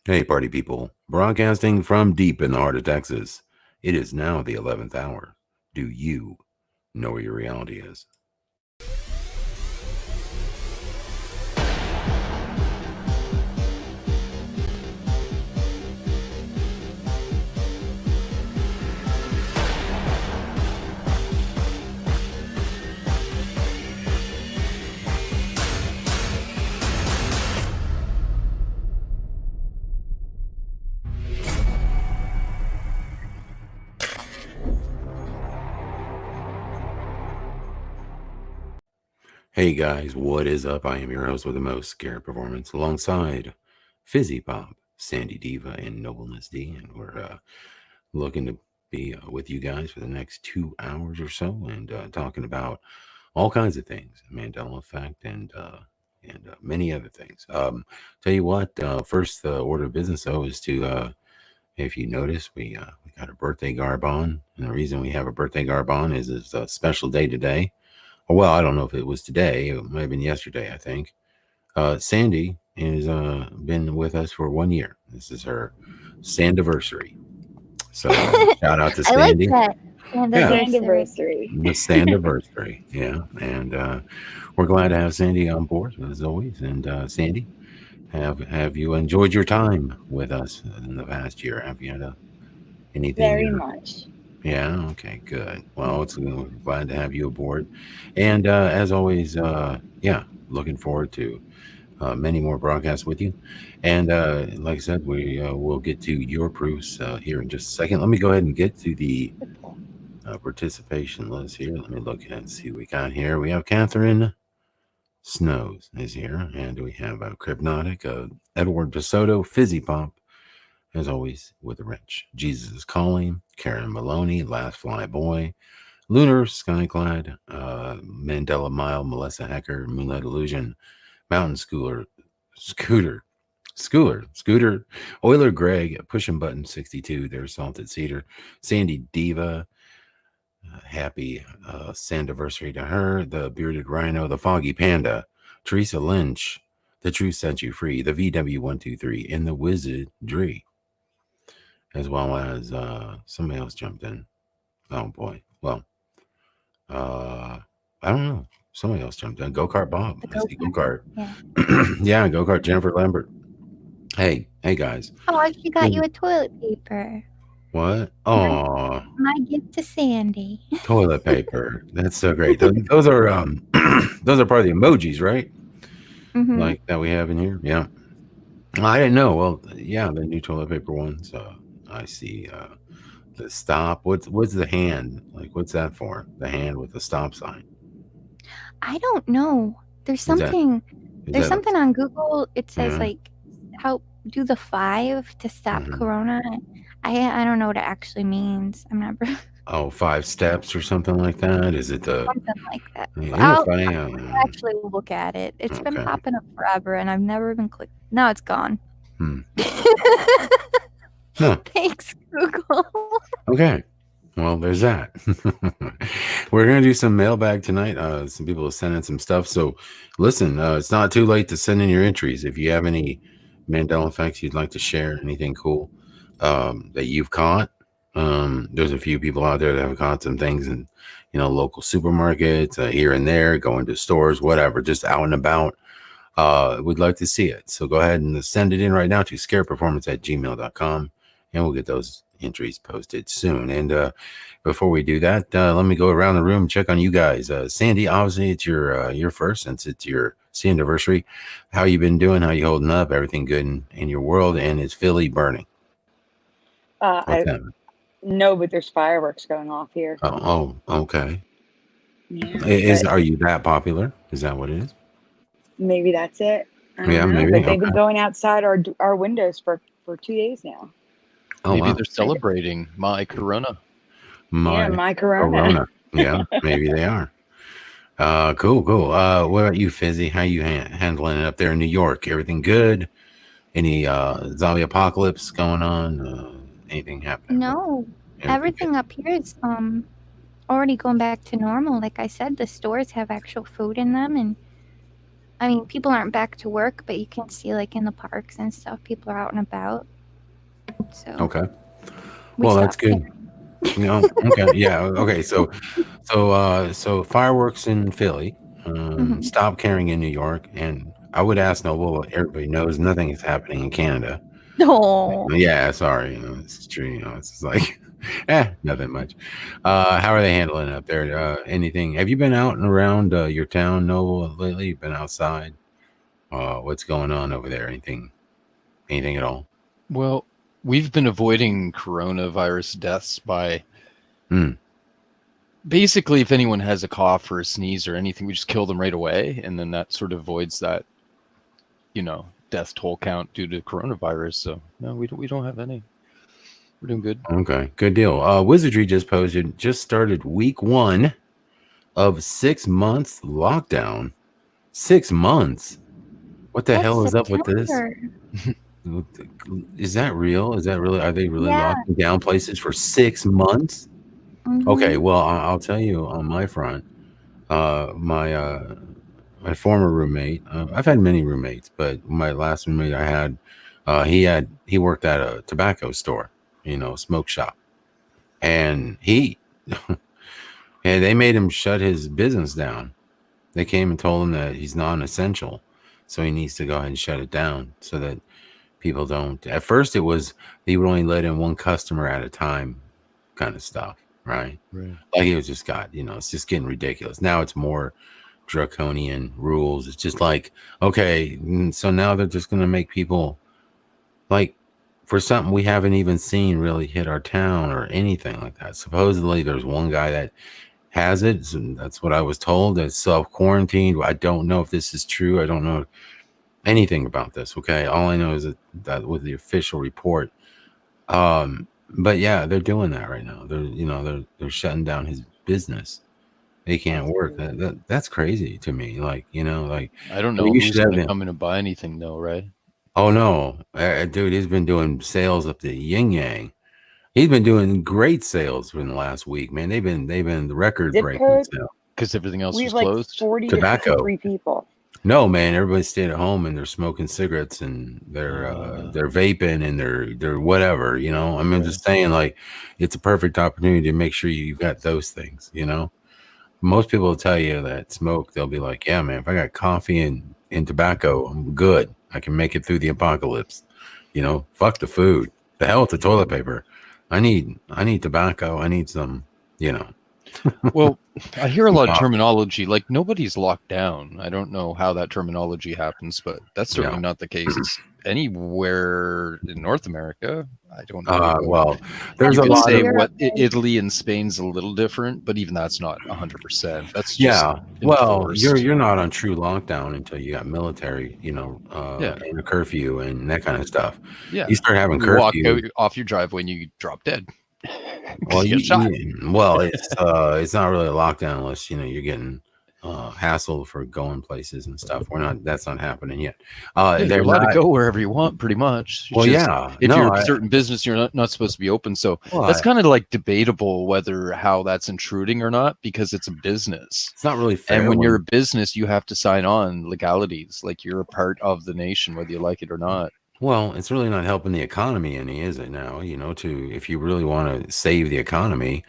Hey, party people. Broadcasting from deep in the heart of Texas. It is now the 11th hour. Do you know where your reality is? Hey guys, what is up? I am your host with the most scared performance alongside Fizzy Pop, Sandy Diva, and Nobleness D. And we're looking to be with you guys for the next 2 hours or so and talking about all kinds of things, Mandela effect and many other things. Tell you what, first order of business though is to if you notice, we got a birthday garb on, and the reason we have a birthday garb on is it's a special day today. Well, I don't know if it was today; it might have been yesterday. I think Sandy has been with us for 1 year. This is her Sandiversary. So shout out to I like Sandy. that Yeah, anniversary. the Sandiversary. Yeah, and we're glad to have Sandy on board as always. And Sandy, have you enjoyed your time with us in the past year? Have you had anything Very you're much. Yeah. Okay. Good. Well, it's glad to have you aboard, and as always, yeah, looking forward to many more broadcasts with you. And like I said, we will get to your proofs here in just a second. Let me go ahead and get to the participation list here. Let me look and see what we got here. We have Catherine Snows is here, and we have Crypnotic, Edward DeSoto, Fizzy Pop, as always, with the wrench. Jesus is Calling, Karen Maloney, Last Fly Boy, Lunar Skyclad, Mandela Mile, Melissa Hecker, Moonlight Illusion, Mountain Scooter, Euler Greg, Pushing Button 62, there's Salted Cedar, Sandy Diva, happy Sandiversary to her, the Bearded Rhino, the Foggy Panda, Teresa Lynch, The Truth Set You Free, the VW123, and the Wizardry, as well as somebody else jumped in. Oh boy. Well, Uh, I don't know. Somebody else jumped in. Go kart Bob. The I see go go-kart. kart. Yeah. Yeah, go kart Jennifer Lambert. Hey guys. Oh, she got you Hey, a toilet paper. what? My Oh, my gift to Sandy. toilet paper. That's so great. Those are those are part of the emojis, right? Mm-hmm. Like that we have in here. Yeah. I didn't know. Well, yeah, the new toilet paper ones. I see. The stop. What's the hand? Like, what's that for? The hand with the stop sign. I don't know. There's Is that something. is There's that a something on Google. It says yeah? like help do the 5 to stop Hmm. corona. I don't know what it actually means. I'm not Oh, 5 steps or something like that? Is it the something like that. isn't it funny? I'll actually look at it. It's been Okay. popping up forever, and I've never even clicked. Now it's gone. Hmm. Huh. Thanks, Google. Okay. Well, there's that. We're gonna do some mailbag tonight. Some people have sent in some stuff. So listen, it's not too late to send in your entries. If you have any Mandela effects you'd like to share, anything cool that you've caught. There's a few people out there that have caught some things in, local supermarkets, here and there, going to stores, whatever, just out and about. We'd like to see it. So go ahead and send it in right now to scareperformance@gmail.com, and we'll get those entries posted soon. And before we do that, let me go around the room, check on you guys. Sandy, obviously it's your first since it's your anniversary. How you been doing? How you holding up? Everything good in your world? And is Philly burning? What's I happening? no, but there's fireworks going off here. Okay. Yeah, Is but are you that popular? Is that what it is? maybe that's it. I Yeah, don't know. maybe. But they've Okay. been going outside our windows for 2 days now. Oh Maybe wow. they're celebrating my Corona. Yeah, My my Corona. Corona. Yeah, maybe they are. Cool. What about you, Fizzy? How you handling it up there in New York? Everything good? Any zombie apocalypse going on? Anything happening? No, Everything good? everything up here is already going back to normal. Like I said, the stores have actual food in them, and I mean, people aren't back to work, but you can see like in the parks and stuff, people are out and about. So Okay. we Well, that's stopped good. caring. Okay. Yeah. Okay. So fireworks in Philly. Mhm. Stop caring in New York, and I would ask Noble. What everybody knows nothing is happening in Canada. No. Yeah. Sorry. It's true. It's just like, nothing much. How are they handling it up there? Anything? Have you been out and around your town, Noble, lately? You've been outside. What's going on over there? Anything? Anything at all? Well, we've been avoiding coronavirus deaths by Hmm. basically, if anyone has a cough or a sneeze or anything, we just kill them right away, and then that sort of avoids that, death toll count due to coronavirus. So no, we don't have any. We're doing good. Okay, good deal. Wizardry just posted, just started week 1 of 6 months lockdown. 6 months. What the That's hell is up with this? September. Is that real? Is that really? Are they really Yeah. locking down places for 6 months? Mhm. Okay, well, I'll tell you on my front. My former roommate. I've had many roommates, but my last roommate I had, he worked at a tobacco store, smoke shop, and and they made him shut his business down. They came and told him that he's non-essential, so he needs to go ahead and shut it down so that people don't. At first, it was he would only let in one customer at a time, kind of stuff, right? Right. Like it was just it's just getting ridiculous. Now it's more draconian rules. It's just like, okay, so now they're just gonna make people like for something we haven't even seen really hit our town or anything like that. Supposedly, there's one guy that has it. So that's what I was told. That's self-quarantined. I don't know if this is true. I don't know anything about this. Okay, all I know is that with the official report. But yeah, they're doing that right now. They're shutting down his business. They can't work. That's crazy to me. Like I don't I mean, know you who's should have going to the. come in and buy anything, though, right? Oh no, dude, he's been doing sales up to Yin Yang. He's been doing great sales in the last week, man. They've been the record Zip breaking code, sales. Because everything else we was have like closed. 40 to Tobacco. 53 people. No, man, everybody stayed at home and they're smoking cigarettes and they're vaping and they're whatever, I mean, I'm just saying, like, it's a perfect opportunity to make sure you've got those things, Most people will tell you that smoke, they'll be like, yeah, man, if I got coffee and tobacco, I'm good. I can make it through the apocalypse. Fuck the food. The hell with the toilet paper. I need tobacco. I need some, Well, I hear a lot of terminology, like nobody's locked down. I don't know how that terminology happens, but that's certainly not the case anywhere in North America. I don't know. Well, there's You a could lot say of what Italy and Spain's a little different, but even that's not 100%. That's just yeah. Well, enforced. you're not on true lockdown until you got military, Yeah. and a curfew and that kind of stuff. Yeah. You start having You walk curfew. out off your driveway and you drop dead. Well, You get shot. it's not really a lockdown unless you're getting hassled for going places and stuff. That's not happening yet. Yeah, They're you're allowed to not. go wherever you want, pretty much. Well, Just, yeah. if No, you're a certain business, you're not supposed to be open. So that's kind of like debatable whether how that's intruding or not, because it's a business. it's not really fair. And when you're a business, you have to sign on legalities, like you're a part of the nation, whether you like it or not. Well, it's really not helping the economy any, is it now? If you really want to save the economy,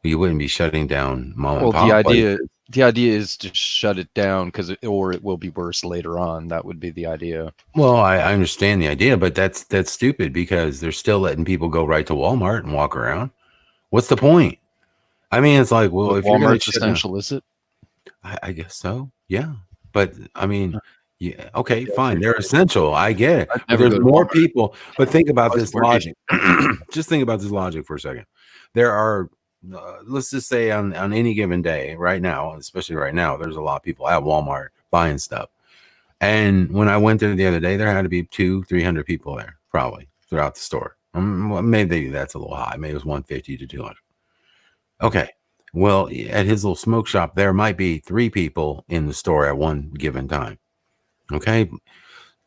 you wouldn't be shutting down mom and Well, pop places. the idea is to shut it down because or it will be worse later on. That would be the idea. Well, I understand the idea, but that's stupid because they're still letting people go right to Walmart and walk around. What's the point? I mean, it's like, well, But if you're going to Walmart's shut down, essential, is it? I guess so. Yeah. But I mean, yeah, okay, fine. They're essential. I get it. But never there's go to more Walmart. people. But think about this more logic. Just think about this logic for a second. There are, let's just say on any given day, right now, especially right now, there's a lot of people at Walmart buying stuff. And when I went there the other day, there had to be 200-300 people there, probably throughout the store. Well, maybe that's a little high. Maybe it was 150 to 200. Okay. Well, at his little smoke shop, there might be 3 people in the store at one given time. Okay.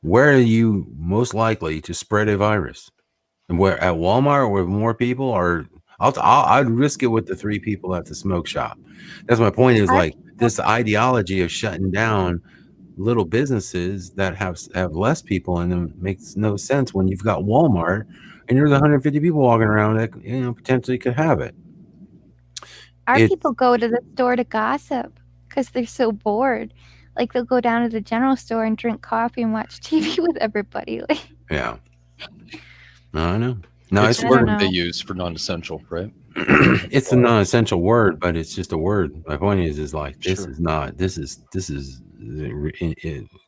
Where are you most likely to spread a virus? And where at Walmart with more people, or I'd risk it with the 3 people at the smoke shop. That's my point. Is like this ideology of shutting down little businesses that have less people in them makes no sense when you've got Walmart and there's 150 people walking around that potentially could have it. Our It's people go to the store to gossip because they're so bored. Like they'll go down to the general store and drink coffee and watch TV with everybody. Like, yeah. No, I know. No, It's it's a I don't word know. they use for non-essential, right? it's a non-essential word, but it's just a word. My point is like this Sure. is not. This is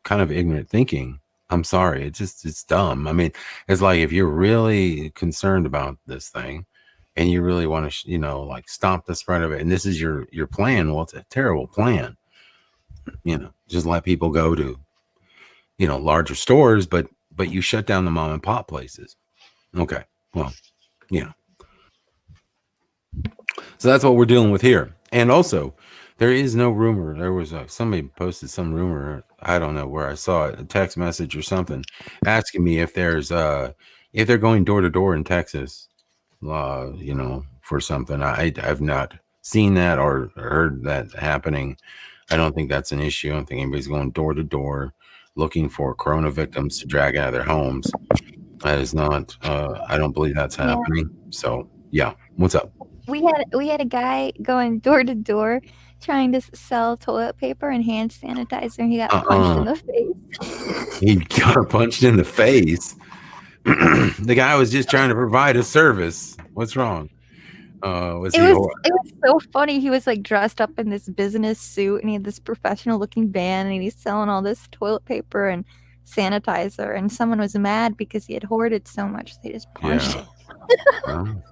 kind of ignorant thinking. I'm sorry. It's dumb. I mean, it's like if you're really concerned about this thing, and you really want to, like stop the spread of it, and this is your plan. Well, it's a terrible plan. Just let people go to, larger stores, but you shut down the mom and pop places. Okay. Well, so that's what we're dealing with here. And also, there is no rumor. There was somebody posted some rumor. I don't know where I saw it, a text message or something, asking me if they're going door to door in Texas, for something. I've not seen that or heard that happening. I don't think that's an issue. I don't think anybody's going door to door looking for corona victims to drag out of their homes. That is not. I don't believe that's Yeah. happening. So yeah, what's up? We had a guy going door to door trying to sell toilet paper and hand sanitizer, and he got punched in the face. He got punched in the face. The guy was just trying to provide a service. What's wrong? It was so funny. He was like dressed up in this business suit, and he had this professional looking van, and he's selling all this toilet paper and sanitizer. And someone was mad because he had hoarded so much, they just punched him. Well,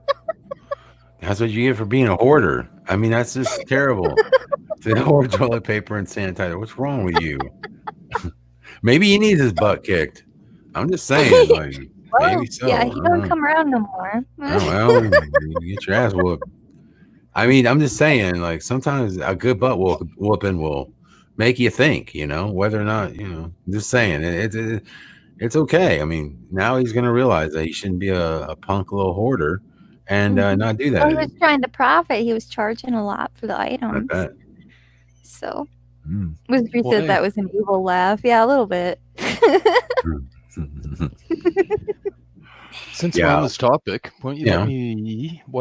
that's what you get for being a hoarder. I mean, that's just terrible. To hoard toilet paper and sanitizer. What's wrong with you? Maybe he needs his butt kicked. I'm just saying, like, Well, maybe so. yeah, he don't come around no more. Oh, well, you get your ass whooped. I mean, I'm just saying, like, sometimes a good butt whooping will make you think, whether or not, I'm just saying, it's okay. I mean, now he's going to realize that he shouldn't be a punk little hoarder and not do that. Well, he was trying to profit. He was charging a lot for the I items. bet. So, Mm. we said that was an evil laugh. Yeah, a little bit. Since we're on this topic, why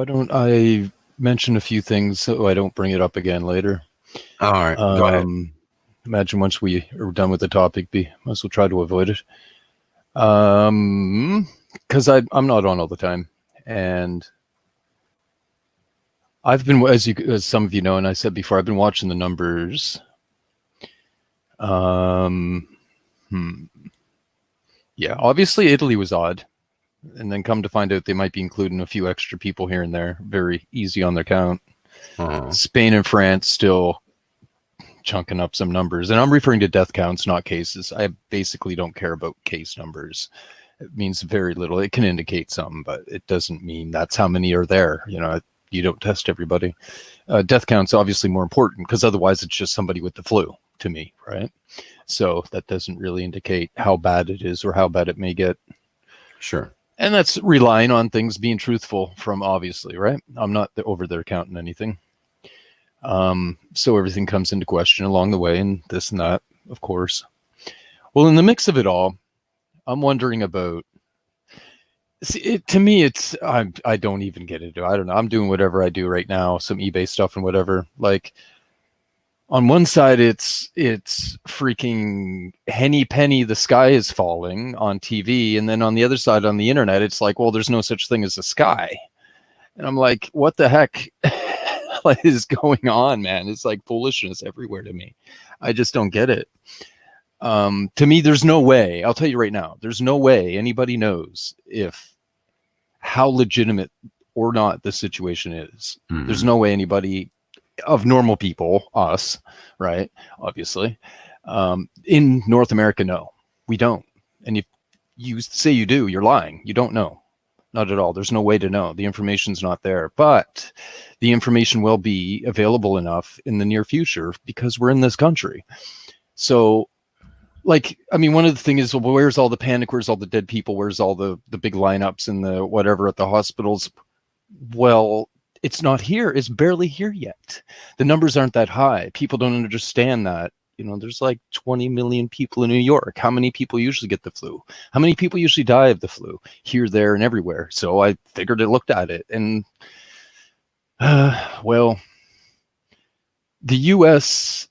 don't I mention a few things so I don't bring it up again later? All right, go ahead. Imagine once we are done with the topic, might as well try to avoid it. Because I'm not on all the time, and I've been, as some of you know, and I said before, I've been watching the numbers. Yeah, obviously Italy was odd, and then come to find out they might be including a few extra people here and there, very easy on their count. Spain and France still chunking up some numbers, and I'm referring to death counts, not cases. I basically don't care about case numbers. It means very little. It can indicate something, but it doesn't mean that's how many are there. You don't test everybody. Death count's obviously more important because otherwise it's just somebody with the flu to me, right? So that doesn't really indicate how bad it is or how bad it may get. Sure. And that's relying on things being truthful from obviously, right? I'm not over there counting anything. So everything comes into question along the way and this and that, of course. Well, in the mix of it all, I'm wondering about, to me, I don't even get it. I don't know. I'm doing whatever I do right now, some eBay stuff and whatever. Like, on one side, it's freaking henny penny, the sky is falling on TV. And then on the other side, on the internet, it's like, well, there's no such thing as the sky. And I'm like, what the heck what is going on, man? It's like foolishness everywhere to me. I just don't get it. To me, there's no way, I'll tell you right now, there's no way anybody knows how legitimate or not the situation is. Mm-hmm. There's no way anybody of normal people, us, right, obviously, in North America, no, we don't. And if you say you do, you're lying. You don't know. Not at all. There's no way to know. The information's not there. But the information will be available enough in the near future because we're in this country. So, like, I mean, one of the things is, well, where's all the panic? Where's all the dead people? Where's all the big lineups and the whatever at the hospitals? Well, it's not here. It's barely here yet. The numbers aren't that high. People don't understand that there's like 20 million people in New York. How many people usually get the flu? How many people usually die of the flu? Here, there, and everywhere. So I figured I looked at it, and well, the U.S.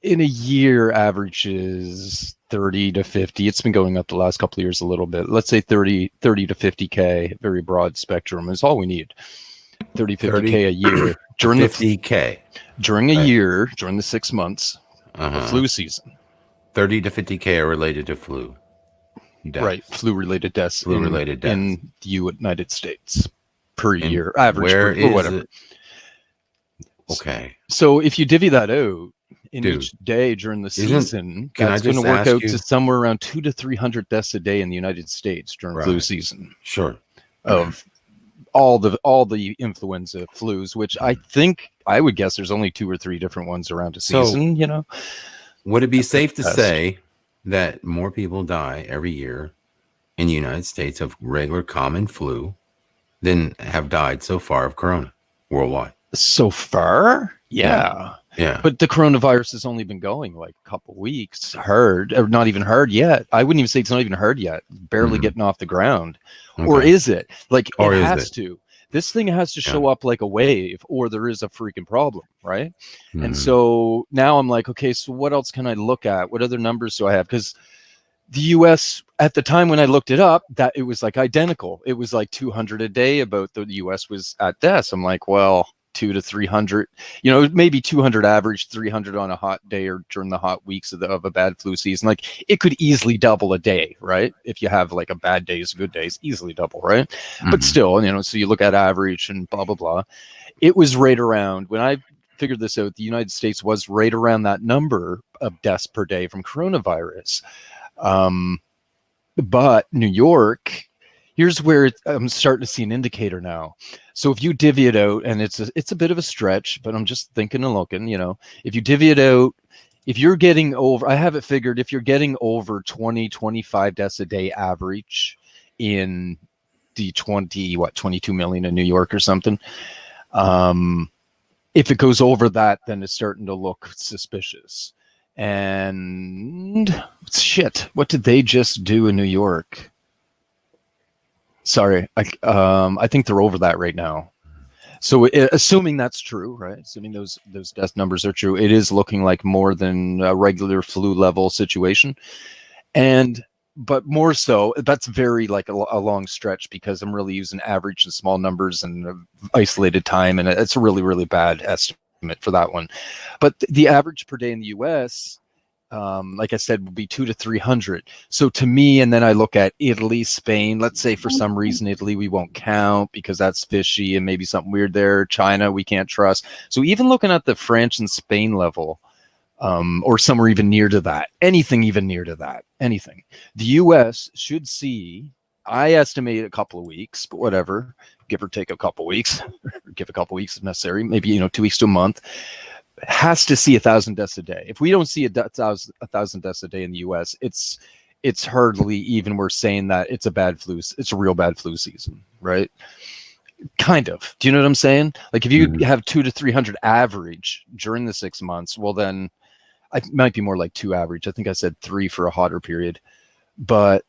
in a year averages 30 to 50. It's been going up the last couple of years a little bit. Let's say 30 to 50K, very broad spectrum is all we need. 30, 50K a year during 50K during a year, during the 6 months of flu season. 30 to 50K are related to flu. Deaths. Right, flu-related deaths in the United States per year, average or whatever. It? Okay. So if you divvy that out in each day during the season, that's going to work out to somewhere around 200 to 300 deaths a day in the United States during flu season. Sure. Of all the influenza flus, which I think I would guess there's only 2 or 3 different ones around a season. Would it be safe to say that more people die every year in the United States of regular common flu than have died so far of corona worldwide? So far? Yeah. But the coronavirus has only been going like a couple weeks, or not even heard yet. I wouldn't even say it's not even heard yet. Barely getting off the ground. Okay. Or is it? Like, it has to. This thing has to show up like a wave, or there is a freaking problem, right? And so now I'm like, okay, so what else can I look at? What other numbers do I have? Because the U.S. at the time when I looked it up, that it was like identical. It was like 200 a day about the U.S. was at deaths. I'm like, well, 200 to 300, maybe 200 average, 300 on a hot day or during the hot weeks of a bad flu season. Like, it could easily double a day, right? If you have like a bad days, good days, easily double, right? But still, so you look at average and blah, blah, blah. It was right around, when I figured this out, the United States was right around that number of deaths per day from coronavirus. But New York, here's where I'm starting to see an indicator now. So if you divvy it out, and it's a bit of a stretch, but I'm just thinking and looking, if you divvy it out, if you're getting over, I have it figured, if you're getting over 20, 25 deaths a day average in the 22 million in New York or something, if it goes over that, then it's starting to look suspicious. And shit, what did they just do in New York? Sorry, I think they're over that right now. So assuming that's true, right? Assuming those death numbers are true, it is looking like more than a regular flu level situation. But more so, that's very like a long stretch, because I'm really using average and small numbers and isolated time, and it's a really, really bad estimate for that one. But the average per day in the U.S., like I said, would be 200 to 300. So to me, and then I look at Italy, Spain, let's say for some reason, Italy, we won't count because that's fishy and maybe something weird there. China, we can't trust. So even looking at the France and Spain level, or somewhere even near to that, anything even near to that, anything, the U.S. should see, I estimate a couple of weeks, but whatever, give or take a couple weeks, give a couple weeks if necessary, maybe, 2 weeks to a month, has to see 1,000 deaths a day. If we don't see 1,000 deaths a day in the U.S., it's hardly even worth saying that it's a bad flu. It's a real bad flu season, right? Kind of. Do you know what I'm saying? Like, if you have 200 to 300 average during the 6 months, well, then it might be more like 2 average. I think I said 3 for a hotter period. But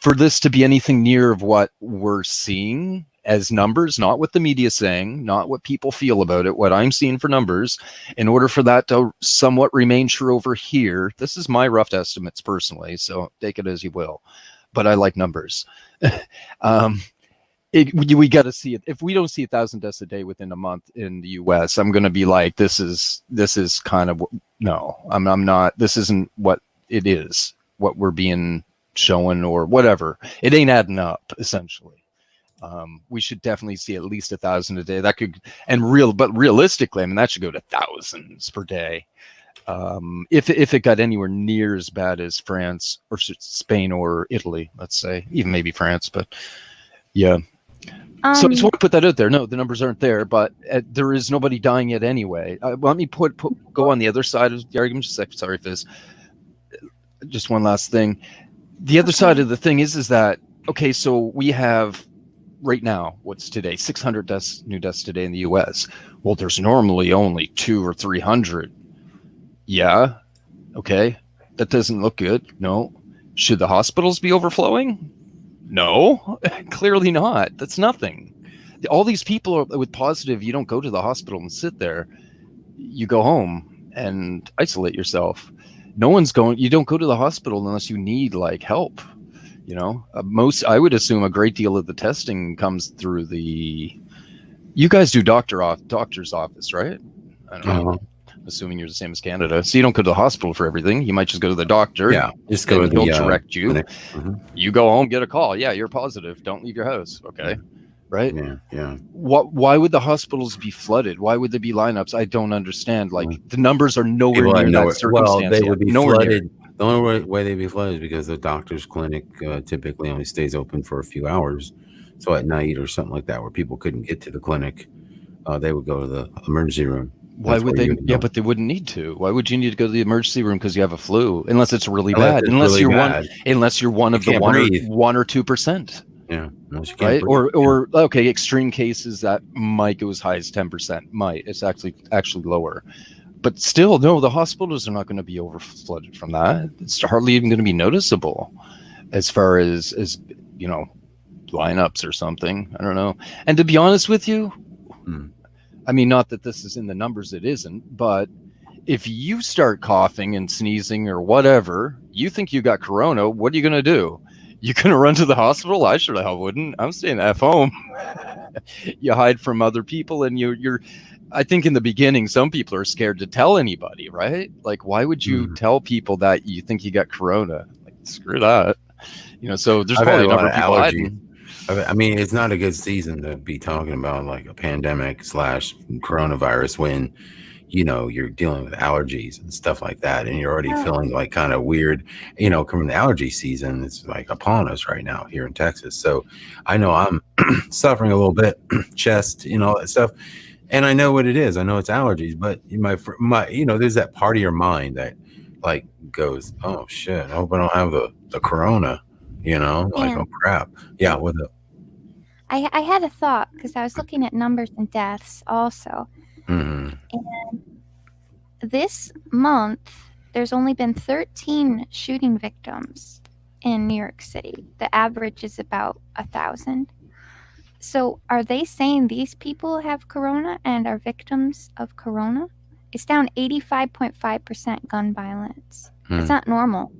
for this to be anything near of what we're seeing as numbers, not what the media is saying, not what people feel about it, what I'm seeing for numbers, in order for that to somewhat remain true over here, this is my rough estimates personally, so take it as you will, but I like numbers. We got to see it. If we don't see 1,000 deaths a day within a month in the U.S., I'm going to be like, this is kind of, no, I'm not, this isn't what it is, what we're being shown or whatever. It ain't adding up, essentially. We should definitely see at least 1,000 a day. That could, but realistically, I mean, that should go to thousands per day. If it got anywhere near as bad as France or Spain or Italy, let's say, even maybe France, but yeah. So I just want to put that out there. No, the numbers aren't there, but there is nobody dying yet anyway. Let me go on the other side of the argument. Just a second. Sorry for this. Just one last thing. The other side of the thing is that, okay, so we have right now, what's today? 600 new deaths today in the U.S. Well, there's normally only 200 or 300. Yeah. Okay, that doesn't look good. No. Should the hospitals be overflowing? No, clearly not. That's nothing. All these people are, with positive, you don't go to the hospital and sit there. You go home and isolate yourself. No one's going. You don't go to the hospital unless you need like help. I would assume a great deal of the testing comes through the. You guys do doctor's office, right? I don't know. Assuming you're the same as Canada, so you don't go to the hospital for everything. You might just go to the doctor. Yeah, just go to the he'll direct you. Mm-hmm. You go home, get a call. Yeah, you're positive. Don't leave your house. Okay, right? Yeah. Why would the hospitals be flooded? Why would there be lineups? I don't understand. Like the numbers are nowhere near that circumstance. Well, they would be nowhere flooded. Near. The only way they'd be flooded is because the doctor's clinic typically only stays open for a few hours. So at night or something like that, where people couldn't get to the clinic, they would go to the emergency room. Why would they? Yeah, but they wouldn't need to. Why would you need to go to the emergency room because you have a flu? Unless it's really bad. Unless you're one of the 1 or 2%. Yeah, right. Or okay, extreme cases that might go as high as 10%. It's actually lower. But still, no, the hospitals are not going to be overflooded from that. It's hardly even going to be noticeable as far as lineups or something. I don't know. And to be honest with you, I mean, not that this is in the numbers, it isn't, but if you start coughing and sneezing or whatever, you think you got corona, what are you going to do? You going to run to the hospital? I sure the hell wouldn't. I'm staying at home. You hide from other people, and you're I think in the beginning, some people are scared to tell anybody, right? Like, why would you tell people that you think you got corona? Like, screw that. So there's probably a number of people hiding. I mean, it's not a good season to be talking about like a pandemic / coronavirus when, you're dealing with allergies and stuff like that. And you're already feeling like kind of weird, coming the allergy season. It's like upon us right now here in Texas. So I know I'm suffering a little bit, chest, all that stuff. And I know what it is. I know it's allergies, but my there's that part of your mind that like goes, oh shit, I hope I don't have the corona. Like, oh crap. Yeah, with it. I had a thought because I was looking at numbers and deaths also. Mm-hmm. And this month, there's only been 13 shooting victims in New York City. The average is about 1,000. So are they saying these people have corona and are victims of corona? It's down 85.5% gun violence. It's not normal.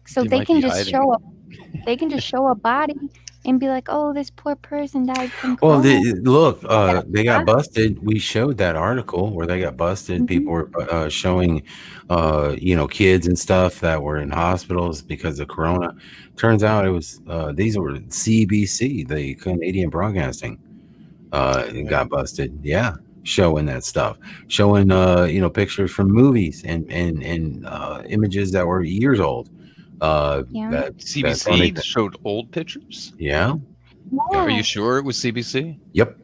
So they can just show a body and be like, "Oh, this poor person died from corona." Well, they got busted. We showed that article where they got busted. Mm-hmm. People were showing, kids and stuff that were in hospitals because of corona. Turns out it was these were CBC, the Canadian Broadcasting, got busted. Yeah. Showing that stuff, showing pictures from movies and images that were years old. That CBC showed old pictures. Yeah. Are you sure it was CBC? Yep.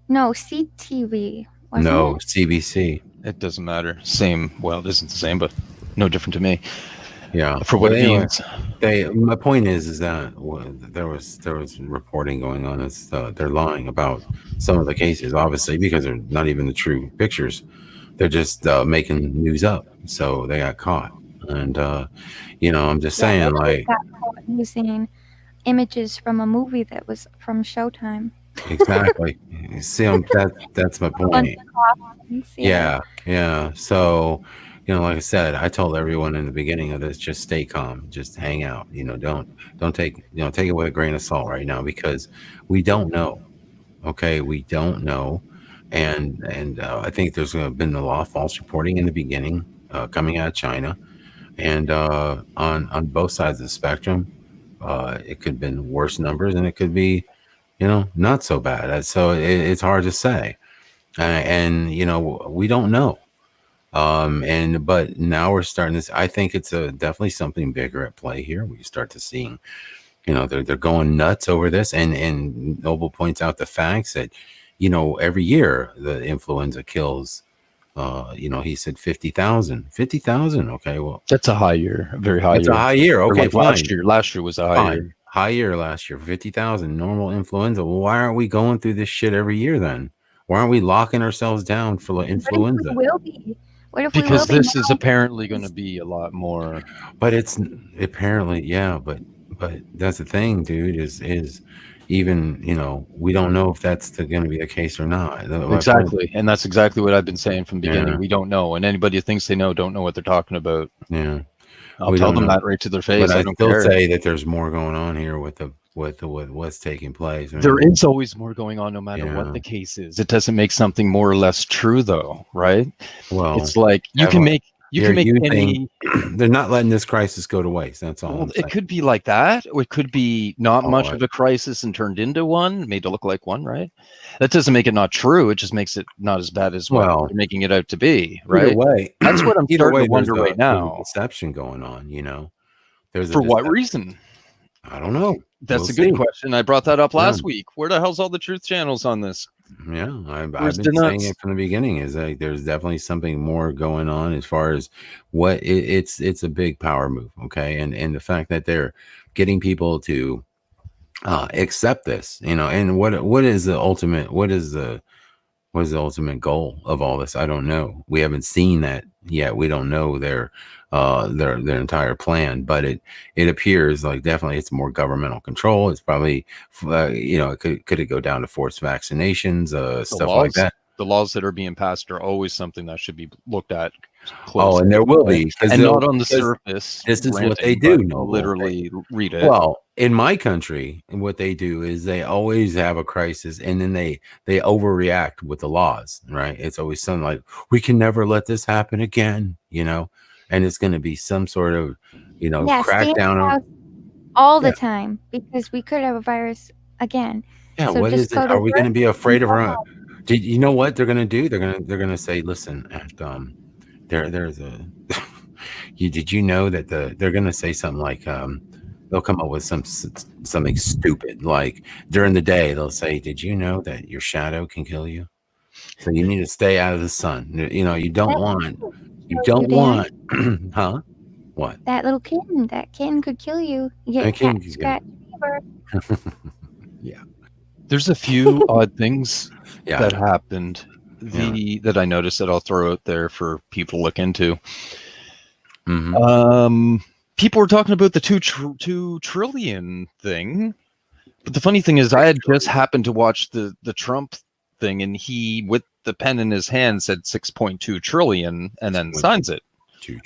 No, CTV. No, CBC. It doesn't matter. Same. Well, it isn't the same, but no different to me. Yeah. For what it means. My point is that there was reporting going on. It's they're lying about some of the cases, obviously, because they're not even the true pictures. They're just making news up. So they got caught. And I'm just saying, like, got caught using images from a movie that was from Showtime. Exactly. See, that's my point. Yeah. So, like I said, I told everyone in the beginning of this, just stay calm, just hang out. Don't take it with a grain of salt right now because we don't know. Okay, we don't know, and I think there's been a lot of false reporting in the beginning, coming out of China. And on both sides of the spectrum, it could have been worse numbers, and it could be, not so bad. So it's hard to say, and we don't know. But now we're starting to. I think it's definitely something bigger at play here. We start to seeing, they're going nuts over this, and Noble points out the facts that, every year the influenza kills. He said 50,000. 50,000. Okay, well, that's a high year, a very high year. It's a high year. Okay, like last year was a high year. High year last year. 50,000 normal influenza. Well, why aren't we going through this shit every year then? Why aren't we locking ourselves down for influenza? We will be. What if we will Because be this is now? apparently going to be a lot more. But it's apparently, yeah, but that's the thing, dude, is even, we don't know if that's going to be the case or not. My point, Exactly. And that's exactly what I've been saying from the beginning. yeah, We don't know. And anybody who thinks they know don't know what they're talking about. yeah, I'll we tell don't them know. that right to their But face. I I don't still care. say that there's more going on here with what's taking place. I There mean, is always more going on no matter what yeah, the case is. It doesn't make something more or less true though, right? well, It's like you can make they're using, any. they're not letting this crisis go to waste. That's all Well, I'm it saying. could be like that, or it could be not Oh, much of a crisis and turned into one, made to look like one, right? That doesn't make it not true. It just makes it not as bad as what well, they're making it out to be, either right? way, That's what I'm either starting way, to wonder right there's a now. deception going on. There's a For what deception. reason? I don't know. That's We'll a good see. question. I brought that up Yeah. last week. Where the hell's all the truth channels on this? Yeah, I've Where's been the saying nuts? it from the beginning. Is like there's definitely something more going on as far as what it's a big power move. Okay, and the fact that they're getting people to accept this, and what is the ultimate? What is the ultimate goal of all this? I don't know. We haven't seen that yet. We don't know their entire plan, but it appears like definitely it's more governmental control. It's probably could it go down to forced vaccinations, stuff like that. The laws that are being passed are always something that should be looked at Oh, closely, and there will right? be And not on the because surface. this is what they ranting, do. but Noble. literally read it. Well, in my country, what they do is they always have a crisis, and then they overreact with the laws. Right? It's always something like, we can never let this happen again. And it's going to be some sort of Yeah, stay in crackdown the on. house all the Yeah. time because we could have a virus again. Yeah, So what just is it? go to Are we going to work be and afraid of go our home. own? Did you know what they're going to do? They're going to say, listen, at there's a did you know that they're going to say something like they'll come up with something stupid like during the day they'll say, did you know that your shadow can kill you? So you need to stay out of the sun. You don't You, Dan. want huh? What? That little kitten, that kitten could kill you. You That get kitten cat could scratch fever. Yeah. There's a few odd things Yeah. that happened. That I noticed that I'll throw out there for people to look into. Mm-hmm. People were talking about the 2 trillion thing, but the funny thing is, I had just happened to watch the Trump thing, and he, with the pen in his hand, said 6.2 trillion, and then signs it.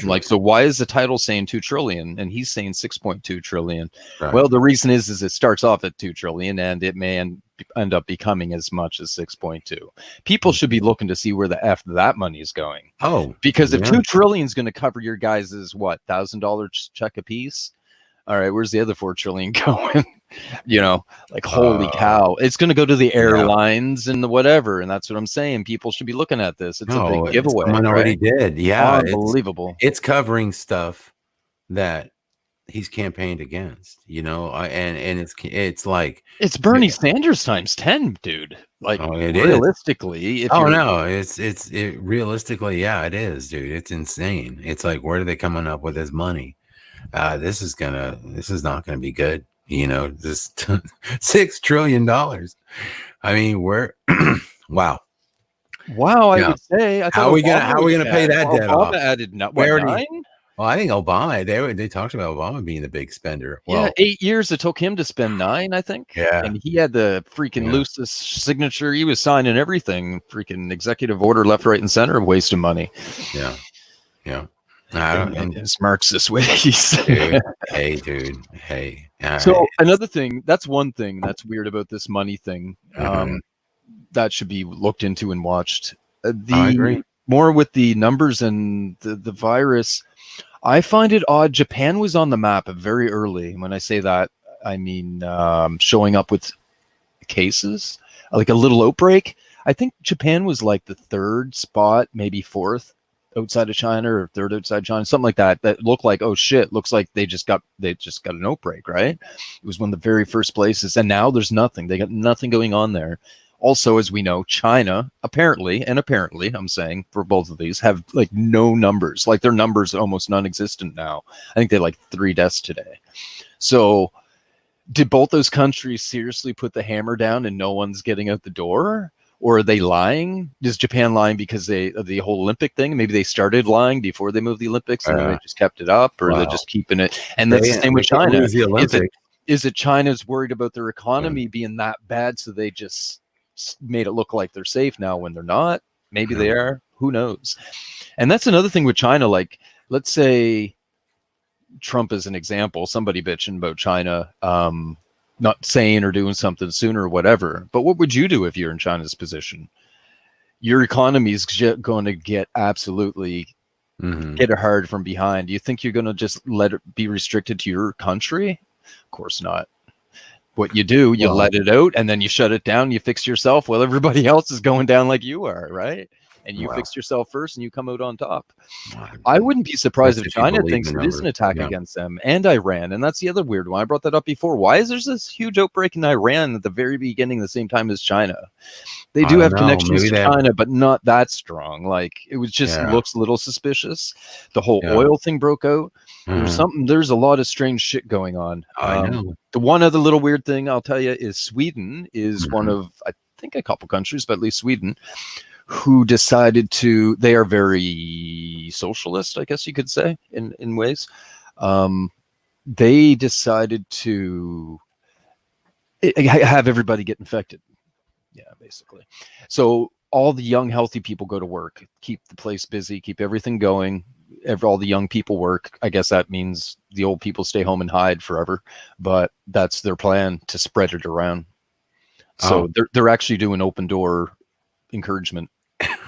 I'm like, so why is the title saying 2 trillion and he's saying 6.2 trillion? Right. Well, the reason is it starts off at 2 trillion and it may end up becoming as much as 6.2. People should be looking to see where the F that money is going. Oh, because if 2 trillion is going to cover your guys' what, $1,000 check a piece, all right, where's the other 4 trillion going? Like, holy cow, it's going to go to the airlines and the whatever. And that's what I'm saying. People should be looking at this. It's a big giveaway. Someone already did. Yeah. Unbelievable. It's covering stuff that he's campaigned against, and it's like, it's Bernie Sanders times 10, dude. Like, realistically, it's realistically, yeah, it is, dude. It's insane. It's like, where are they coming up with this money? This is not gonna be good. This $6 trillion. I mean, wow. I would say. How are we gonna pay that debt off? Obama added 9? Well, I think Obama. They talked about Obama being the big spender. Well, 8 years it took him to spend 9, I think. Yeah, and he had the freaking loosest signature. He was signing everything. Freaking executive order, left, right, and center, wasting money. Yeah. It's Marxist ways. Hey, dude. Hey. So another thing, that's one thing that's weird about this money thing. That should be looked into and watched. I agree. More with the numbers and the virus. I find it odd. Japan was on the map very early. When I say that, I mean showing up with cases, like a little outbreak. I think Japan was like the 3rd spot, maybe 4th outside of China, or 3rd outside China, something like that. That looked like, oh shit, looks like they just got an outbreak, right? It was one of the very first places, and now there's nothing. They got nothing going on there. Also, as we know, China apparently, I'm saying for both of these, have like no numbers. Like their numbers are almost non-existent now. I think they had like 3 deaths today. So did both those countries seriously put the hammer down and no one's getting out the door? Or are they lying? Is Japan lying because of the whole Olympic thing? Maybe they started lying before they moved the Olympics, and then they just kept it up, or they're just keeping it. And that's the same with China. Is it China's worried about their economy being that bad, so they just made it look like they're safe now when they're not? Maybe they are. Who knows? And that's another thing with China. Like, let's say Trump is an example, somebody bitching about China, not saying or doing something sooner or whatever. But what would you do if you're in China's position? Your economy is going to get absolutely hit hard from behind. Do you think you're going to just let it be restricted to your country? Of course not. What you do, you let it out, and then you shut it down. You fix yourself while everybody else is going down like you are, right? And you fix yourself first, and you come out on top. I wouldn't be surprised if China thinks it is an attack against them, and Iran. And that's the other weird one. I brought that up before. Why is there this huge outbreak in Iran at the very beginning, the same time as China? They do have connections to China, but not that strong. Like, it was just looks a little suspicious. The whole oil thing broke out. There's a lot of strange shit going on. I know. The one other little weird thing I'll tell you is Sweden is one of, I think, a couple countries, but at least Sweden, who decided to, they are very socialist, I guess you could say, in ways. They decided to have everybody get infected. Yeah, basically. So all the young, healthy people go to work, keep the place busy, keep everything going. All the young people work. I guess that means the old people stay home and hide forever, but that's their plan, to spread it around. So they're actually doing open door encouragement,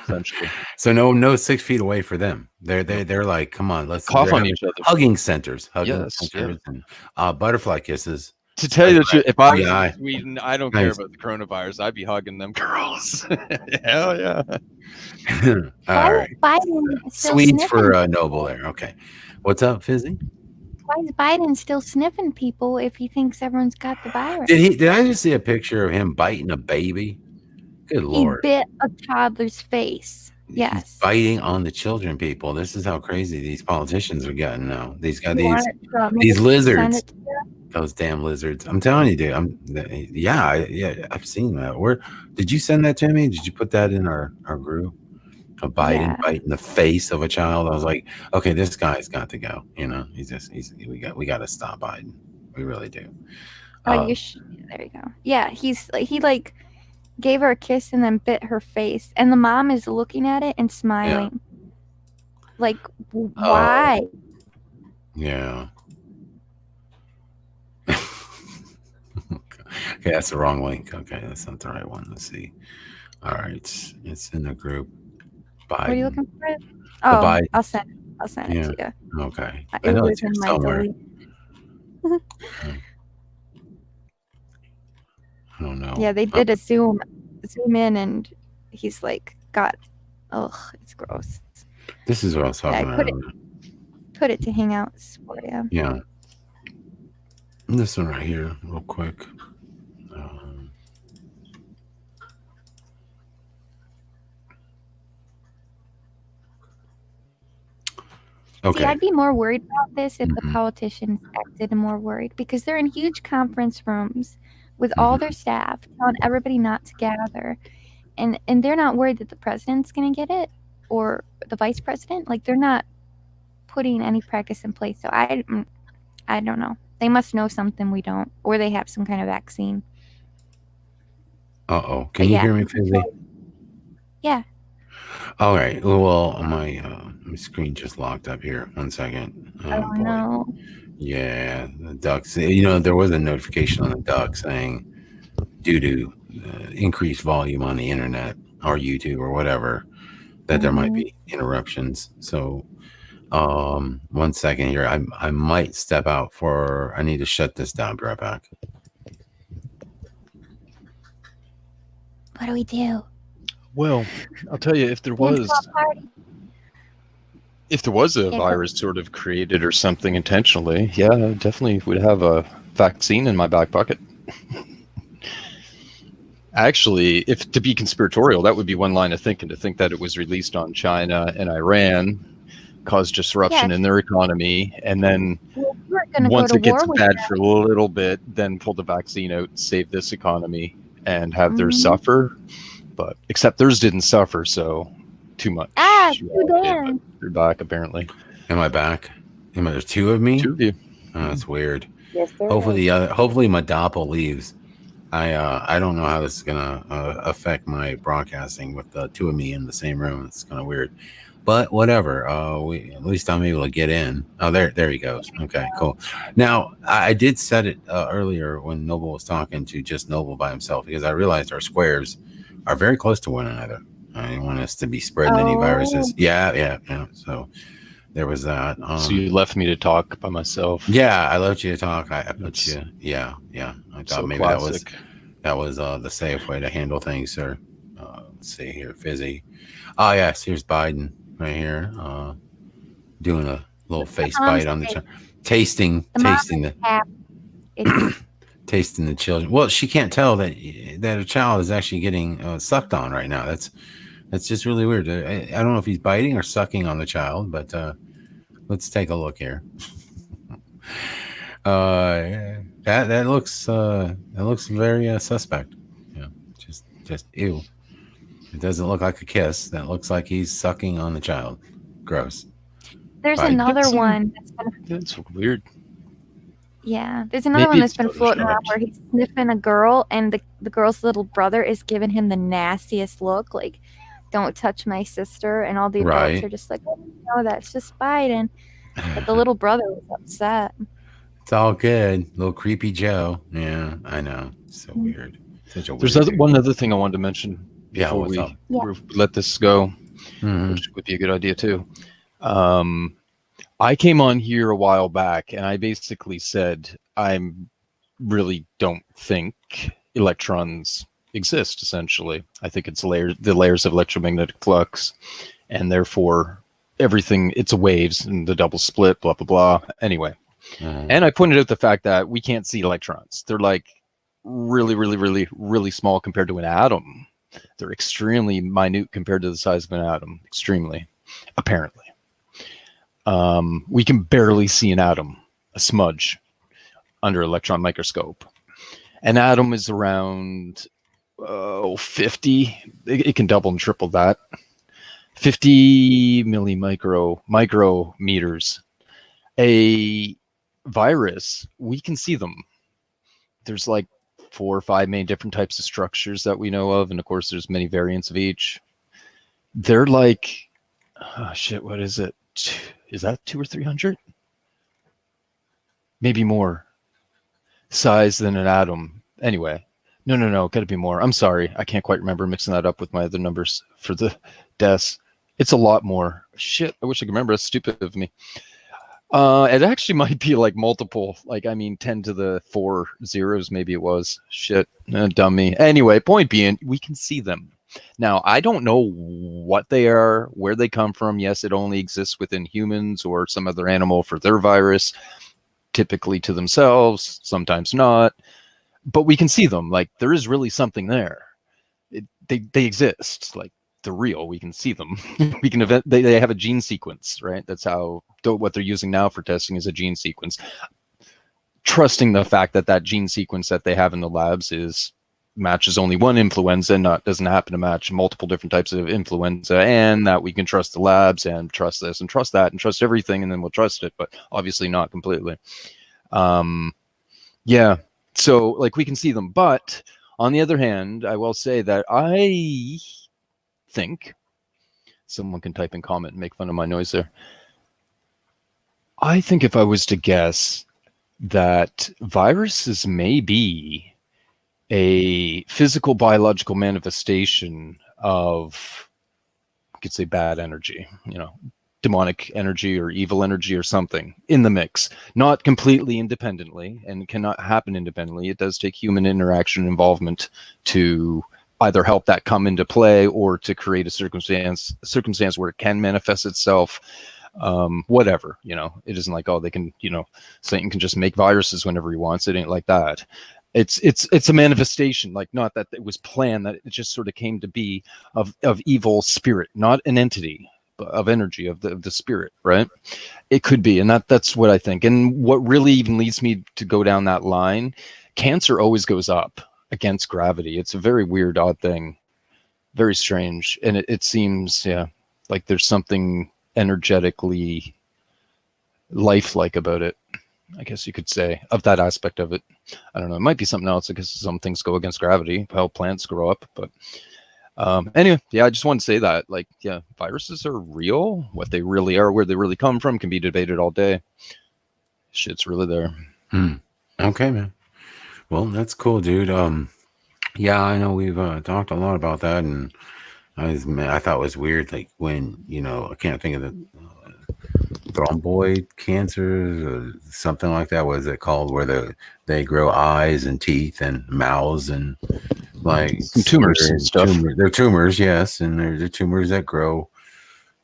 essentially. So no 6 feet away for them. They're like, come on, let's cough on each other. Hugging centers, Yes, and butterfly kisses. To tell you the truth, if I was in Sweden, I don't care about the coronavirus. I'd be hugging them girls. Hell yeah. All right. Biden Swedes for Noble there. Okay. What's up, Fizzy? Why is Biden still sniffing people if he thinks everyone's got the virus? Did I just see a picture of him biting a baby? Good Lord. He bit a toddler's face. Yes. He's biting on the children, people. This is how crazy these politicians are getting now. These lizards. Those damn lizards. I'm telling you, dude. I've seen that. Where did you send that to me? Did you put that in our group? A Biden biting the face of a child. I was like, okay, this guy's got to go. You know, we got to stop Biden. We really do. There you go. Yeah, he gave her a kiss and then bit her face, and the mom is looking at it and smiling. Like, why? Yeah. Okay, that's the wrong link. Okay, that's not the right one. Let's see. All right, it's in the group. Biden. What are you looking for? Oh, I'll send it to you. Okay. It was in my delete. I don't know. Yeah, they did a zoom in, and he's like, it's gross. This is what I was talking about. Put it to Hangouts for you. Yeah. This one right here, real quick. Okay. See, I'd be more worried about this if the politicians acted more worried, because they're in huge conference rooms with all their staff telling everybody not to gather, and they're not worried that the president's going to get it or the vice president. Like, they're not putting any practice in place. So I don't know. They must know something we don't, or they have some kind of vaccine. Can you hear me, Fizzy? Yeah. All right. Well, my screen just locked up here. 1 second. Oh no. Yeah, the ducks. There was a notification on the duck saying, due to increased volume on the internet or YouTube or whatever, that there might be interruptions. So, 1 second here. I might step out I need to shut this down. Be right back. What do we do? Well, I'll tell you, if there was a virus sort of created or something intentionally, yeah, I definitely would have a vaccine in my back pocket. Actually, if to be conspiratorial, that would be one line of thinking, to think that it was released on China and Iran, caused disruption in their economy, and then once it gets bad for a little bit, then pull the vaccine out, save this economy, and have theirs suffer. But except theirs didn't suffer, so too much. Too Did, bad. but they're back apparently. Am I back? There's two of me? Two of you. Oh, that's weird. Yes, there Hopefully is. hopefully my doppel leaves. I don't know how this is gonna affect my broadcasting with the two of me in the same room. It's kind of weird, but whatever. At least I'm able to get in. Oh, there he goes. Okay, cool. Now I did set it earlier when Noble was talking to just Noble by himself, because I realized our squares are very close to one another. I didn't want us to be spreading any viruses. Yeah. So there was that. So you left me to talk by myself. Yeah, I left you to talk. I put you. Yeah. I thought So maybe classic. that was the safe way to handle things, sir. Let's see here, Fizzy. Oh yes, here's Biden right here, doing a little face bite on the tasting the tasting the children. Well, she can't tell that a child is actually getting sucked on right now. That's just really weird. I don't know if he's biting or sucking on the child, but let's take a look here. That looks very suspect. Yeah, just ew. It doesn't look like a kiss. That looks like he's sucking on the child. Gross. There's Biden. another one. That's weird. Yeah, there's another one that's been floating around where he's sniffing a girl, and the girl's little brother is giving him the nastiest look, like, "Don't touch my sister," and all the adults are just like, "Oh, no, that's just Biden." But the little brother was upset. It's all good. Little creepy Joe. Yeah, I know. So weird. Such a weird. There's one other thing I wanted to mention before we let this go, which would be a good idea too. I came on here a while back and I basically said I really don't think electrons exist, essentially. I think it's the layers of electromagnetic flux, and therefore everything, it's waves and the double split, blah, blah, blah. Anyway. And I pointed out the fact that we can't see electrons. They're like really, really, really, really small compared to an atom. They're extremely minute compared to the size of an atom. Extremely, apparently. We can barely see an atom, a smudge, under electron microscope. An atom is around 50. It can double and triple that. 50 micrometers. A virus, we can see them. There's like 4 or 5 main different types of structures that we know of, and of course there's many variants of each. They're like, oh shit, what is it? Is that 200 or 300? Maybe more size than an atom. Anyway, no, gotta be more. I'm sorry, I can't quite remember, mixing that up with my other numbers for the deaths. It's a lot more. Shit, I wish I could remember. That's stupid of me. It actually might be like multiple, 10 to the 4 zeros, maybe it was. Shit, dummy. Anyway, point being, we can see them. Now, I don't know what they are, where they come from. Yes, it only exists within humans or some other animal for their virus, typically to themselves, sometimes not. But we can see them. Like, there is really something there. They exist. Like, they're real. We can see them. We can they have a gene sequence, right? That's how what they're using now for testing is a gene sequence. Trusting the fact that that gene sequence that they have in the labs matches only one influenza and doesn't happen to match multiple different types of influenza, and that we can trust the labs and trust this and trust that and trust everything, and then we'll trust it, but obviously not completely. Yeah. So like we can see them, but on the other hand, I will say that I think someone can type in comment and make fun of my noise there. I think if I was to guess that viruses may be a physical biological manifestation of, you could say, bad energy, demonic energy or evil energy or something in the mix, not completely independently and cannot happen independently. It does take human interaction and involvement to either help that come into play or to create a circumstance where it can manifest itself. Whatever, it isn't like, oh, they can, Satan can just make viruses whenever he wants. It ain't like that. It's a manifestation, like not that it was planned, that it just sort of came to be of evil spirit, not an entity, but of energy, of the spirit, right? It could be, and that's what I think. And what really even leads me to go down that line, cancer always goes up against gravity. It's a very weird, odd thing very strange. And it seems, like there's something energetically lifelike about it, I guess you could say, of that aspect of it. I don't know. It might be something else because some things go against gravity, how plants grow up. But anyway, I just want to say that, like, viruses are real. What they really are, where they really come from, can be debated all day. Shit's really there. Okay, man. Well, that's cool, dude. Yeah, I know we've talked a lot about that, and I thought it was weird, like when, I can't think of the thromboid cancers or something like that. What is it called? Where they grow eyes and teeth and mouths and like some tumors and stuff. They're tumors, yes, and they're tumors that grow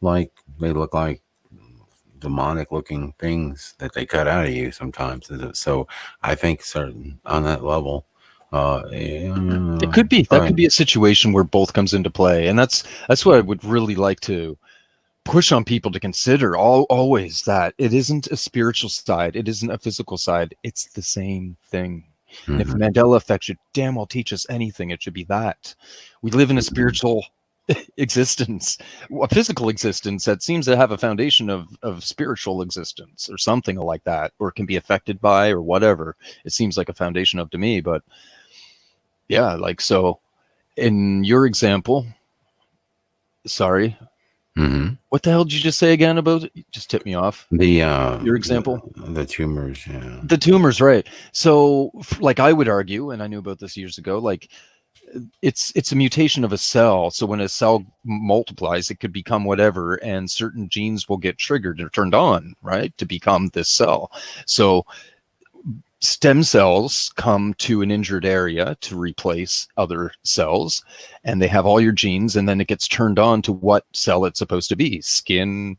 like they look like demonic looking things that they cut out of you sometimes. So I think certain on that level. It could be that could be a situation where both comes into play, and that's what I would really like to push on people to consider always, that it isn't a spiritual side, it isn't a physical side, it's the same thing. And if the Mandela effect should damn well teach us anything, it should be that we live in a spiritual existence, a physical existence that seems to have a foundation of spiritual existence or something like that, or can be affected by, or whatever it seems like a foundation of to me. But yeah, like, so in your example, sorry, what the hell did you just say again about it? You just tipped me off. Your example, the tumors, the tumors, right? So, like, I would argue, and I knew about this years ago, like, it's a mutation of a cell. So when a cell multiplies, it could become whatever, and certain genes will get triggered or turned on, right, to become this cell. So stem cells come to an injured area to replace other cells, and they have all your genes, and then it gets turned on to what cell it's supposed to be: skin,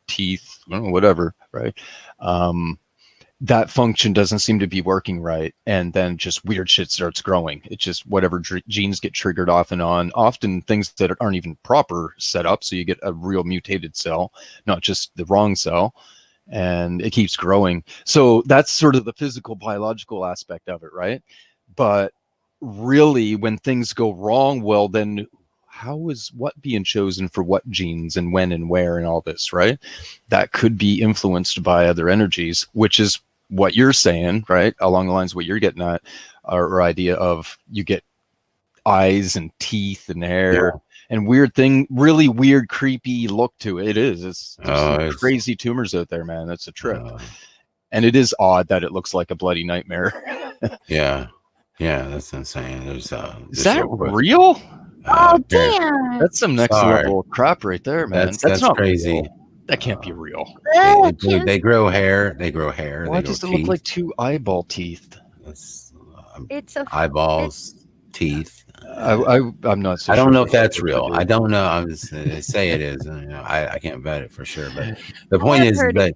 teeth, whatever, right? That function doesn't seem to be working right, and then just weird shit starts growing. It's just whatever genes get triggered off and on, often things that aren't even proper set up, so you get a real mutated cell, not just the wrong cell, and it keeps growing. So that's sort of the physical biological aspect of it, right? But really, when things go wrong, well, then how is what being chosen for what genes and when and where and all this, right? That could be influenced by other energies, which is what you're saying, right? Along the lines of what you're getting at, or idea of you get eyes and teeth and hair and weird thing, really weird, creepy look to it. It is. It's just crazy tumors out there, man. That's a trip. And it is odd that it looks like a bloody nightmare. Yeah, that's insane. There's is that real? Oh, damn. That's some next level crap right there, man. That's not crazy. Real. That can't be real. They grow hair. They grow hair. Why does it look like two eyeball teeth? It's eyeballs, teeth. I'm not so I don't sure know if that's real. I don't know. I'm just say it is. I can't vet it for sure. But the point is that,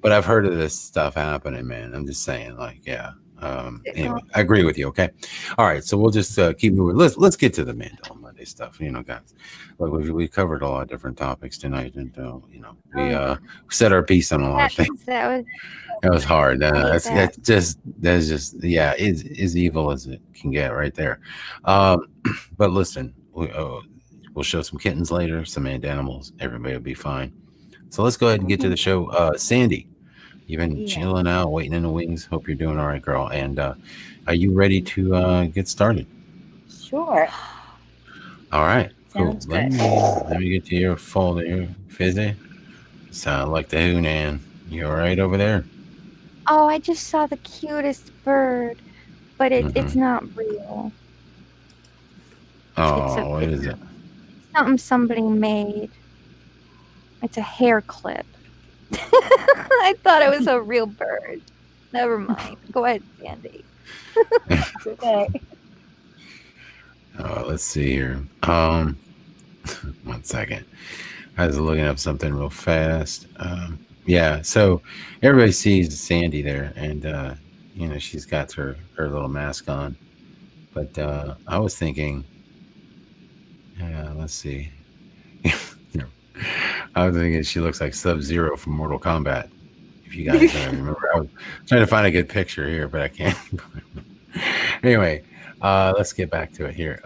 but I've heard of this stuff happening, man. I'm just saying, like, anyway, I agree with you. Okay. All right. So we'll just keep moving. Let's get to the Mandela Monday stuff. Guys, look, we covered a lot of different topics tonight, and we said our piece on a lot of things. That was hard. That's just is evil as it can get right there. But listen, we'll show some kittens later, some ant animals. Everybody will be fine. So let's go ahead and get to the show. Sandy, you've been chilling out, waiting in the wings. Hope you're doing all right, girl. And are you ready to get started? Sure. All right. Cool. Sounds Let me get to your folder here, Fizzy. Sound like the Hunan. You all right over there? Oh, I just saw the cutest bird, but it's not real. Oh, what is it? Something somebody made. It's a hair clip. I thought it was a real bird. Never mind. Go ahead, Sandy. It's okay. Let's see here. 1 second. I was looking up something real fast. So everybody sees Sandy there, and she's got her little mask on. But I was thinking, let's see. I was thinking she looks like Sub-Zero from Mortal Kombat. If you guys remember, I was trying to find a good picture here, but I can't. Anyway, let's get back to it here.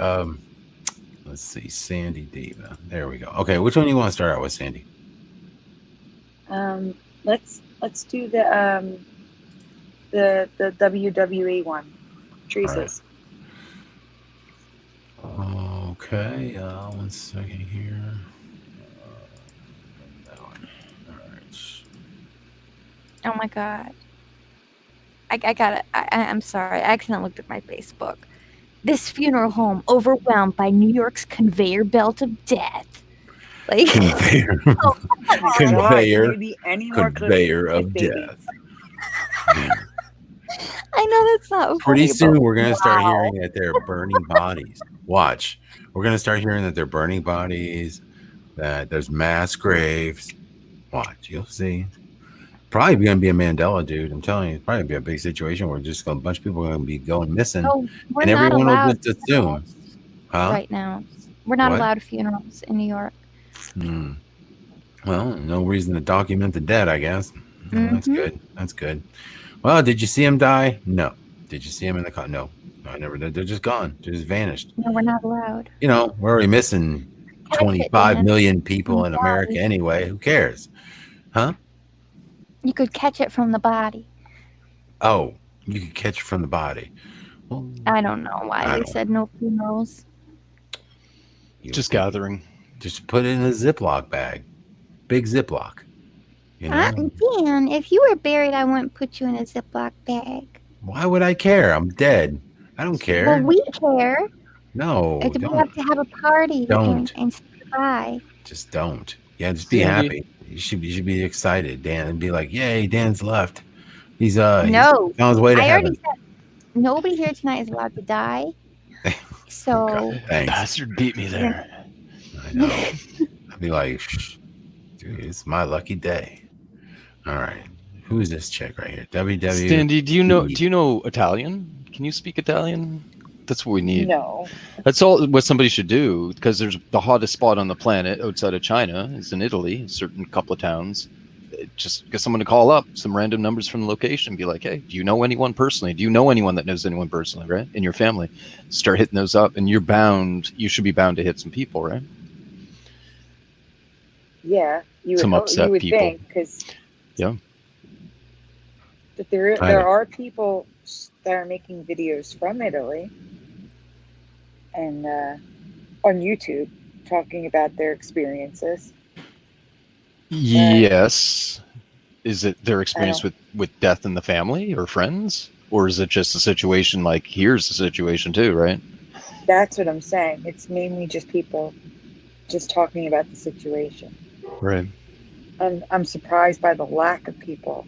Let's see, Sandy Diva. There we go. Okay, which one do you want to start out with, Sandy? Let's do the WWE one. Teresa's. Okay, 1 second here. That one. All right. Oh my god. I got it. I'm sorry. I accidentally looked at my Facebook. This funeral home overwhelmed by New York's conveyor belt of death. Like Conveyor, Oh my God, conveyor, can you be any more conveyor of clickbaity? death. Yeah. I know that's not Pretty funny, soon but we're gonna start wow. hearing that they're burning bodies. Watch, we're gonna start hearing that they're burning bodies. That there's mass graves. Watch, you'll see. Probably gonna be a Mandela, dude. I'm telling you, it's probably be a big situation where just a bunch of people are gonna be going missing, Oh, we're and not everyone will allowed just assume, huh? right now. We're not What? allowed funerals in New York. Well, no reason to document the dead, I guess. Oh, that's Mhm. good. That's good. Well, did you see him die? No. Did you see him in the car? No. No, I never did. They're just gone. They're just vanished. No, we're not allowed. You know, we're already missing Catch it, 25 Dan. million people in Body. America anyway. Who cares? Huh? You could catch it from the body. Oh, you could catch it from the body. Well, I don't know why I they don't- said no funerals. Just gathering. Just put it in a Ziploc bag. Big Ziploc. You know? Dan, if you were buried, I wouldn't put you in a Ziploc bag. Why would I care? I'm dead. I don't care. Well, we care. No, We don't. have to have a party Don't. and say goodbye. Just don't. Yeah, just be Sandy. happy. You should be excited, Dan, and be like, "Yay, Dan's left. He's No, he's on his way to I heaven." already said nobody here tonight is allowed to die. So God, thanks. Bastard beat me there. I know. I'd be like, "Shh, dude, it's my lucky day." All right, who's this chick right here? WW. Sandy, do you know Italian? Can you speak Italian? That's what we need. No. That's all what somebody should do, because there's the hottest spot on the planet outside of China is in Italy, a certain couple of towns. Just get someone to call up some random numbers from the location and be like, hey, do you know anyone personally? Do you know anyone that knows anyone personally, right? In your family. Start hitting those up, and you should be bound to hit some people, right? Yeah, you Some would, upset you would people. think, because Yeah. But there I know. are people that are making videos from Italy and on YouTube talking about their experiences. Yes. Is it their experience with death in the family or friends? Or is it just a situation like, here's the situation too, right? That's what I'm saying. It's mainly just people just talking about the situation. Right. And I'm surprised by the lack of people.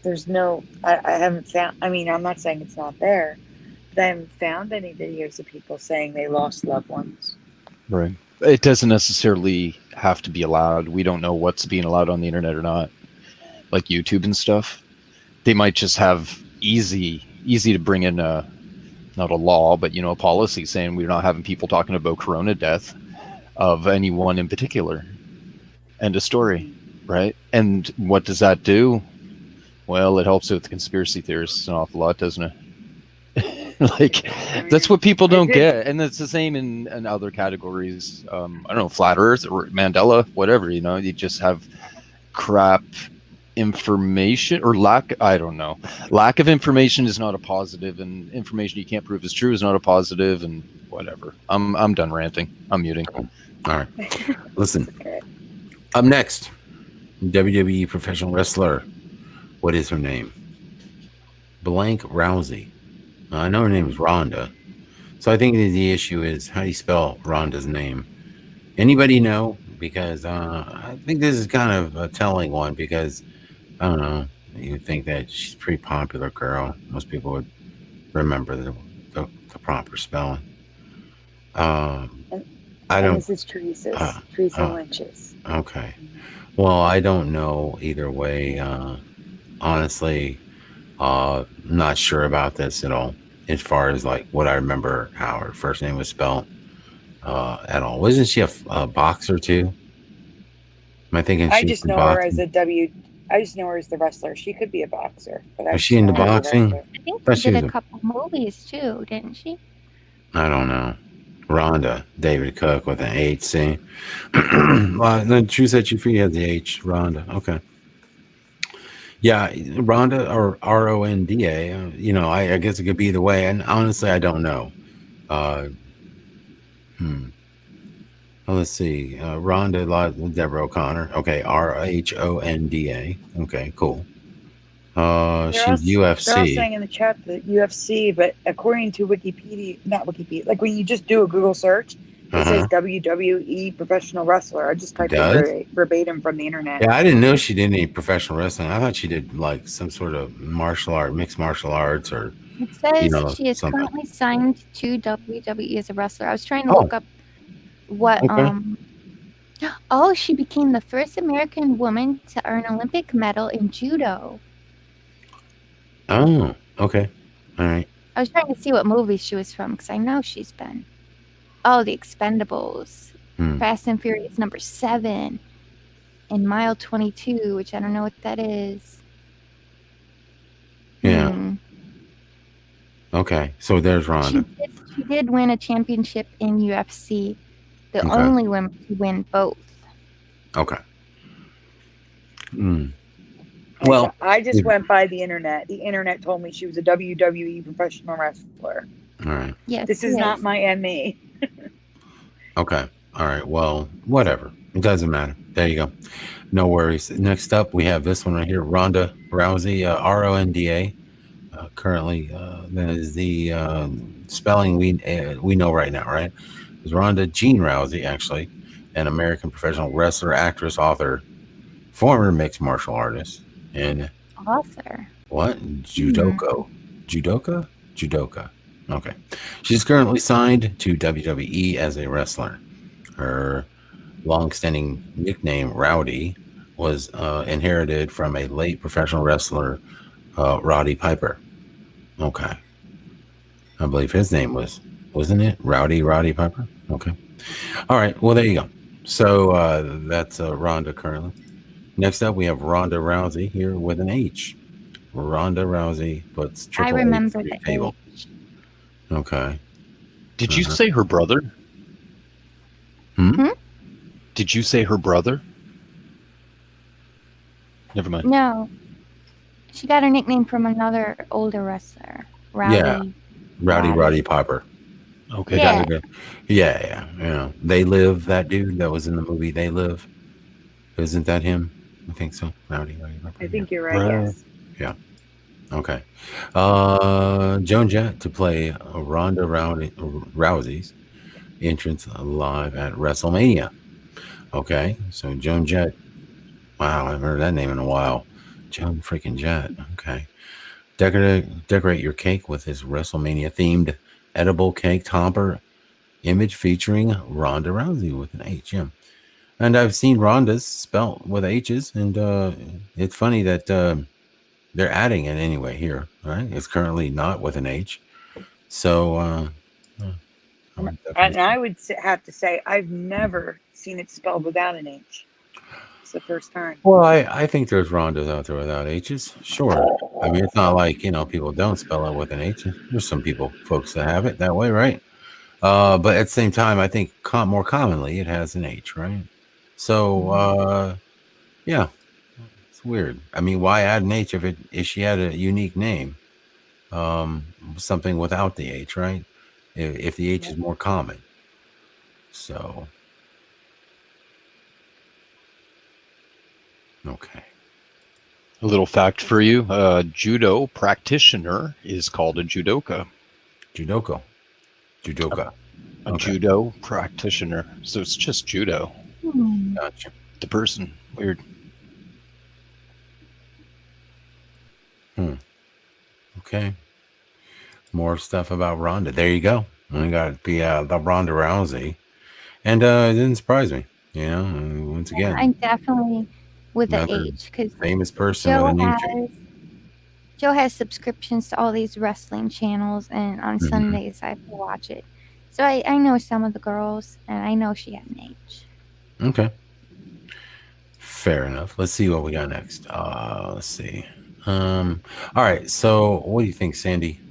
There's no, I haven't found, I mean, I'm not saying it's not there, but I haven't found any videos of people saying they lost loved ones. Right. It doesn't necessarily have to be allowed. We don't know what's being allowed on the internet or not. Like YouTube and stuff. They might just have easy to bring in not a law, but a policy saying we're not having people talking about corona death of anyone in particular. End of story. Right? And what does that do? Well, it helps with conspiracy theorists an awful lot, doesn't it? Like, that's what people don't get. And it's the same in other categories. I don't know, flat earth or Mandela, whatever, you just have crap information or I don't know. Lack of information is not a positive, and information you can't prove is true is not a positive, and whatever. I'm done ranting. I'm muting. All right. Listen. Up next, WWE professional wrestler. What is her name? Blank Rousey. I know her name is Rhonda. So I think the issue is, how do you spell Rhonda's name? Anybody know? Because I think this is kind of a telling one, because I don't know. You'd think that she's a pretty popular girl. Most people would remember the proper spelling. I don't. This is Teresa Lynch's. Okay. Well, I don't know either way. Honestly, not sure about this at all. As far as like what I remember how her first name was spelled at all. Wasn't she a boxer too? Am I thinking? I just know her as the wrestler. She could be a boxer. But Was she into boxing? I think she did a couple movies too, didn't she? I don't know. Rhonda, David Cook with an H. See, well, the True Set You Free has the H. Rhonda. Okay. Yeah, Rhonda or Ronda. I guess it could be either way. And honestly, I don't know. Uh, hmm. Well, let's see. Rhonda Deborah O'Connor. Okay, Rhonda. Okay, cool. She's They're all UFC. saying in the chat that UFC, but according to Wikipedia, not Wikipedia, like when you just do a Google search, Uh it says huh. WWE professional wrestler. I just It typed it does. verbatim from the internet. Yeah, I didn't know she did any professional wrestling. I thought she did like some sort of mixed martial arts, or It says she is something. currently signed to WWE as a wrestler. I was trying to Oh, look up what okay. oh, she became the first American woman to earn Olympic medal in judo. Oh, okay. All right. I was trying to see what movies she was from because I know she's been. Oh, The Expendables, Hmm. Fast and Furious #7, and Mile 22, which I don't know what that is. Yeah. Hmm. Okay. So there's Rhonda. She did win a championship in UFC, the Okay. only woman to win both. Okay. Hmm. Well, I just went by the internet. The internet told me she was a WWE professional wrestler. all right. Yes, This is not my ME. Okay. All right. Well, whatever. It doesn't matter. There you go. No worries. Next up, we have this one right here, Ronda Rousey, Ronda. Currently, that is the spelling we know right now, right? It's Ronda Jean Rousey, actually, an American professional wrestler, actress, author, former mixed martial artist, and author. what? Judoka. Okay. She's currently signed to WWE as a wrestler. Her long-standing nickname, Rowdy, was inherited from a late professional wrestler, Roddy Piper. Okay. I believe his name wasn't it? Roddy Piper? Okay. All right. Well, there you go. So that's Ronda currently. Next up, we have Ronda Rousey here with an H. Ronda Rousey puts I Triple H remember through the table. H. Okay. Did you say her brother? Hmm? Did you say her brother? Never mind. No. She got her nickname from another older wrestler. Rowdy. Yeah. Roddy Piper. Okay. Yeah. Yeah. They Live, that dude that was in the movie They Live. Isn't that him? I think so. Rowdy Piper. I think you're right, yes. Yeah. Okay. Joan Jett to play Ronda Rousey's entrance live at WrestleMania. Okay. So Joan Jett. Wow, I haven't heard that name in a while. Joan freaking Jett. Okay. Decorate your cake with his WrestleMania themed edible cake topper image featuring Ronda Rousey with an H. Yeah. And I've seen Ronda's spelt with H's, and it's funny that they're adding it anyway here, right? It's currently not with an H. So, and I would have to say, I've never seen it spelled without an H. It's the first time. well, I think there's Rondas out there without H's. Sure. I mean, it's not like, people don't spell it with an H. There's some folks that have it that way, right? But at the same time, I think more commonly it has an H, right? So, yeah, it's weird. I mean, why add an H if she had a unique name? Something without the H, right? If the H is more common. So, okay. A little fact for you: judo practitioner is called a judoka. Judoka. A judo practitioner. So it's just judo. Gotcha. The person. Weird. Okay. More stuff about Ronda. There you go. We got the Ronda Rousey, and it didn't surprise me. Once again, I'm definitely with the another H because famous person with an injury. Joe has subscriptions to all these wrestling channels, and on Sundays I have to watch it. So I know some of the girls, and I know she had an H. Okay. Fair enough. Let's see what we got next. Let's see. All right. So, what do you think, Sandy?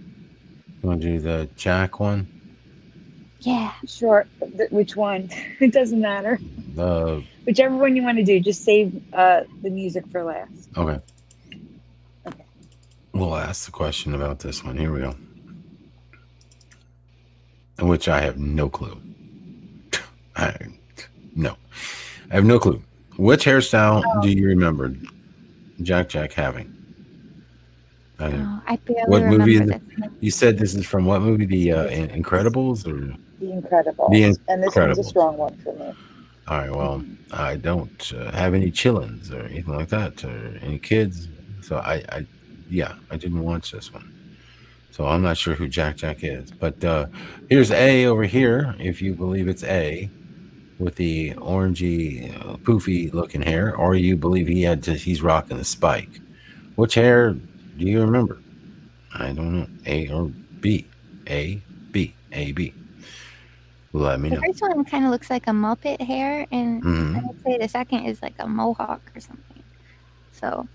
You want to do the Jack one? Yeah. Sure. Which one? It doesn't matter. Uh, Whichever one you want to do. Just save the music for last. okay. Okay. We'll ask the question about this one. Here we go. Which I have no clue. No. I have no clue. Which hairstyle do you remember Jack having? I barely What movie remember is it? this. You said this is from what movie? The This one's Incredibles or The Incredibles. The And this one's a Incredibles? strong one for me. All right. Well, I don't have any chillins or anything like that, or any kids. So I didn't watch this one. So I'm not sure who Jack is. But here's A over here, if you believe it's A, with the orangey, poofy looking hair, or you believe he's rocking the spike. Which hair do you remember? I don't know. A or B? A, B, A, B. Let me The know. first one kind of looks like a Muppet hair, and I would say the second is like a mohawk or something. So,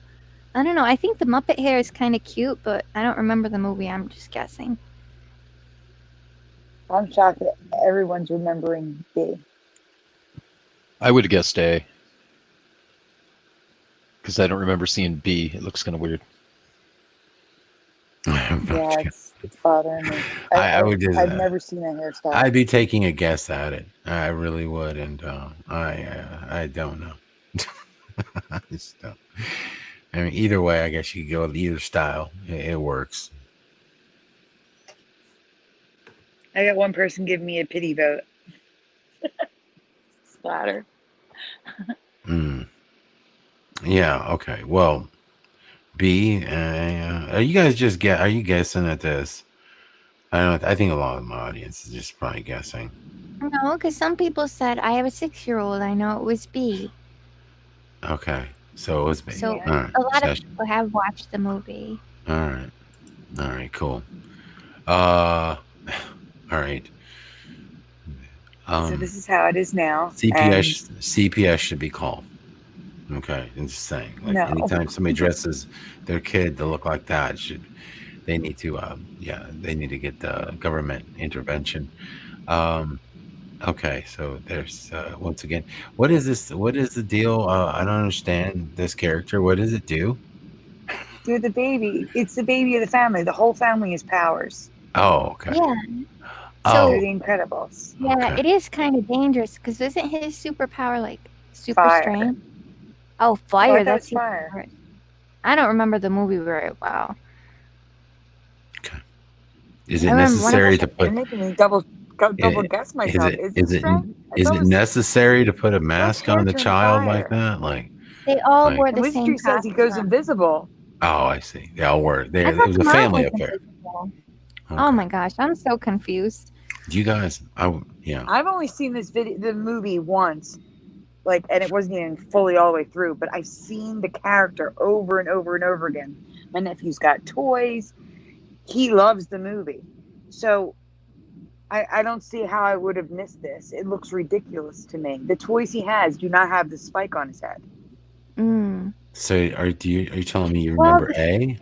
I don't know. I think the Muppet hair is kind of cute, but I don't remember the movie. I'm just guessing. I'm shocked that everyone's remembering B. I would have guessed A. Because I don't remember seeing B. It looks kind of weird. Yeah, it's bothering me. I've never seen a hairstyle. I'd be taking a guess at it. I really would, and I don't know. I just don't. I mean, either way, I guess you could go with either style. It works. I got one person give me a pity vote. Splatter. Yeah. Okay. Well, B. Are you guys just Are you guessing at this? I don't. I think a lot of my audience is just probably guessing. No, because some people said I have a 6-year-old. I know it was B. Okay, so it was B. So right. a lot of people have watched the movie. All right, cool. All right. So this is how it is now. CPS should be called. Okay, I'm just saying. Like anytime somebody dresses their kid to look like that, they need to they need to get the government intervention. Okay, so there's once again, what is this? What is the deal? I don't understand this character. What does it do? You're the baby. It's the baby of the family. The whole family is powers. Oh, okay. Yeah. So the Incredibles. Yeah, okay. It is kind of dangerous because isn't his superpower like super Fire. strength? Oh, fire! That's fire. I don't remember the movie very well. Okay. Is it necessary to put? You're making me double guess myself. Is it necessary to put a mask on the child like that? Like they all wore the mystery same. Says he goes invisible. Oh, I see. They all were there. It was a family affair. Okay. Oh my gosh, I'm so confused. You guys, I've only seen the movie once, and it wasn't even fully all the way through. But I've seen the character over and over and over again. My nephew's got toys. He loves the movie, so I don't see how I would have missed this. It looks ridiculous to me. The toys he has do not have the spike on his head. So are you telling me you remember A?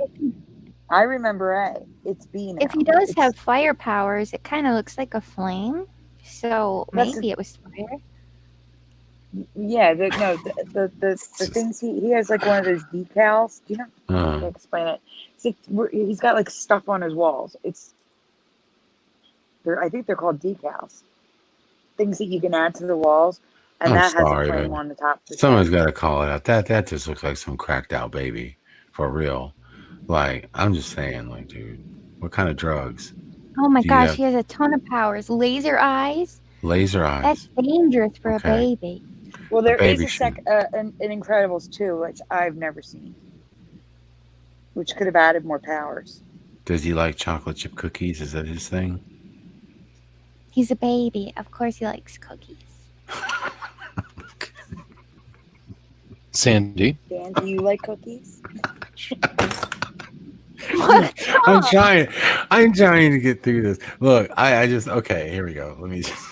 I remember A. It's B now. If he does have fire powers, it kind of looks like a flame. So maybe it was fire. Yeah, the things he has like one of those decals. Do you know? I can't explain it. He's got like stuff on his walls. I think they're called decals. Things that you can add to the walls, and that has a flame on the top. Someone's got to call it out. That just looks like some cracked out baby, for real. Like, I'm just saying, like, dude, what kind of drugs? Oh my gosh, he has a ton of powers. Laser eyes. Laser eyes. That's dangerous for a baby. Well, there is an Incredibles 2, which I've never seen, which could have added more powers. Does he like chocolate chip cookies? Is that his thing? He's a baby. Of course he likes cookies. Sandy? Dan, do you like cookies? I'm trying to get through this. Look, I just okay. Here we go. Let me just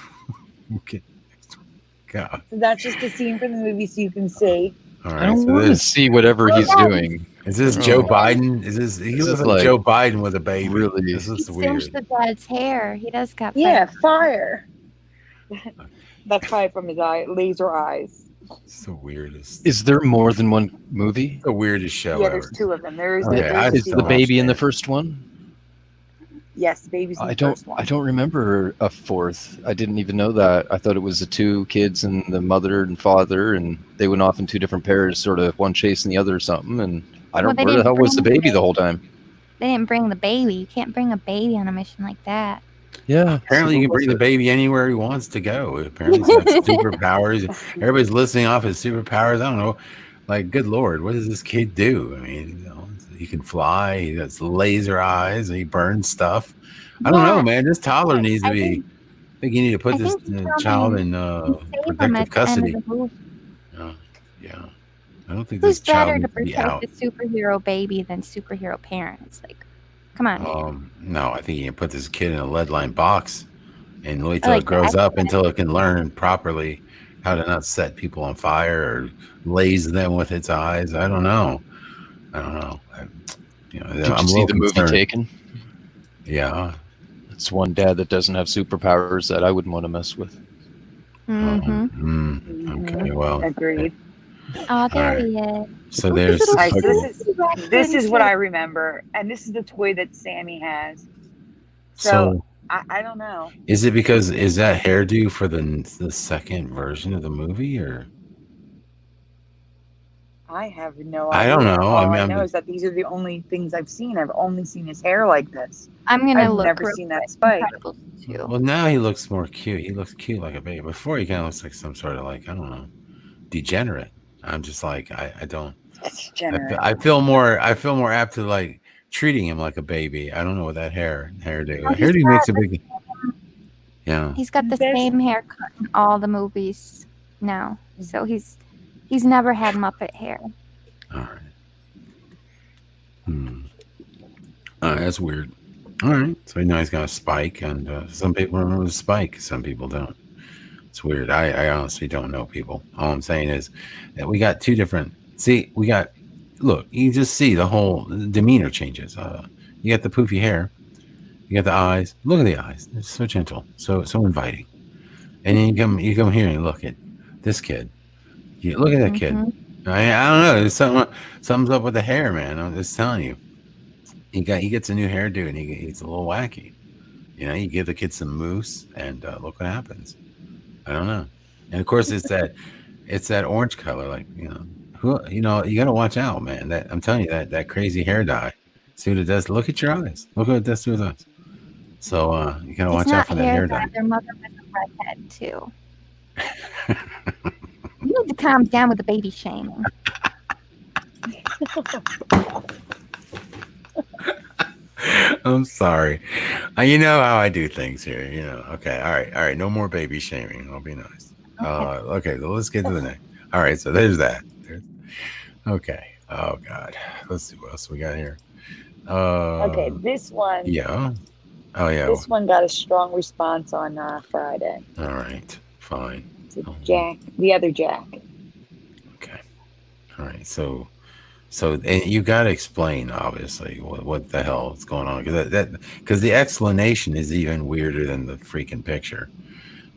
go. So that's just a scene from the movie, so you can see. All right, I don't want to see whatever he's doing. Is this Joe Oh, Biden? Is this? He this looks is like like Joe Biden with a baby. really. This He is singed weird. the dad's hair. He does got Yeah, fire. fire. That's probably from his laser eyes. It's the weirdest. Is there more than one movie? The weirdest show Yeah, there's ever. two of them. There's Okay, I a Is still the don't sequel. baby in the understand. first one? Yes, the baby's in the I don't. first one. I don't remember a fourth. I didn't even know that. I thought it was the two kids and the mother and father, and they went off in two different pairs, sort of one chasing the other or something. And I Well, don't. they Where the didn't hell was the bring baby the whole time? They didn't bring the baby. You can't bring a baby on a mission like that. Yeah. Apparently, so you can what bring was the baby anywhere he wants to go. Apparently, he's got superpowers. Everybody's listing off his superpowers. I don't know. Like, good lord, what does this kid do? I mean, he can fly. He has laser eyes. He burns stuff. I don't know, Yeah, man. This toddler needs to I be. think I think you need to put I this think you come child in in and save him protective at the end of custody. the movie. Yeah, I don't think Who's this child better to needs to be protect out. the superhero baby than superhero parents? Like, come on, man. No, I think you can put this kid in a lead line box and wait I till it like the grows up X-Men. until it can learn properly how to not set people on fire or laze them with its eyes. I don't know. Did I'm you a see little the movie concerned. Taken? Yeah. It's one dad that doesn't have superpowers that I wouldn't want to mess with. Okay. Well. Agreed. Oh, there Alright. he is. So Look, his there's. little All right, so shoes. this is what I remember, and this is the toy that Sammy has. So I don't know. Is that hairdo for the second version of the movie, or I have no I idea. don't know. All I I know mean, is that these are the only things I've seen. I've only seen his hair like this. I'm gonna I've look. never real seen quick. that spike. Incredibles 2. well, now he looks more cute. He looks cute like a baby. Before he kind of looks like some sort of like, I don't know, degenerate. I'm just like I don't. That's generous. I feel more apt to like treating him like a baby. I don't know what that hairdo. Oh, he's Hairdo got makes a the- big. Yeah. He's got the There's- same haircut in all the movies now, so he's never had Muppet hair. All right. That's weird. All right. So now he's got a spike, and some people remember the spike, some people don't. It's weird. I honestly don't know, people. All I'm saying is that we got two different. See, look, you just see the whole demeanor changes. You got the poofy hair, you got the eyes. Look at the eyes; they're so gentle, so inviting. And then you come here and look at this kid. You look at that kid. I don't know. There's something's up with the hair, man. I'm just telling you. He gets a new hairdo and he's a little wacky. You know, you give the kid some mousse and look what happens. I don't know. And of course, it's that orange color. Like you got to watch out, man. That I'm telling you that crazy hair dye. See what it does. Look at your eyes. Look what it does to his eyes. So you gotta watch out for that hair dye. Their mother was a redhead too. You need to calm down with the baby shaming. I'm sorry. You know how I do things here. Okay. All right. No more baby shaming. I'll be nice. Okay. So let's get to the next. All right. So there's that. Okay. Oh God. Let's see what else we got here. Okay, this one. Yeah. Oh yeah. This one got a strong response on Friday. All right. Fine. To Jack, the other Jack. Okay. All right. So and you got to explain, obviously, what the hell is going on, because the explanation is even weirder than the freaking picture.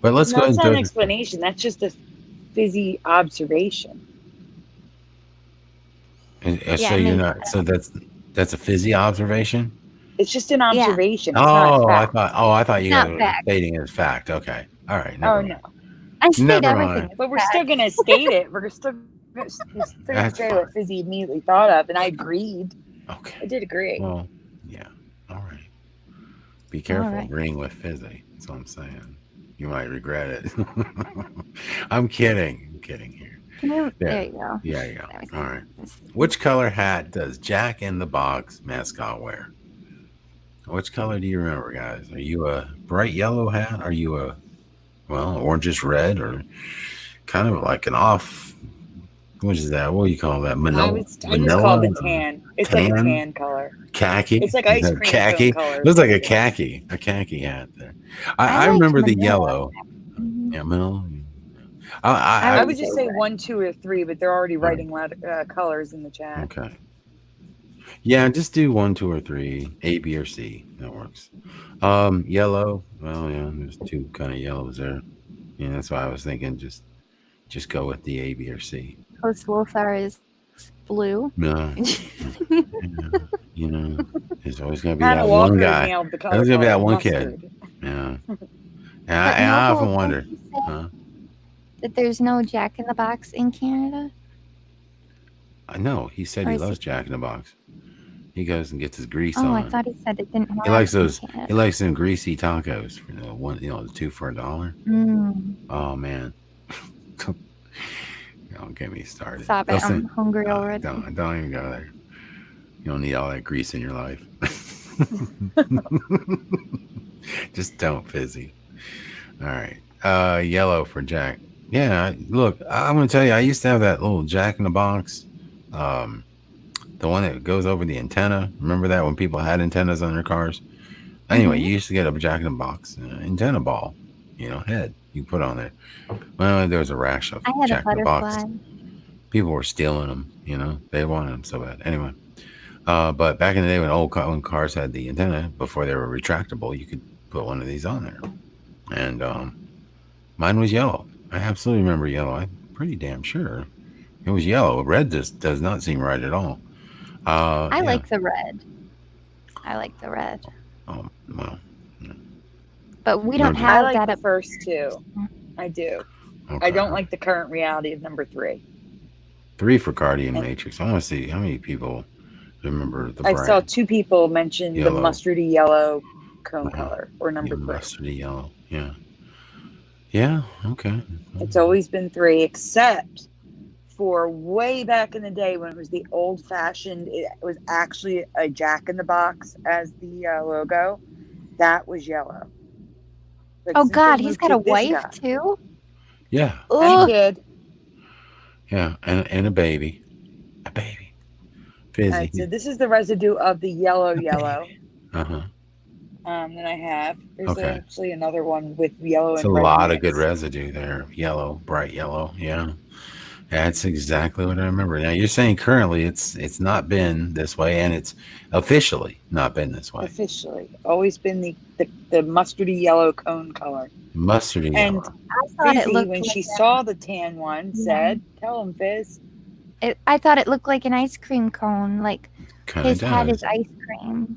But let's go ahead That's and not go. an explanation. That's just a fizzy observation. So you're not. So that's a fizzy observation. It's just an observation. It's Oh, not fact. I thought you Not were fact. stating it as fact. Okay. All right. Oh Never no. mind. I state Never everything. mind. is But we're fact. still gonna state it. We're still gonna That's say fine. what Fizzy immediately thought of, and I agreed. I Okay. did agree. Well, yeah. All right. Be careful right. agreeing with fizzy. That's all I'm saying. You might regret it. I'm kidding. I'm kidding here. There you go. Yeah. All right. Which color hat does Jack in the Box mascot wear? Which color do you remember, guys? Are you a bright yellow hat? Are you a orangish red, or kind of like an off? What is that? What do you call that? I just called it tan. It's like a tan color. Khaki. It's like ice cream Khaki. cone color. Looks like a khaki hat there. I like remember the Manila. yellow. Mhm. Yeah, Manila. I would just say 1, 2, or 3, but they're already writing colors in the chat. Okay. Yeah, just do 1, 2, or 3. A, B, or C. That works. Yellow. Well, yeah, there's two kind of yellows there. Yeah, that's why I was thinking just go with the A, B, or C. Post Lothar is blue. No, yeah, you know, there's always gonna be Hannah that one Walker guy. nailed the color There's gonna be that card one kid. mustard. Yeah, But and I Noble, often didn't wonder, you say huh? that there's no Jack in the Box in Canada? I know he said Or he is loves he? Jack in the Box. He goes and gets his grease Oh, I on. thought he said it didn't He have likes it in those. He Canada. likes them greasy tacos for the one, the 2 for $1. Mm, Oh man, don't get me started. stop it. Listen, I'm hungry already. don't even go there. You don't need all that grease in your life. Just don't, Fizzy. All right. Yellow for Jack. Yeah, look, I'm gonna tell you, I used to have that little Jack in the Box, um, the one that goes over the antenna. Remember that when people had antennas on their cars? Anyway, Mm-hmm. you used to get a Jack in the Box antenna ball, head you put on there. Well, there was a rash of I had a Jack in the butterfly. Box. People were stealing them. They wanted them so bad. Anyway, but back in the day when cars had the antenna before they were retractable, you could put one of these on there, and mine was yellow. I absolutely remember yellow. I'm pretty damn sure it was yellow. Red just does not seem right at all. I Yeah. like the red. I like the red. Well, But we no don't doubt. I have like that the up. first two. I do. I Okay. don't like the current reality of number 3. 3 for Cardi and And Matrix. I want to see how many people remember the I saw bright 2 people mention the yellow. mustardy yellow cone Uh-huh. color or Yeah, number 3. mustardy yellow. Yeah. Yeah. Okay. It's always been 3, except for way back in the day when it was the old fashioned, it was actually a Jack in the Box as the logo. That was yellow. But Oh since they God, he's moved got to a this wife guy too. Yeah. and a Ugh. kid, Yeah. And a baby. A baby. Fizzy. so this is the residue of the yellow. Uh huh. That I have. There's Okay. actually another one with yellow It's a and red lot of good mixed. residue there. Yellow, bright yellow. Yeah. That's exactly what I remember. Now you're saying currently it's not been this way, and it's officially not been this way. Officially, always been the mustardy yellow cone color. Mustardy And yellow. I thought it Fizzy, looked when like she saw the tan one, said, "Tell him, Fizz." I thought it looked like an ice cream cone. Like Kind of his head is does. ice cream.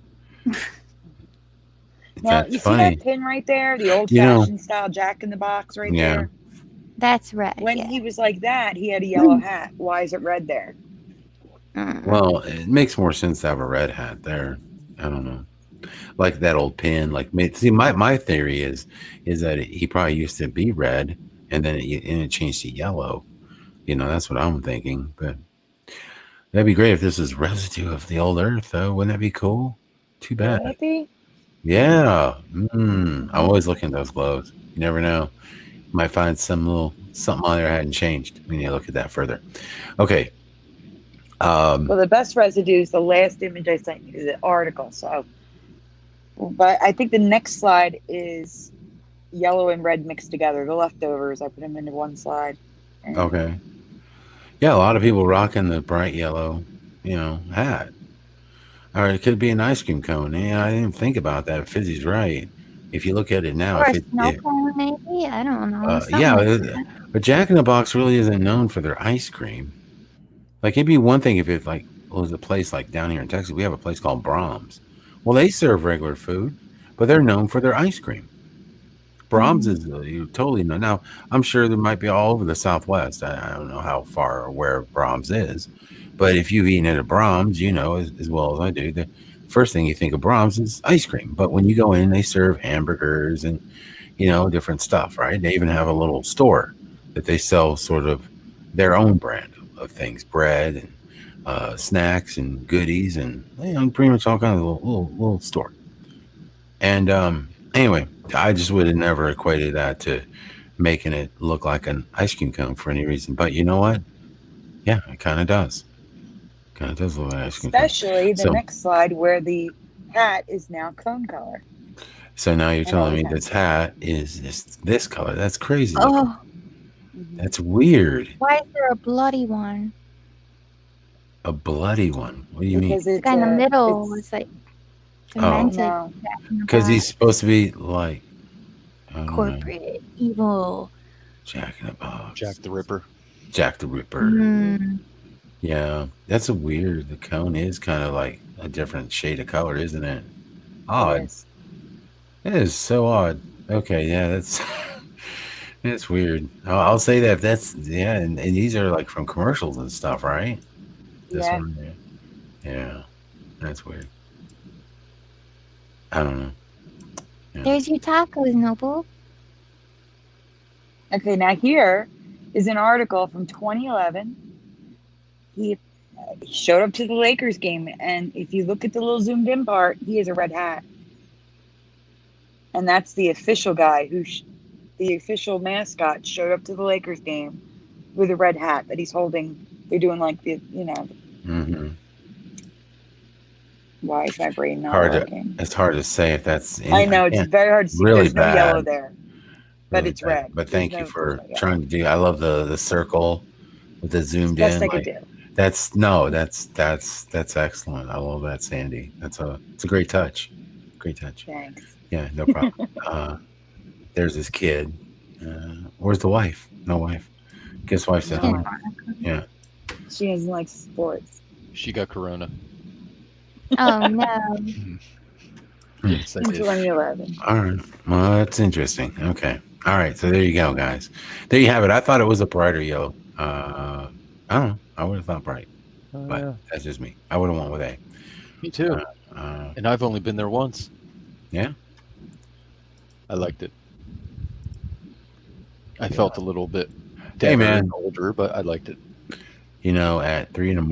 Now That's you see that funny. pin right there, the You know. old-fashioned style Jack in the Box right Yeah. there. That's red. When Yeah. he was like that, he had a yellow hat. Why is it red there? Well, it makes more sense to have a red hat there. I don't know. Like that old pin. See, my theory is that he probably used to be red, and then it changed to yellow. That's what I'm thinking. But that'd be great if this is residue of the old Earth, though. Wouldn't that be cool? Too Wouldn't bad. it be? Yeah. I'm always looking at those glows. You never know. You might find some little something on there hadn't changed when you look at that further. Okay. Well, the best residue is the last image I sent you, the article. So, but I think the next slide is yellow and red mixed together. The leftovers, I put them into one slide. Okay. Yeah, a lot of people rocking the bright yellow, hat. Or it could be an ice cream cone. Yeah, I didn't think about that. Fizzy's right. If you look at it now, Or if a it, snow cone, maybe. I don't know. Something yeah, like that. but Jack in the Box really isn't known for their ice cream. Like it'd be one thing if it was a place like down here in Texas. We have a place called Brahms. Well, they serve regular food, but they're known for their ice cream. Brahms is you totally know. Now, I'm sure there might be all over the Southwest. I don't know how far or where Brahms is, but if you've eaten at a Brahms, you know as well as I do, the first thing you think of Brahms is ice cream. But when you go in, they serve hamburgers and different stuff, right? They even have a little store that they sell sort of their own brand of things, bread and snacks and goodies, and pretty much all kinds of little store. And anyway, I just would have never equated that to making it look like an ice cream cone for any reason. But you know what? Yeah, it kind of does. Kind of does look like ice cream cone. Especially the So- next slide where the hat is now cone color. So now you're And telling me always this hat is this color. That's crazy. looking. Oh, That's weird. why is there a bloody one? A bloody one. What do you mean? because The it's guy in the a middle it's was like Oh, demented, no. Jack in the because he's Box, supposed to be like, I don't know, corporate, evil. Jack in the Box, Jack the Ripper. Jack the Ripper. Mm. Yeah, that's a weird. The cone is kind of like a different shade of color, isn't it? It Odd. is. It is so odd. Okay, yeah, that's it's weird. I'll say that that's yeah, and these are like from commercials and stuff, right? This Yeah. one, yeah, that's weird. I don't know. Yeah. There's your tacos, Noble. Okay, now here is an article from 2011. He showed up to the Lakers game, and if you look at the little zoomed in part, he has a red hat. And that's the official guy the official mascot showed up to the Lakers game with a red hat that he's holding. They're doing like Mm-hmm. why is my brain not Hard to. working? It's hard to say if that's I any. I know it's can't. very hard to see. Really There's no yellow bad. there, but Really it's bad. red. But There's thank you no for yellow. trying to do. I love the circle with the It's the zoomed best in. I could Like do. that's excellent. I love that, Sandy. It's a great touch. Great touch. Thanks. Yeah, no problem. There's this kid. Where's the wife? No wife. Guess wife's at No, home. Yeah. she doesn't like sports. She got corona. Oh no. Yes, I In did. 2011. All right. Well, that's interesting. Okay. All right. So there you go, guys. There you have it. I thought it was a brighter yellow. I don't know. I would have thought bright, but Yeah, that's just me. I would have went with A. me too. Uh, And I've only been there once. yeah. I liked it. I felt a little bit Hey, deader man. and older, but I liked it. You know, at 3 a.m,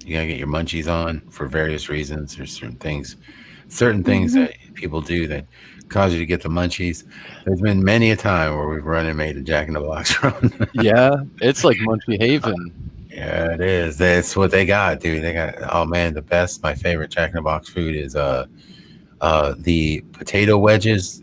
you gotta get your munchies on for various reasons. There's certain things that people do that cause you to get the munchies. There's been many a time where we've run and made a Jack in the Box run. Yeah, it's like Munchie Haven. Yeah, it is. That's what they got, dude. They got, oh man, the best, my favorite Jack in the Box food is the potato wedges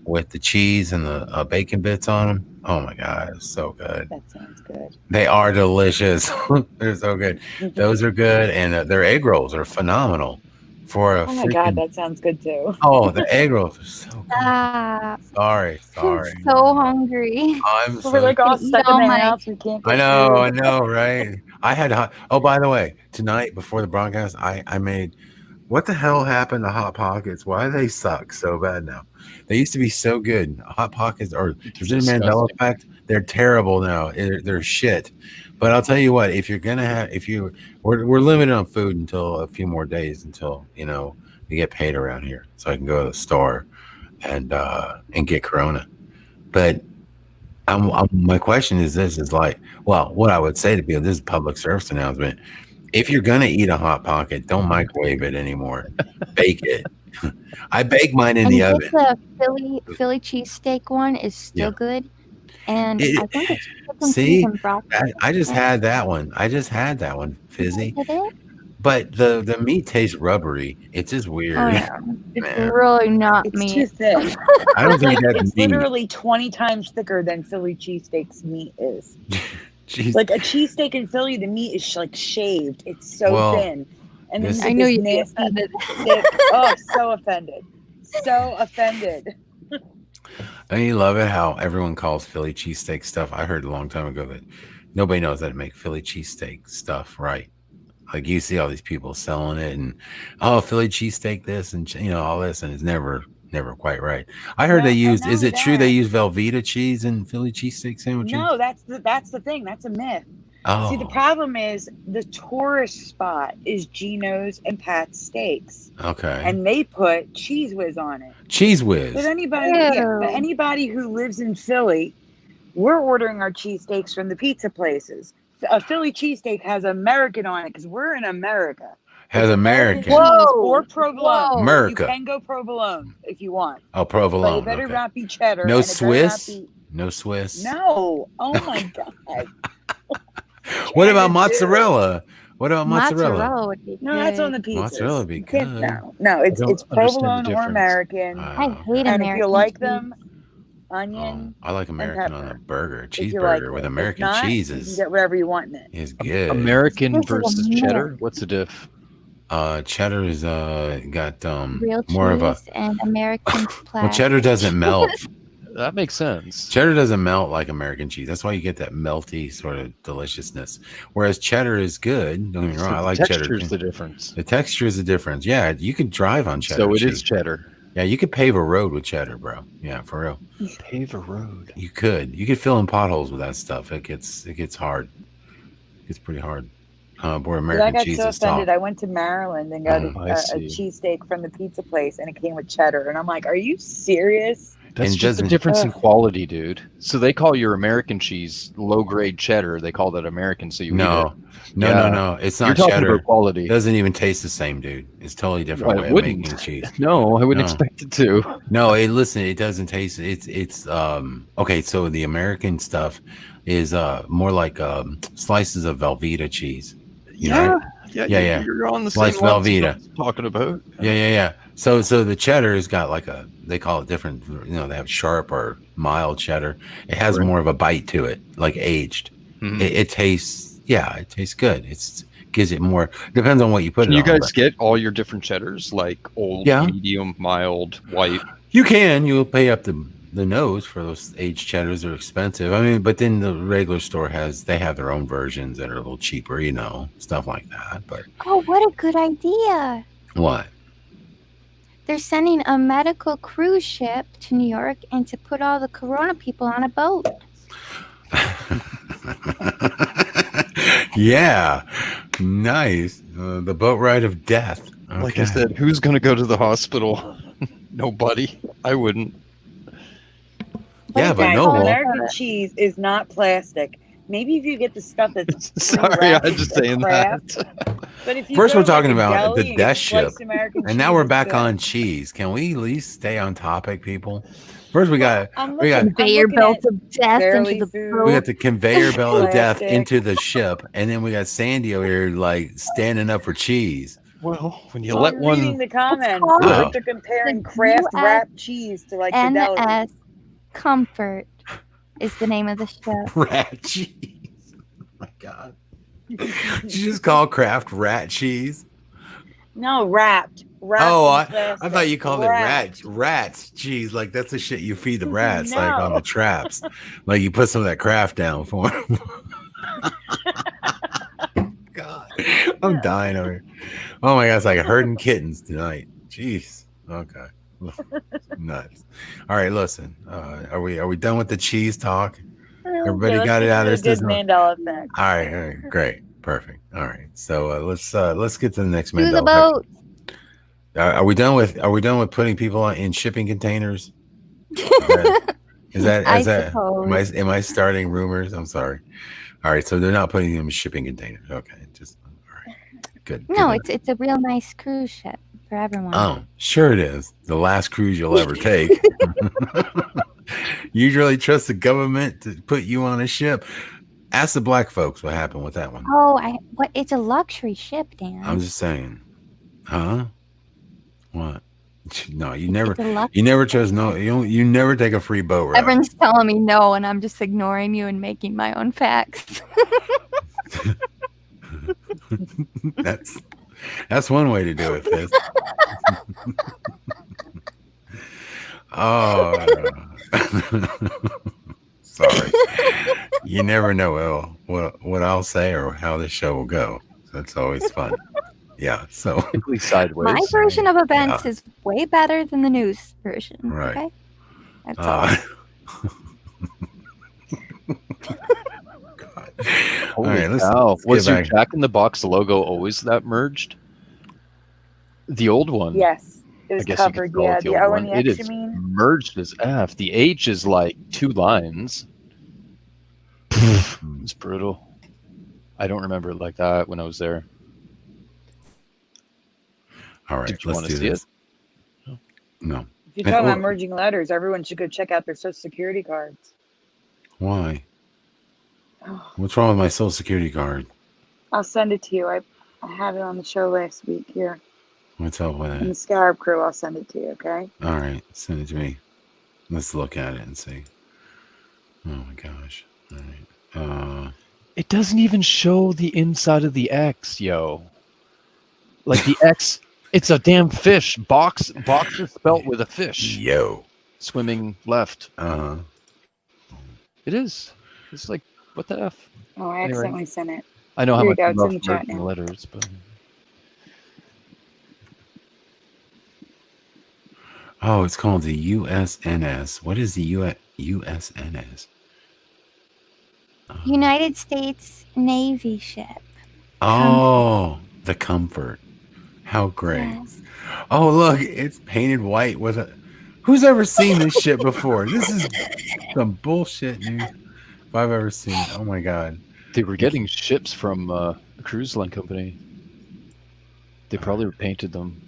with the cheese and the bacon bits on them. Oh my god, it's so good. That sounds good. They are delicious. They're so good. Those are good, and their egg rolls are phenomenal. For a Oh my god, freaking that sounds good too. the egg rolls are so good. Stop. Sorry. I'm so hungry. I'm We're so. like all Eat stuck all in the my- house. We can't get I food. know, right? I had hot. Oh, by the way, tonight before the broadcast, I made. What the hell happened to Hot Pockets? Why do they suck so bad now? They used to be so good. Hot Pockets, or is it a Mandela disgusting. effect? They're terrible now. They're shit. But I'll tell you what, if you're gonna have, we're limited on food until a few more days until we get paid around here, so I can go to the store and get Corona. But my question is this: is like, well, what I would say to people, this is a public service announcement. If you're gonna eat a Hot Pocket, don't microwave it anymore. Bake it. I bake mine in And the this oven. Philly cheesesteak one is still Yeah. good. And It- I think it's chicken see, cheese and broccoli. I just had that one. Fizzy. Did it? But the meat tastes rubbery. It's just weird. Oh yeah. It's Man. really not It's meat. too thin. I don't think that's It's meat. literally 20 times thicker than Philly cheesesteak's meat is. Jeez. Like a cheesesteak in Philly, the meat is like shaved. It's so Well, thin. And then this- you I get knew this you'd be nasty, offended. thick. Oh, so offended. So offended. Don't you love it how everyone calls Philly cheesesteak stuff? I heard a long time ago that nobody knows how to make Philly cheesesteak stuff right. Like you see all these people selling it and Philly cheesesteak this and all this, and it's never quite right. I heard they used. not Is only it true they that- use Velveeta cheese in Philly cheesesteak sandwiches? No, that's the thing. That's a myth. Oh, See, the problem is the tourist spot is Gino's and Pat's Steaks, okay. and they put Cheese Whiz on it. Cheese whiz. But anybody, Ew. but anybody who lives in Philly, we're ordering our cheesesteaks from the pizza places. A Philly cheesesteak has American on it because we're in America. Has It's American. cheese or provolone. Whoa. America. You can go provolone if you want, Oh, but provolone. it better Okay. not be cheddar. No and it better not Swiss. be- No Swiss. No. Oh my god. What about Canada, mozzarella? What about mozzarella? Mozzarella would be No, that's on the good. pizzas. Mozzarella would be You can't- good. No, it's I don't it's understand the provolone or difference. American. I hate And American if you like cheese. them, onion, I like and American on a pepper. burger, If you like cheeseburger with it. If American not, cheese you can get whatever you want in it. is good. American This is a versus myth. cheddar. What's the diff? Cheddar is got Real more of a cheese and American well, plastic. cheddar doesn't melt. That makes sense. Cheddar doesn't melt like American cheese. That's why you get that melty sort of deliciousness. Whereas cheddar is good. Don't get me wrong. So I the like cheddar texture is too. the difference. The texture is the difference. Yeah, you could drive on cheddar So it cheese. is cheddar. Yeah, you could pave a road with cheddar, bro. Yeah, for real. Pave a road. You could fill in potholes with that stuff. It gets hard. It gets pretty hard. Boy, Dude, American I got cheese so is offended. soft. I went to Maryland and got I a see. cheesesteak from the pizza place, and it came with cheddar. And I'm like, "Are you serious?" That's And just the doesn't- difference in Ugh. quality, dude. So they call your American cheese low grade cheddar. They call that American, so you eat it. No. It's You're not talking cheddar. about quality. It doesn't even taste the same, dude. It's totally different Well, it way of wouldn't. making cheese. No, I wouldn't No. expect it to. No, listen, it doesn't taste. It's okay. So the American stuff is more like slices of Velveeta cheese. Yeah, Right? Yeah. You're on the Sliced same lines as Velveeta. what I was talking about. Yeah. So the cheddar has got like they call it different. They have sharp or mild cheddar. It has Right. more of a bite to it, like aged. Mhm. It tastes. Yeah, it tastes good. It's gives it more. Depends on what you put Can it you on. guys get all your different cheddars, like old, Yeah. medium, mild, white? You can. You'll pay up the nose for those aged cheddars. Are expensive. I mean, but then the regular store they have their own versions that are a little cheaper, stuff like that. But Oh, what a good idea. what? They're sending a medical cruise ship to New York and to put all the corona people on a boat. Yeah, nice. The boat ride of death. Okay. Like I said, who's going to go to the hospital? Nobody. I wouldn't. Yeah, but Guys, no. American cheese is not plastic. Maybe if you get the stuff that's Sorry, pre-wrapped I'm just into saying Kraft, that. But if you First, go we're to, like, talking a about deli the and death get ship, sliced American and now cheese, we're it's back good. on cheese. Can we at least stay on topic, people? First, we got Conveyor belt of death barely into the food. we got the conveyor belt of death Plastic. into the ship, and then we got Sandy over here like standing up for cheese. Well, when you Well, let I'm reading one. the comments. called Like, Oh. they're comparing the Kraft US wrapped cheese to like the deli. NS Comfort is the name of the ship. Rat cheese. Oh my God. Did you just call Kraft rat cheese? No, wrapped. Oh, in I plastic. thought you called Wrapped. it rats cheese. Like that's the shit you feed the rats, like No. on the traps. Like you put some of that Kraft down for them. God, I'm dying over here. Oh my God, it's like herding kittens tonight. Jeez. Okay. Nuts. All right, listen. Are we done with the cheese talk? Everybody Okay, got it out. There's There's good no. Mandela effect. All right, great, perfect. All right, so let's get to the next To the Mandela. boat. Are we done with putting people in shipping containers? Is that I am suppose. am I starting rumors? I'm sorry. All right, so they're not putting them in shipping containers. Okay, just all right. Good. No, good. it's a real nice cruise ship for everyone. Oh, sure it is. The last cruise you'll ever take. You really trust the government to put you on a ship? Ask the black folks what happened with that one. Oh, what? It's a luxury ship, Dan. I'm just saying. Huh? What? No, you It's a luxury. you never chose no. You never take a free boat ride. Everyone's telling me no, and I'm just ignoring you and making my own facts. That's one way to do it, Fizz. Oh, sorry. You never know what I'll say or how this show will go. That's always fun. Yeah. So Typically sideways. My version of events is way better than the news version. Right. Okay? That's all. God. Holy All right, let's cow. Was get your back. Jack in the Box logo always that merged? The old one. Yes, it I was guess covered. you could call Yeah, it the the old O one. and the It X, is you mean? merged as F. The H is like 2 lines. It's brutal. I don't remember it like that when I was there. All right, Did you let's want to do see this. it? No. If you're talking Or- about merging letters, everyone should go check out their social security cards. Why? Oh, What's wrong with my social security card? I'll send it to you. I had it on the show last week here. What's up with In the it? Scarab Crew, I'll send it to you, okay? All right, send it to me. Let's look at it and see. Oh my gosh! All right. It doesn't even show the inside of the X, yo. Like the X, it's a damn fish. Box is spelt with a fish Yo. swimming left. Uh. It is. It's like, what the F? Oh, I Anyway. accidentally sent it. I know how Here you much go, you it's love in the chat merging now. letters, but Oh, it's called the USNS. What is the USNS? United States Navy ship. Oh, the Comfort. How great! Yes. Oh, look, it's painted white with a. Who's ever seen this shit before? This is some bullshit news if I've ever seen it. Oh my god! they were getting ships from a cruise line company. They probably painted them.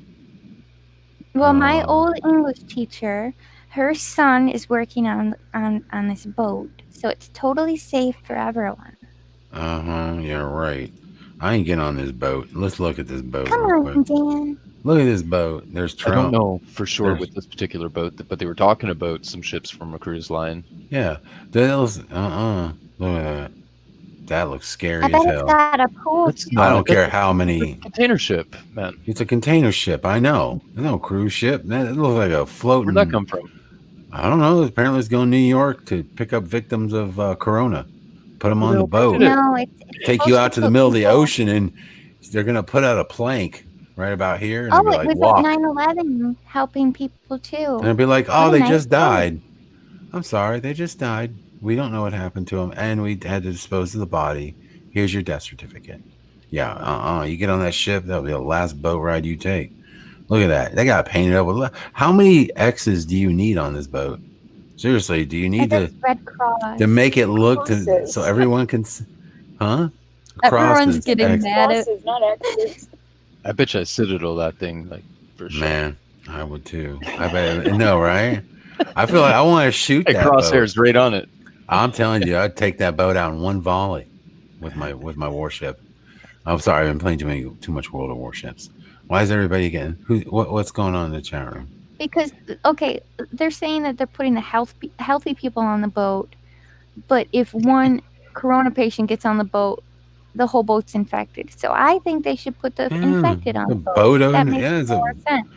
Well, my old English teacher, her son is working on this boat, so it's totally safe for everyone. Yeah, right. I ain't getting on this boat. Let's look at this boat. Come real on, quick. Dan. Look at this boat. There's Trump. I don't know for sure with this particular boat, but they were talking about some ships from a cruise line. Yeah. Look at that. That looks scary I bet as it's hell. got a pool. It's too. I don't not. care That's how It's a many. container ship, man. It's a container ship. I know. There's no cruise ship. That looks like a floating. Where'd that come from? I don't know. Apparently, it's going to New York to pick up victims of Corona. Put them on the boat. No, it's Take you out to the middle of the ocean, and they're going to put out a plank right about here, and Oh, be it like, was walk. like 9/11 helping people too. And it'll be like, oh, What a they nice just boat. died. I'm sorry, they just died. We don't know what happened to them, and we had to dispose of the body. Here's your death certificate. Yeah, you get on that ship, that'll be the last boat ride you take. Look at that. They got painted up with. How many X's do you need on this boat? Seriously, do you need It's Red Cross. to make it look to Crosses. so everyone can, huh? Everyone's Crosses. getting mad at. Crosses, not X's. I bet you I citadel that thing like for sure. Man, I would too. I bet. No, right? I feel like I want to shoot Hey, that boat. crosshairs right on it. I'm telling you, I'd take that boat out in one volley with my warship. I'm sorry, I've been playing too much World of Warships. Why is everybody getting what's going on in the chat room? Because they're saying that they're putting the healthy people on the boat, but if one corona patient gets on the boat, the whole boat's infected. So I think they should put the infected on the boat. That makes more sense.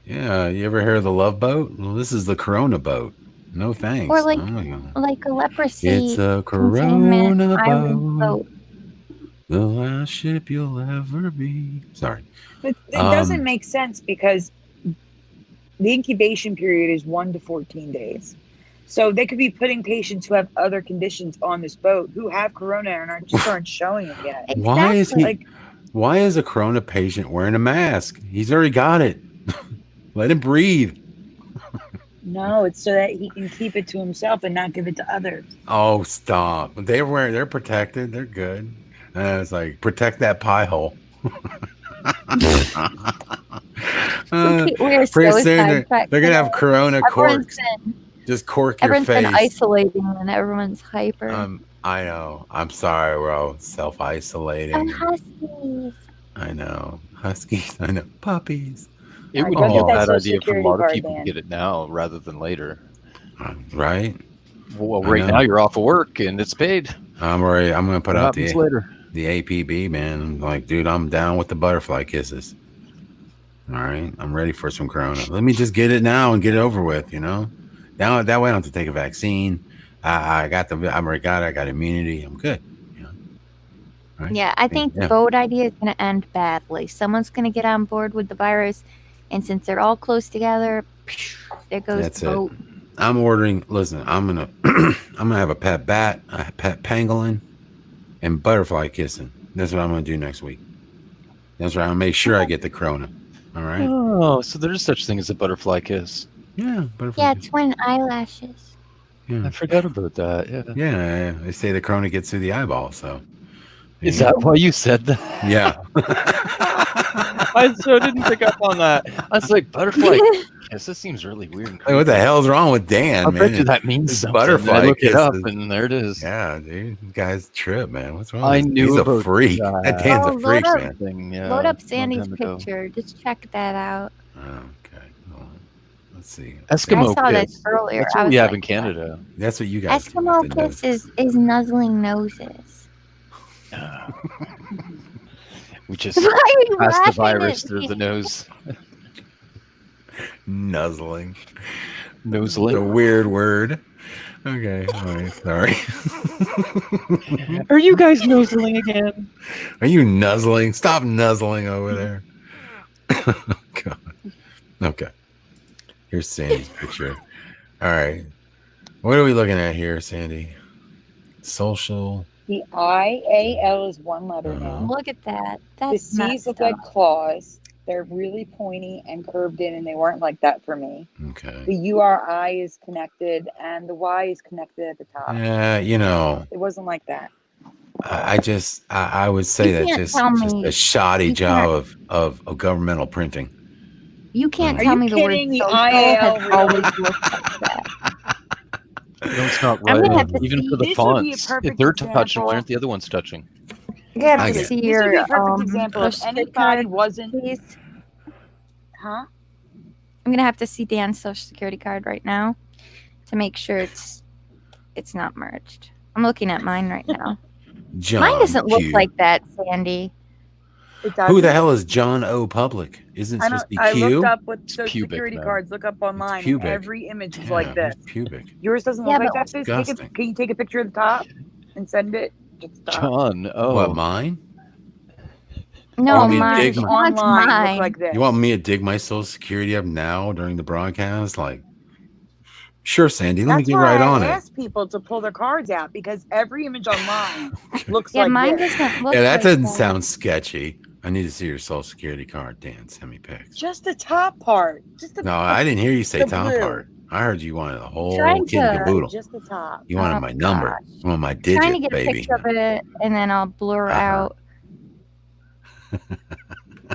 Yeah, you ever hear of the Love Boat? Well, this is the Corona boat. No thanks. Or like a leprosy it's a containment Corona island boat. The last ship you'll ever be. Sorry. But it doesn't make sense because the incubation period is 1 to 14 days. So they could be putting patients who have other conditions on this boat who have corona and aren't showing it yet. Exactly. Why is a corona patient wearing a mask? He's already got it. Let him breathe. No, it's so that he can keep it to himself and not give it to others. Oh, stop. They're protected. They're good. It's like, protect that pie hole. We're pretty so soon they're going to have corona corks. Just cork your face. Everyone's been isolating and everyone's hyper. I know. I'm sorry. We're all self-isolating. And huskies. I know. Huskies. I know. Puppies. It would be a bad idea for a lot of people to get it now rather than later. Right? Well, right now you're off of work and it's paid. I'm ready. I'm going to put out the later. APB, man. I'm like, dude, I'm down with the butterfly kisses. All right. I'm ready for some corona. Let me just get it now and get it over with, Now, that way I don't have to take a vaccine. I got immunity. I'm good. Right? Yeah, I think the boat idea is going to end badly. Someone's going to get on board with the virus, and since they're all close together, there goes the boat. I'm ordering. Listen, I'm gonna have a pet bat, a pet pangolin, and butterfly kissing. That's what I'm gonna do next week. That's right. I'll make sure I get the corona. All right. Oh, so there's such thing as a butterfly kiss. Yeah, butterfly. Yeah, twin eyelashes. Yeah. I forgot about that. Yeah. Yeah, they say the corona gets through the eyeball. So. Is that why you said that? Yeah. I so didn't pick up on that. I was like, butterfly kiss. This seems really weird. Like, what the hell's wrong with Dan? I bet you that means something. Butterfly. I look it up, and there it is. Yeah, dude, this guy's trip, man. What's wrong? I knew he's about a freak. That Dan's a freak, man. Load up Sandy's picture. Just check that out. Okay. Let's see. Eskimo I saw kiss. this earlier. That's I what was we have like, in Canada. That's what you guys do with Eskimo the kiss nose. is nuzzling noses. We just Why are you pass the laughing virus at through me? the nose. Nuzzling. It's a Noseling. weird word. Okay. All right. Sorry. Are you guys noseling again? Are you nuzzling? Stop nuzzling over there. God. Okay. Here's Sandy's picture. All right. What are we looking at here, Sandy? Social. The IAL is one letter now. Look at that. The That's C's look messed like up. claws. They're really pointy and curved in, and they weren't like that for me. Okay. The URI is connected, and the Y is connected at the top. Yeah, you know, It wasn't like that. I would say You that can't just tell just a me- shoddy you job of governmental printing. You can't Are tell you me the word kidding? The social IAL has really- always looked like that. No, it's not I'm gonna right. have to Even see- for the This would be a fonts, if perfect they're touching, example. why aren't the other ones touching? You gotta I have to get see This would be your a perfect example if social security anybody card, wasn't. please. Huh? I'm gonna have to see Dan's social security card right now to make sure it's not merged. I'm looking at mine right now. John Mine doesn't look Q. like that, Sandy. It does. Who the hell is John O. Public? Isn't it I supposed don't. to be I Q? looked up what It's social pubic security now. cards. Look up online, and pubic. every image is Yeah, like this. he's pubic. Yours doesn't Yeah, look like but- that. Fizz. Disgusting. Can you take a picture of the top and send it? Just stop. John, oh. What, mine? No, want me to mine. dig She my- wants online mine. look like this. You want me to dig my social security up now during the broadcast? Like, sure, Sandy. Let me That's get why right I on it. ask people to pull their cards out because every image online looks Yeah, like mine this. doesn't look Yeah, that like doesn't that. sound sketchy. I need to see your social security card, Dan. Send me pics. Just the top part. Just the. No, I didn't hear you say the top blue. part. I heard you wanted the whole Trying kit and to- caboodle. Just the top. You wanted Oh, my number. gosh. You want my Trying to digit, get a baby. picture of it, and then I'll blur Uh-huh. out.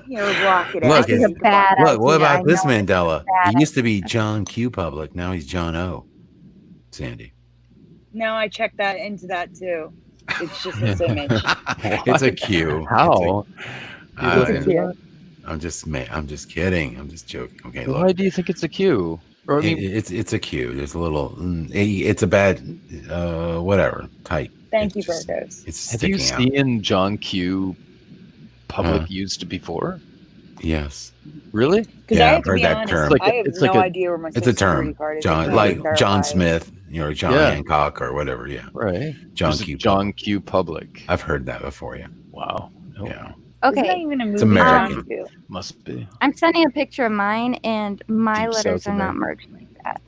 You know, block it Look, out. This is it's- a bad Look, what idea. I about this know it's Mandela? bad He used to be John Q. Public. Now he's John O. Sandy. Now I checked that into that too. It's just this image. It's a Q. How? It's a- It's a Q. I'm just kidding. I'm just joking. Okay, Why look. do you think it's a Q? Or I mean, It's a Q. There's a little. It's a bad. Whatever type. Thank It's you, just- Virgos. It's have you sticking out. seen John Q. Public Huh. used before? Yes. Really? Because Yeah, I I've have to heard be that honest, term. I have It's no like a- idea where my It's a social security term. card is. John, It's like not John verified. Smith, or John Yeah. Hancock, or whatever. Yeah. Right. John There's a Q. John Q. Public. I've heard that before. Yeah. Wow. No, Yeah. Isn't that Okay, even a movie? It's American. John Q? must be. I'm sending a picture of mine, and my Deep letters South are not America. merged like that.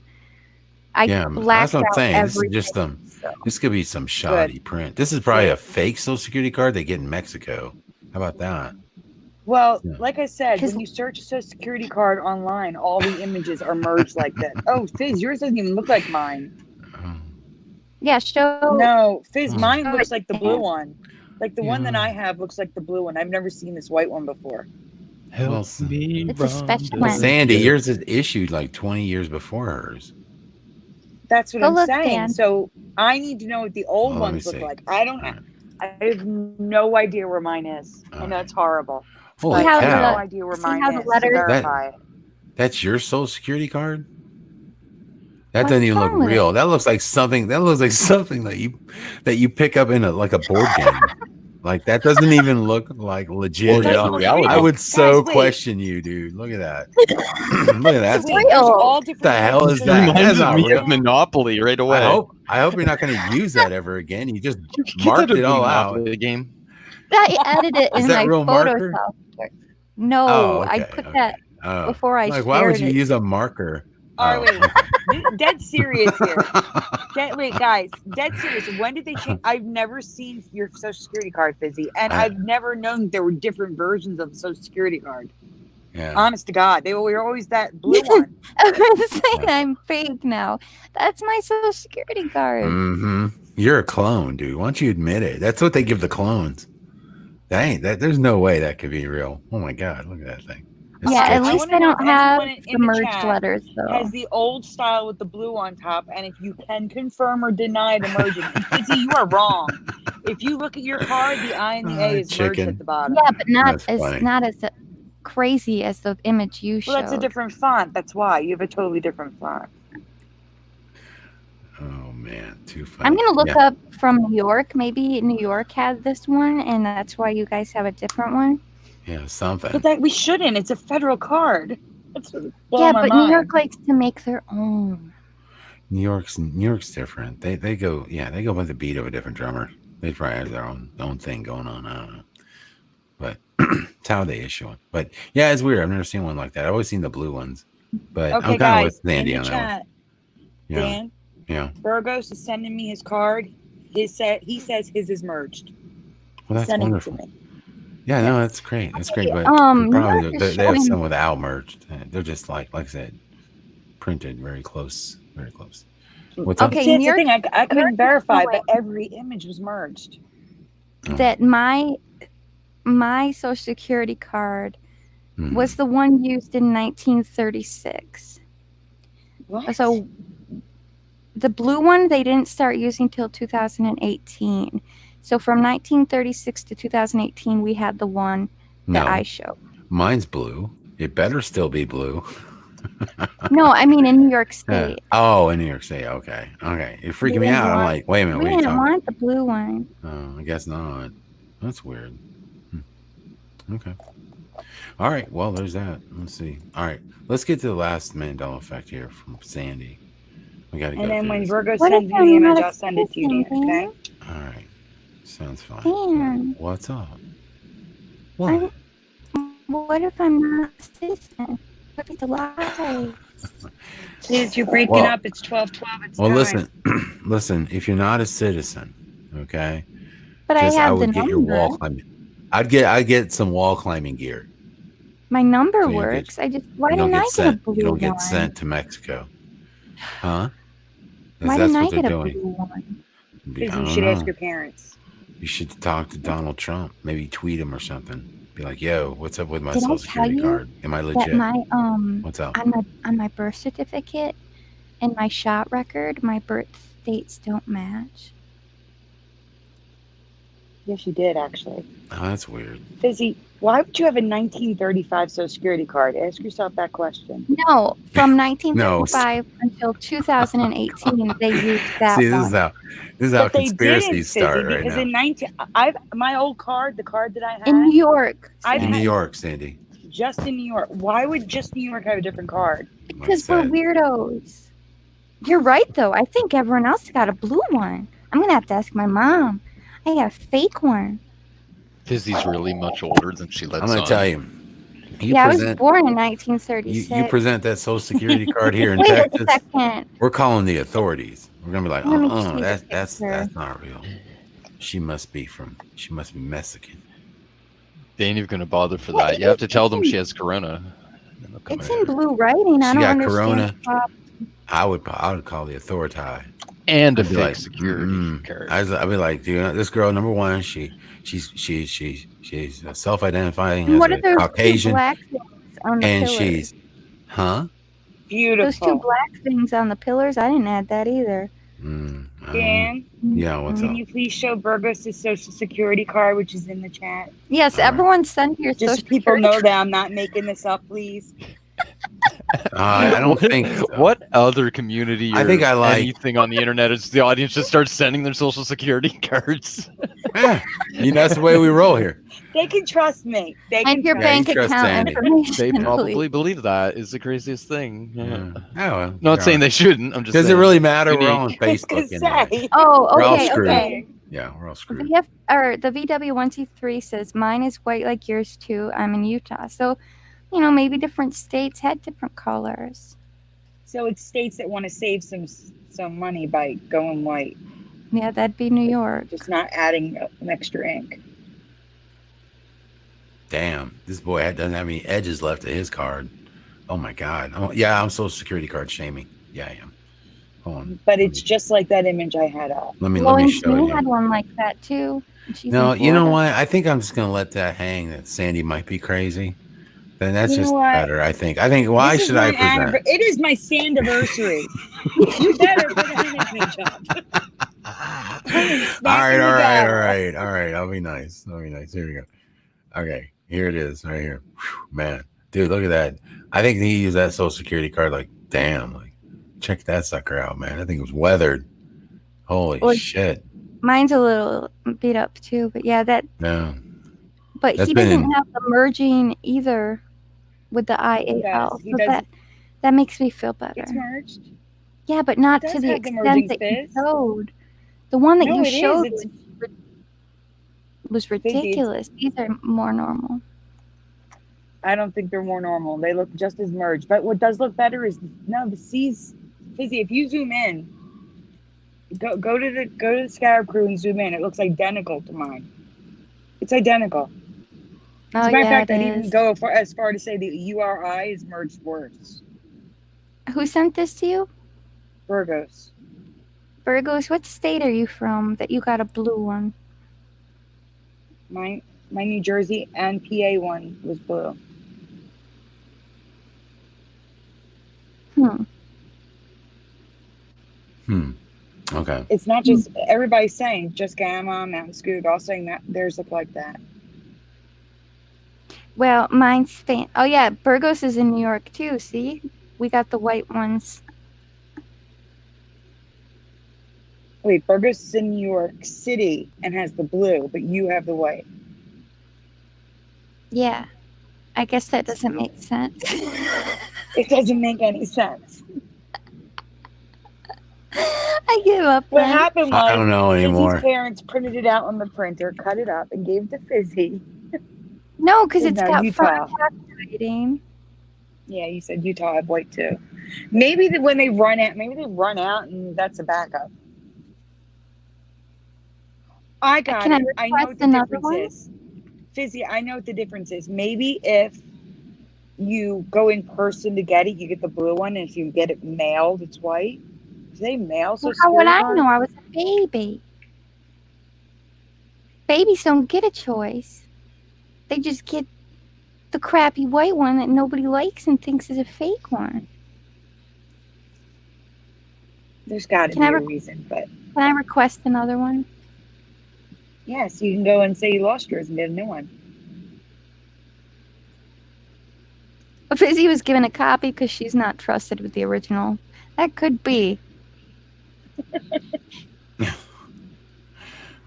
I Yeah, that's blacked what I'm out saying. This is everything. just so. This could be some shoddy print. This is probably a fake social security card they get in Mexico. How about that? Well, Yeah. like I said, 'Cause- when you search a social security card online, all the images are merged like this. Oh, Fizz, yours doesn't even look like mine. Oh, Yeah, show. No, Fizz, Hmm. mine Show looks it, like the Dan. blue one. Like the one that Yeah. I have looks like the blue one. I've never seen this white one before. Help Wilson. me, It's a special Rhonda. one. Sandy, yours is issued like 20 years before hers. That's what Go I'm look, saying. Dan. So I need to know what the old Well, let me ones look see. like. I don't. All right. I have no idea where mine is. I know Alright. it's horrible. Holy See how I have cow! no idea where see mine how the is to letters- verify it. That's your social security card? That What's doesn't even look wrong with real. it? That looks like something. That looks like something that you pick up in a board game. Like that doesn't even look like legit. Or doesn't I- look reality. I would so Guys, wait. question you, dude. Look at that. Look at that. So stuff. wait, there's real. all different. The hell types is of that? social That's Reminds not me real. of Monopoly right away. I hope you're not going to use that ever again. You just You can get marked that it in all out. Monopoly game. I edited it Is in that my real photo marker? software. No, Oh, I okay, put okay. that Oh. before I Like, why would shared you it. use a marker? All right, Oh. wait. Dead serious here. Wait, guys. Dead serious. When did they change? I've never seen your social security card, Fizzy, and I've never known there were different versions of the social security card. Yeah. Honest to God, they were always that blue one. I was saying I'm fake now. That's my social security card. Mm-hmm. You're a clone, dude. Why don't you admit it? That's what they give the clones. There's no way that could be real. Oh my God, look at that thing. It's Yeah, at sketchy. I least wanna they know don't if have anyone the in the merged chat letters though. has the old style with the blue on top, and if you can confirm or deny the merging. And Fizzy, you are wrong. If you look at your card, the I and the A is merged Chicken. at the bottom. Yeah, but not That's as funny. not as crazy as the image you showed. Well, that's a different font. That's why you have a totally different font. Oh man, too funny. I'm gonna look up from New York. Maybe New York had this one, and that's why you guys have a different one. Yeah, something. But that we shouldn't. It's a federal card. That's Yeah, my but mind. New York likes to make their own. New York's different. They go by the beat of a different drummer. They probably have their own thing going on. I don't know, but it's how they issue it. But yeah, it's weird. I've never seen one like that. I've always seen the blue ones. But Okay, I'm kind of guys, with Sandy in on the that one. chat, Yeah, Dan, yeah. Burgos is sending me his card. He says his is merged. Well, that's Sending wonderful. it to me. Yeah, no, that's great. That's great. But New probably York is they have showing- some without merged. They're just like I said, printed very close, very close. What's up? Okay, See, that's New the York, thing. I couldn't verify, showing- but every image was merged. that my Social Security card Mhm. was the one used in 1936. What? So the blue one they didn't start using till 2018. So from 1936 to 2018, we had the one that No. I showed. Mine's blue. It better still be blue. No, I mean in New York State. Oh, in New York State. Okay. You're freaking me out. I'm like, wait a minute. We What are you didn't talking? want the blue one. Oh, I guess not. That's weird. Okay. All right. Well, there's that. Let's see. All right. Let's get to the last Mandela effect here from Sandy. We got to go. And then through when this. Virgo What sends if me I'm the image, not I'll send it to you, Dan. expressing, Okay? All right. Sounds fine. Dan? What's up? What? What if I'm not a citizen? What if it's a lie? Liz, you're breaking Well- up. It's 12:12. It's Well, time. listen. If you're not a citizen, okay, But I have the would get your number. wall climbing. I'd get some wall climbing gear. My number So you don't works. Why You didn't don't I get get a sent. blue You don't get one? sent to Mexico, huh? 'Cause Why that's didn't I what they're get a doing. blue one? I Because you don't should ask know. your parents. You should talk to Donald Trump. Maybe tweet him or something. Be like, "Yo, what's up with my Did I Social tell Security you card? Am I That legit? my What's up?" on my birth certificate and my shot record, my birth dates don't match. Yes, you did, actually. Oh, that's weird. Fizzy, why would you have a 1935 Social Security card? Ask yourself that question. No, from 1935 until 2018, they used that See, one. this is how But they didn't, conspiracies Fizzy, start right because now. in my old card, the card that I had, In New York, I've In had- New York, Sandy. just in New York. Why would just New York have a different card? because Like I we're said. weirdos. You're right, though. I think everyone else got a blue one. I'm gonna have to ask my mom. I got a fake one. Fizzy's really much older than she lets I'm gonna on. tell you. I was born in 1936. You present that Social Security card here in Wait a Texas. second. We're calling the authorities. We're gonna be like, Let me see the that's picture. not real. She must be Mexican. They ain't even going to bother for Well, that. You have to tell them it's she has corona. And they'll come It's in. in blue writing. I She don't got understand. corona? the problem. I would call the authority. And a I'd be fake like, security card. I'd be like, dude, this girl, number one, she's self-identifying And as what a are those two Caucasian, black things on the and pillars? she's, huh? Beautiful. Those two black things on the pillars. I didn't add that either. Dan, Yeah, what's can up? you please show Burgos' Social Security card, which is in the chat? Yes, All right. everyone send your Just so social people know security that I'm not making this up, please. I don't think. So. What other community or I think I like- anything on the internet is the audience just starts sending their social security cards? Yeah, that's the way we roll here. They can trust me. They can and your trust bank you trust account Sandy. information. They probably please. believe that is the craziest thing. Yeah. Oh, well, Not saying they shouldn't. I'm just Does it saying. really matter? We're all on Unique. Facebook. to Anyway. say. Oh, We're all okay, screwed. okay. Yeah, we're all screwed. The VW123 says mine is white like yours too. I'm in Utah, so maybe different states had different colors. So it's states that want to save some money by going white, Yeah, that'd be New York. just not adding an extra ink. Damn, this boy doesn't have any edges left of his card. Oh my God. Oh, yeah, I'm Social Security card shaming. Yeah, I am. Hold on. But it's just like that image I had up. Let me Blowing show Smee you. had one like that too. and she's No, in you know Florida. what? I think I'm just gonna let that hang. That Sandy might be crazy. Then that's You know just what? better. I think. Why This is should I my present? It is my Sandiversary. You better put an image up. All right. I'll be nice. Here we go. Okay, Here it is, right here. Whew, man, dude, look at that. I think he used that Social Security card. Like, damn, like, check that sucker out, man. I think it was weathered. Holy Well, shit. mine's a little beat up too, but yeah, No, but that's he been doesn't in. have the merging either with the He does. IAL, He so does. that makes me feel It's better. merged. Yeah, but It not to does the have the extent merging that you fizz. showed. The one that No, you it is. showed It's was fizzy. ridiculous. These are more normal. I don't think they're more normal. They look just as merged. But what does look better is the C's fizzy. If you zoom in, go to the Scarab Crew and zoom in. It looks identical to mine. It's identical. As Oh a matter of yeah, fact, it I'd even is. go as far to say the URI is merged worse. Who sent this to you? Virgos. Burgos, what state are you from that you got a blue one? My New Jersey and PA one was blue. Okay. It's not just everybody's saying just Gamma, Mountain Scoot, all saying that theirs look like that. Well, mine's oh yeah, Burgos is in New York too. See, we got the white ones. Wait, Burgos is in New York City and has the blue, but you have the white. Yeah, I guess that doesn't make sense. It doesn't make any sense. I give up. What Then. happened was I don't know anymore. Fizzy's parents printed it out on the printer, cut it up, and gave it to Fizzy. No, because Well, it's no, got Utah. writing. Yeah, you said Utah had white too. Maybe when they run out, and that's a backup. I got Can it. I I know what request the another difference one? is. Fizzy, I know what the difference is. Maybe if you go in person to get it, you get the blue one, and if you get it mailed, it's white. Do they mail Well, Social how would Security I cards? know? I was a baby. Babies don't get a choice. They just get the crappy white one that nobody likes and thinks is a fake one. There's got to be a reason, but can I request another one? yes, you can go and say you lost yours and get a new one. Fizzy was given a copy because she's not trusted with the original. That could be.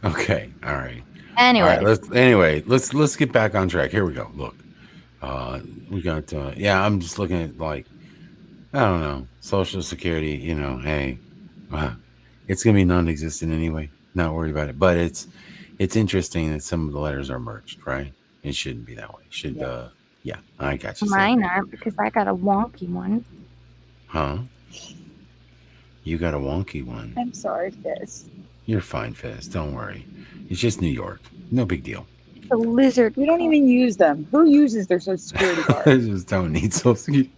Okay. All right. Anyway, Let's get back on track. Here we go. Look, we got. I'm just looking at like, I don't know, Social Security. You know, hey, it's gonna be non-existent anyway. Not worried about it. But it's interesting that some of the letters are merged, right? It shouldn't be that way. It should. Yeah, I got you. mine aren't because I got a wonky one. Huh? You got a wonky one. I'm sorry, Fizz. You're fine, Fizz. Don't worry. It's just New York. No big deal. The lizard. We don't even use them. Who uses their Social Security card? I just don't need Social Security.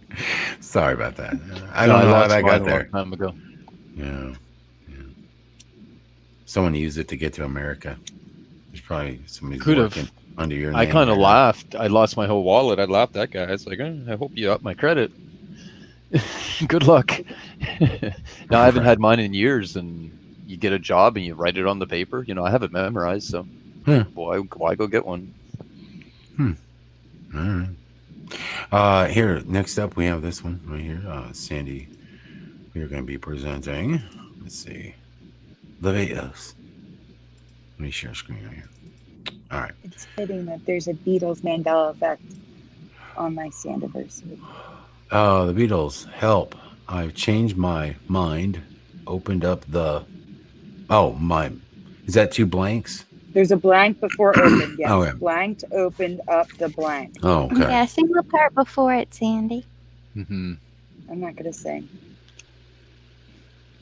Sorry about that. I don't know how that got there. A long time ago. Yeah. Someone used it to get to America. There's probably somebody working under your name. I kind of laughed. I lost my whole wallet. I laughed at that guy. I was like, I hope you up my credit. Good luck. Now I haven't had mine in years, and you get a job and you write it on the paper. You know, I have it memorized, so why go get one? All right. Here, next up, we have this one right here. Sandy, we are going to be presenting. Let's see. The videos. Let me share screen right here. All right. It's fitting that there's a Beatles Mandela effect on my Sandiversary. The Beatles, help. I've changed my mind. Opened up the... Oh, my... Is that two blanks? There's a blank before open, yes. Oh, yeah. Blanked, opened up the blank. Oh, okay. Yeah, single part before it, Sandy. I'm not going to sing.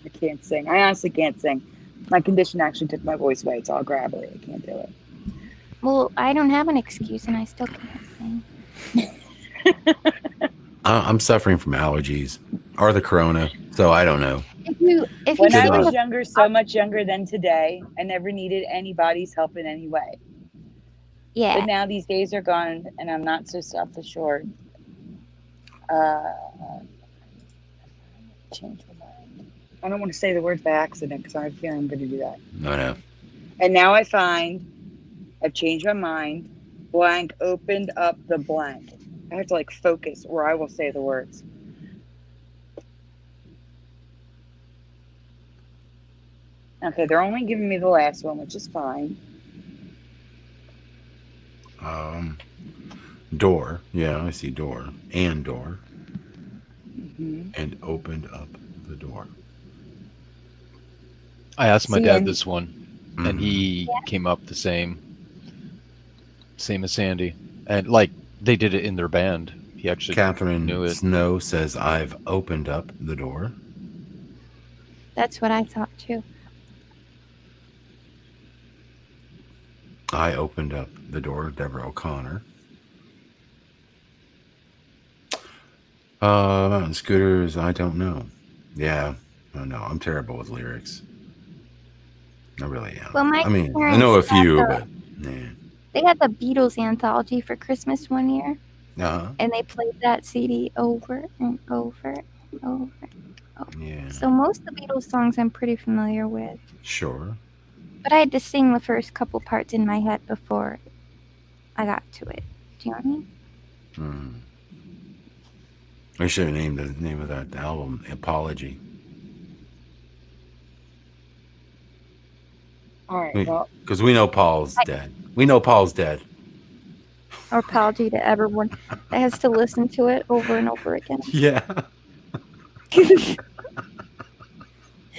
I can't sing. I honestly can't sing. My condition actually took my voice away. It's all gravelly. I can't do it. Well, I don't have an excuse and I still can't sing. I'm suffering from allergies or the corona, so I don't know. When I was younger, so much younger than today, I never needed anybody's help in any way. Yeah. But now these days are gone, and I'm not so self-assured. Change my mind. I don't want to say the word by accident because I have a feeling I'm going to do that. No. And now I find I've changed my mind. blank opened up the blank. I have to like focus, or I will say the words. Okay, they're only giving me the last one, which is fine. Door. Yeah, I see door. And door. Mm-hmm. And opened up the door. I asked my See, dad and this one, and he came up the same as Sandy, and like they did it in their band. He actually knew Catherine it. Snow says, I've opened up the door. That's what I thought too. I opened up the door, Deborah O'Connor. Mountain Scooters, I don't know. Yeah, I know. I'm terrible with lyrics. I really am. Well, my I mean, I parents know a got few, but yeah. they had the Beatles anthology for Christmas one year, Uh-huh. and they played that CD over and over and over. Yeah. So most of the Beatles songs I'm pretty familiar with. Sure. But I had to sing the first couple parts in my head before I got to it. Do you know what I mean? I should have named the name of that album Apology. all right, well, Because we know Paul's dead. We know Paul's dead. Or apology to everyone that has to listen to it over and over again. Yeah.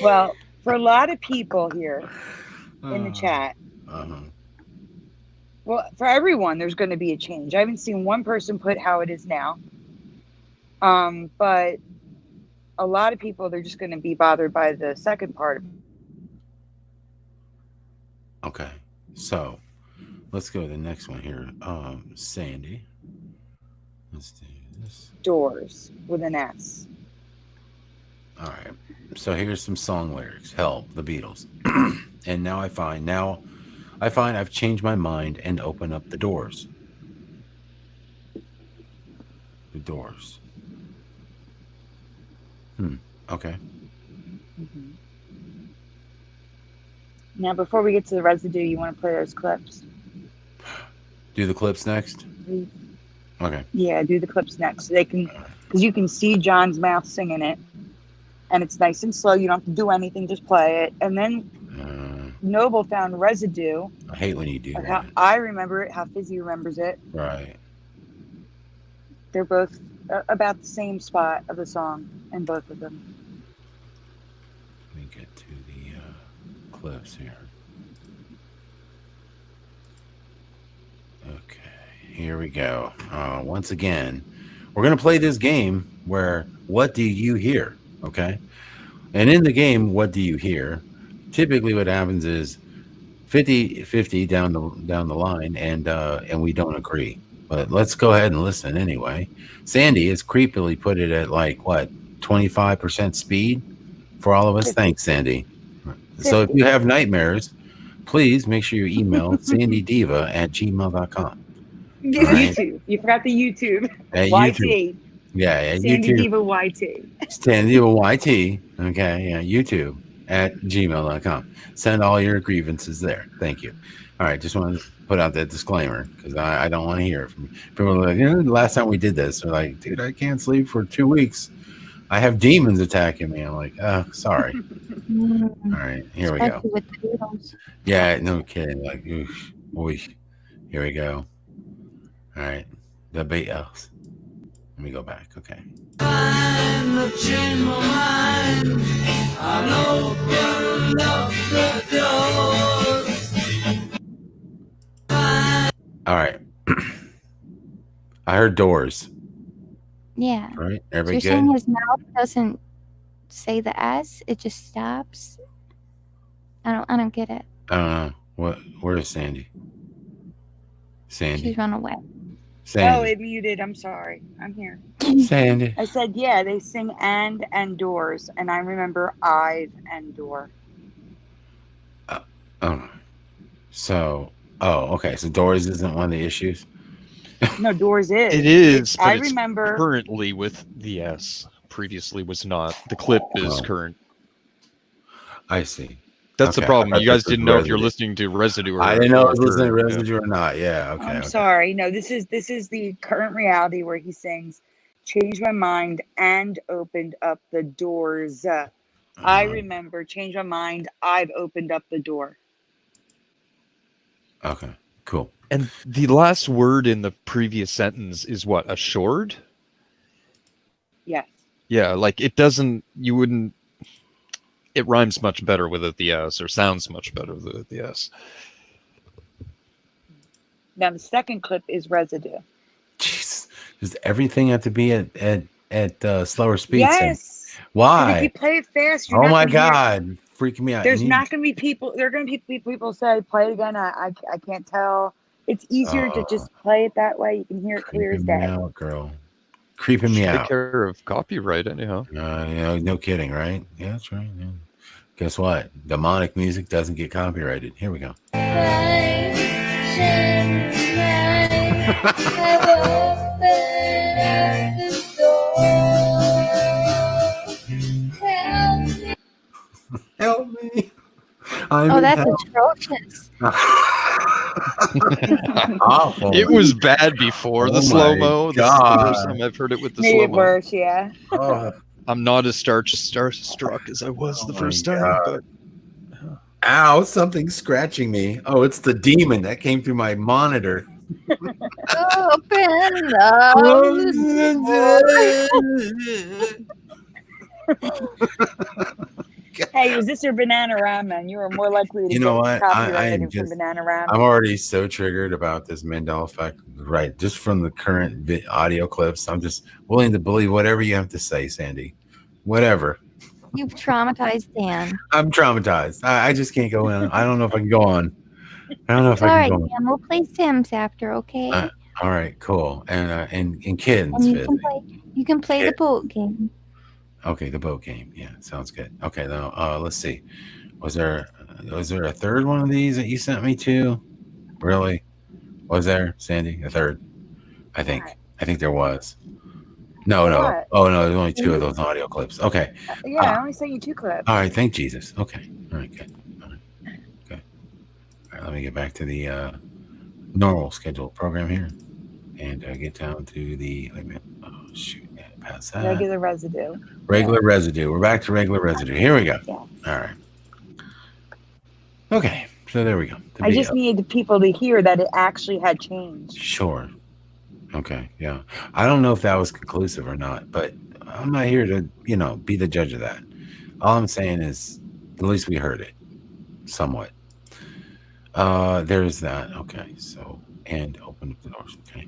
well, for a lot of people here in the chat, well, for everyone, there's going to be a change. I haven't seen one person put how it is now. But a lot of people, they're just going to be bothered by the second part. Okay. So let's go to the next one here. Sandy. Let's do this. Doors with an S. All right. So here's some song lyrics. Help, the Beatles. And now I find I've changed my mind and open up the doors. The doors. Okay. Mm-hmm. Now, before we get to the residue, you want to play those clips? Do the clips next? Okay. Yeah, do the clips next. So they can, because you can see John's mouth singing it, and it's nice and slow. You don't have to do anything, just play it. And then Noble found residue. I hate when you do that. How I remember it, how Fizzy remembers it. Right. They're both about the same spot of the song, and both of them. Let me get to the clips here. Okay, here we go. Once again, we're going to play this game where what do you hear? Okay. And in the game, what do you hear? Typically what happens is 50-50 down the line, and we don't agree. But let's go ahead and listen anyway. Sandy has creepily put it at like what, 25% speed for all of us. Thanks, Sandy. So if you have nightmares, please make sure you email sandydiva@gmail.com. YouTube. You forgot the YouTube. At YT. YouTube. Yeah, Sandy YouTube. Diva YT. Sandy Diva YT. Okay, yeah, YouTube @gmail.com. Send all your grievances there. Thank you. All right, just wanted to put out that disclaimer because I don't want to hear it from people. Like, the last time we did this, they're like, dude, I can't sleep for 2 weeks. I have demons attacking me. I'm like, sorry. All right, here we go. With the Beatles. Yeah, no kidding. Like, oof, boy, here we go. All right, the Beatles. Let me go back. Okay. I'm change my mind. I'll open up the doors. All right. I heard doors. Yeah. Right? So Everybody you're good? saying his mouth doesn't say the S, it just stops? I don't get it. I don't know. Where is Sandy? Sandy. She's run away. Sandy. Oh, it muted. I'm sorry. I'm here. Sandy. I said, yeah, they sing and doors, and I remember I've and door. So, okay. So doors isn't one of the issues? No, doors is. It is. But I it's remember currently with the S. Previously was not. The clip is current. I see. That's the Okay, I problem. thought You guys this was didn't know if you're Residue. listening to Residue or I didn't know I was or- listening to yeah. Residue or not. Yeah, okay. I'm okay. sorry. No, this is the current reality where he sings, "Changed my mind and opened up the doors." I remember, "Change my mind. I've opened up the door." Okay, cool. And the last word in the previous sentence is what? Assured? Yes. Yeah, like it doesn't. You wouldn't. It rhymes much better without the S, or sounds much better without the S. Now the second clip is Residue. Jeez, does everything have to be at slower speeds? Yes. Why? And if you play it fast, you're Oh not my gonna hear. God, freaking me out. There's not going to be people. There are going to be people say, "Play it again." I can't tell. It's easier to just play it that way. You can hear it clear as creeping me day. out, girl. Creeping me Take out. care of copyright anyhow. No kidding, right? Yeah, that's right. Yeah. Guess what? Demonic music doesn't get copyrighted. Here we go. Help me. Oh, that's atrocious. Awful. It was bad before the Oh slow my mo. This is the God. first time I've heard it with the Made slow it mo. worse, yeah. Oh, I'm not as starstruck as I was the first my time, God. but Ow, something's scratching me. Oh, it's the demon that came through my monitor. Open up. Hey, was this your Bananarama? And you were more likely to You know get what? I copyrighted am from just, Bananarama. I'm already so triggered about this Mandela effect, right? Just from the current audio clips, I'm just willing to believe whatever you have to say, Sandy. Whatever. You've traumatized Dan. I'm traumatized. I just can't go in. I don't know if I can go on. I don't know if All I right, can go Dan. We'll play Sims after, okay? on. All right, cool. And kittens. And you Fizzy. can play the Kid- boat game. Okay, the boat game. Yeah, sounds good. Okay, now let's see. Was there a third one of these that you sent me to? Really? Was there, Sandy? A third? I think there was. No. What? Oh no, there's only two of those audio clips. Okay. Yeah, I only sent you 2 clips. All right, thank Jesus. Okay. All right, good. All right. Good. All right, let me get back to the normal scheduled program here. And get down to the shoot, yeah, past that. Regular Residue. Regular residue. We're back to regular residue. Here we go. Yes. All right. Okay, so there we go. I just needed people to hear that it actually had changed. Sure. Okay, yeah. I don't know if that was conclusive or not, but I'm not here to, be the judge of that. All I'm saying is at least we heard it somewhat. There's that. Okay, so, and open up the doors. Okay.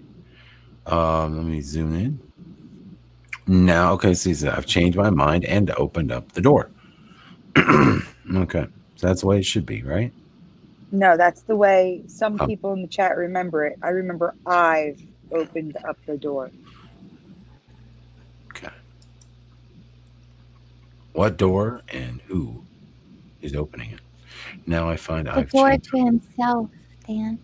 Let me zoom in. Now, okay, see, so I've changed my mind and opened up the door. Okay, so that's the way it should be, right? No, that's the way some people in the chat remember it. I remember I've opened up the door. Okay. What door and who is opening it? Now I find The I've door changed. to himself, Dan.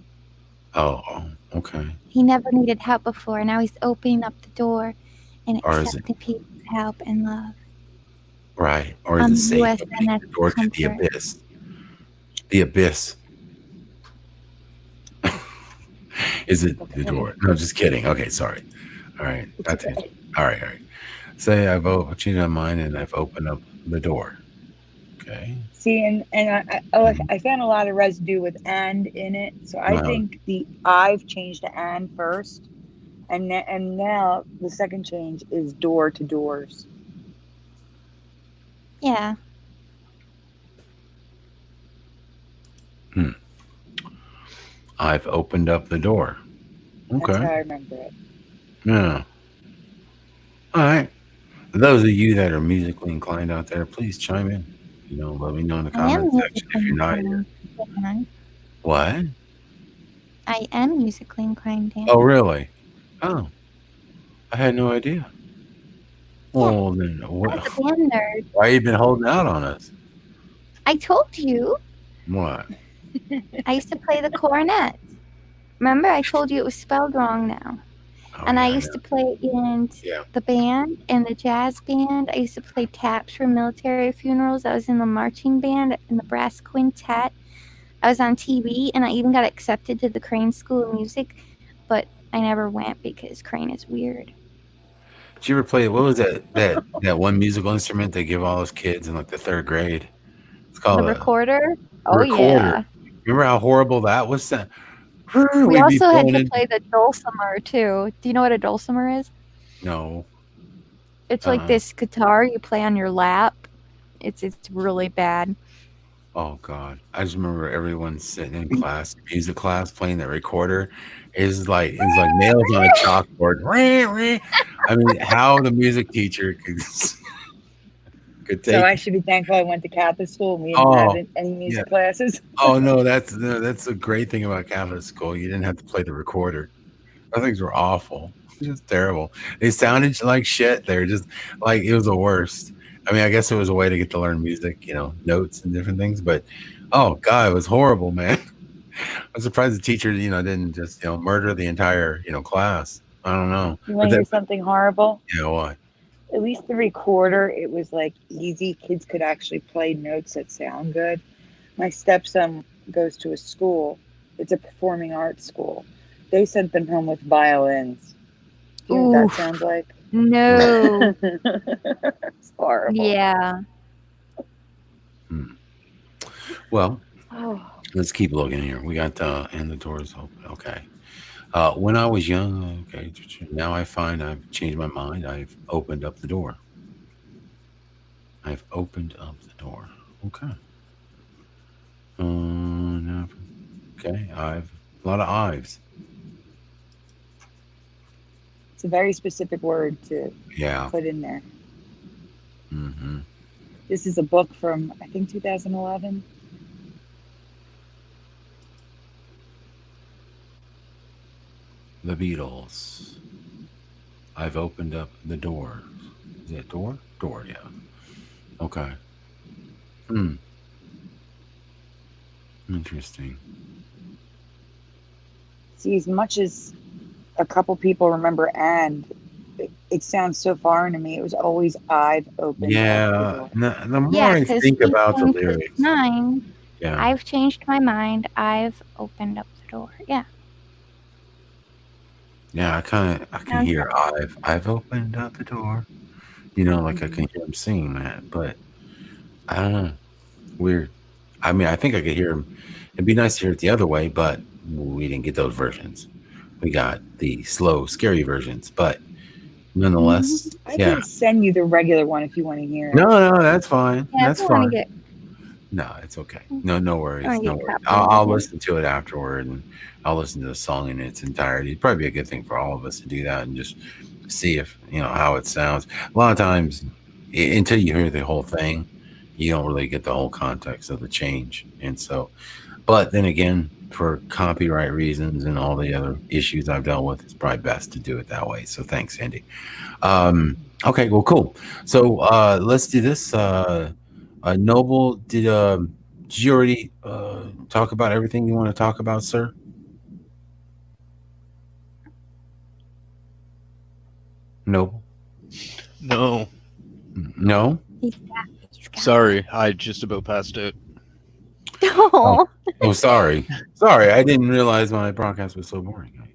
Oh, okay. He never needed help before. Now he's opening up the door and Or is accepting people's help and love. Right. Or is it safe USNS opening the door to the Comfort. abyss? The abyss. Is it the door? No, just kidding. Okay, sorry. All right. That's it. All right. Say I've changed my mind and I've opened up the door. Okay. See, and I found a lot of residue with "and" in it, so I think I've changed to "and" first, and now the second change is door to doors. Yeah. I've opened up the door. Okay. That's how I remember it. Yeah. All right. For those of you that are musically inclined out there, please chime in. Let me know in the comment section if you're not here. What? I am musically inclined, Dan. Oh, really? Oh, I had no idea. Well, then what? I'm a band nerd. Why you been holding out on us? I told you. What? I used to play the cornet. Remember, I told you it was spelled wrong now. Oh And I yeah, I used know. to play in Yeah. the band, in the jazz band. I used to play taps for military funerals. I was in the marching band, in the brass quintet. I was on TV, and I even got accepted to the Crane School of Music, but I never went because Crane is weird. Did you ever play? What was that one musical instrument they give all those kids in like the third grade? It's The called a recorder? Oh, recorder. yeah. Remember how horrible that was? We We'd be also had blowing to in. play the dulcimer, too. Do you know what a dulcimer is? No. It's like Uh. this guitar you play on your lap. It's really bad. Oh God. I just remember everyone sitting in class, music class, playing that recorder. It's like nails on a chalkboard. I mean, how the music teacher could could So take. I should be thankful I went to Catholic school and we didn't have Oh any yeah. music classes. Oh no, that's the great thing about Catholic school. You didn't have to play the recorder. Those things were awful. Just terrible. They sounded like shit. They were just like it was the worst. I mean, I guess it was a way to get to learn music, notes and different things. But oh god, it was horrible, man. I'm surprised the teacher, didn't just murder the entire class. I don't know, You want but to hear that, something horrible? what? At least the recorder, it was like easy. Kids could actually play notes that sound good. My stepson goes to a school, it's a performing arts school. They sent them home with violins. Do you know what that Oof. sounds like? Mm, No. It's horrible. Yeah. hmm. Well, Oh, let's keep looking here. We got and the doors open. Okay. When I was young, okay. Now I find I've changed my mind. I've opened up the door. I've opened up the door. Okay. Now, okay. I've a lot of Ives. it's a very specific word to Yeah. put in there. Hmm. This is a book from, I think, 2011. The Beatles. I've opened up the door. Is that door? Door. Yeah. Okay. Hmm. Interesting. See, as much as a couple people remember and it sounds so foreign to me, it was always I've opened up the Yeah. door. The more Yeah, I because think he about the changed his lyrics, mind. yeah. I've changed my mind. I've opened up the door. Yeah. Yeah, I can Sounds hear right. I've opened up the door. Like I Mhm. can hear him singing that, but I don't know. Weird. I mean, I think I could hear him. It'd be nice to hear it the other way, but we didn't get those versions. We got the slow, scary versions, but nonetheless, I yeah. can send you the regular one if you want to hear No, it. no, that's fine. Yeah, if That's you want to fine. get, No, it's okay. No, no you want worries. to No get worries. I'll, copyrighted I'll here. listen to it afterward, and I'll listen to the song in its entirety. It'd probably be a good thing for all of us to do that and just see if how it sounds. A lot of times, until you hear the whole thing, you don't really get the whole context of the change. And so, but then again, for copyright reasons and all the other issues I've dealt with, it's probably best to do it that way. So thanks, Andy. Okay, well, cool. So let's do this. Noble, did you already talk about everything you want to talk about, sir? Noble? No, No? He's got sorry, I just about passed out. Oh, Oh. oh, sorry. Sorry, I didn't realize my broadcast was so boring. I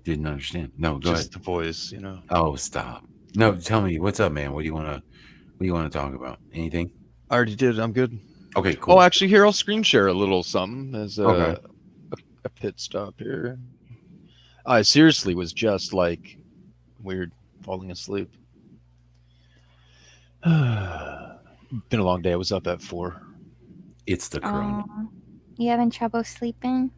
didn't understand. No, go ahead. Just the voice. Oh, stop. No, tell me what's up, man. What do you want to talk about? Anything? I already did. I'm good. Okay, Oh, cool. actually, here I'll screen share a little something as Okay. a pit stop here. I seriously was just like weird falling asleep. Been a long day. I was up at 4. It's the corona. You having trouble sleeping?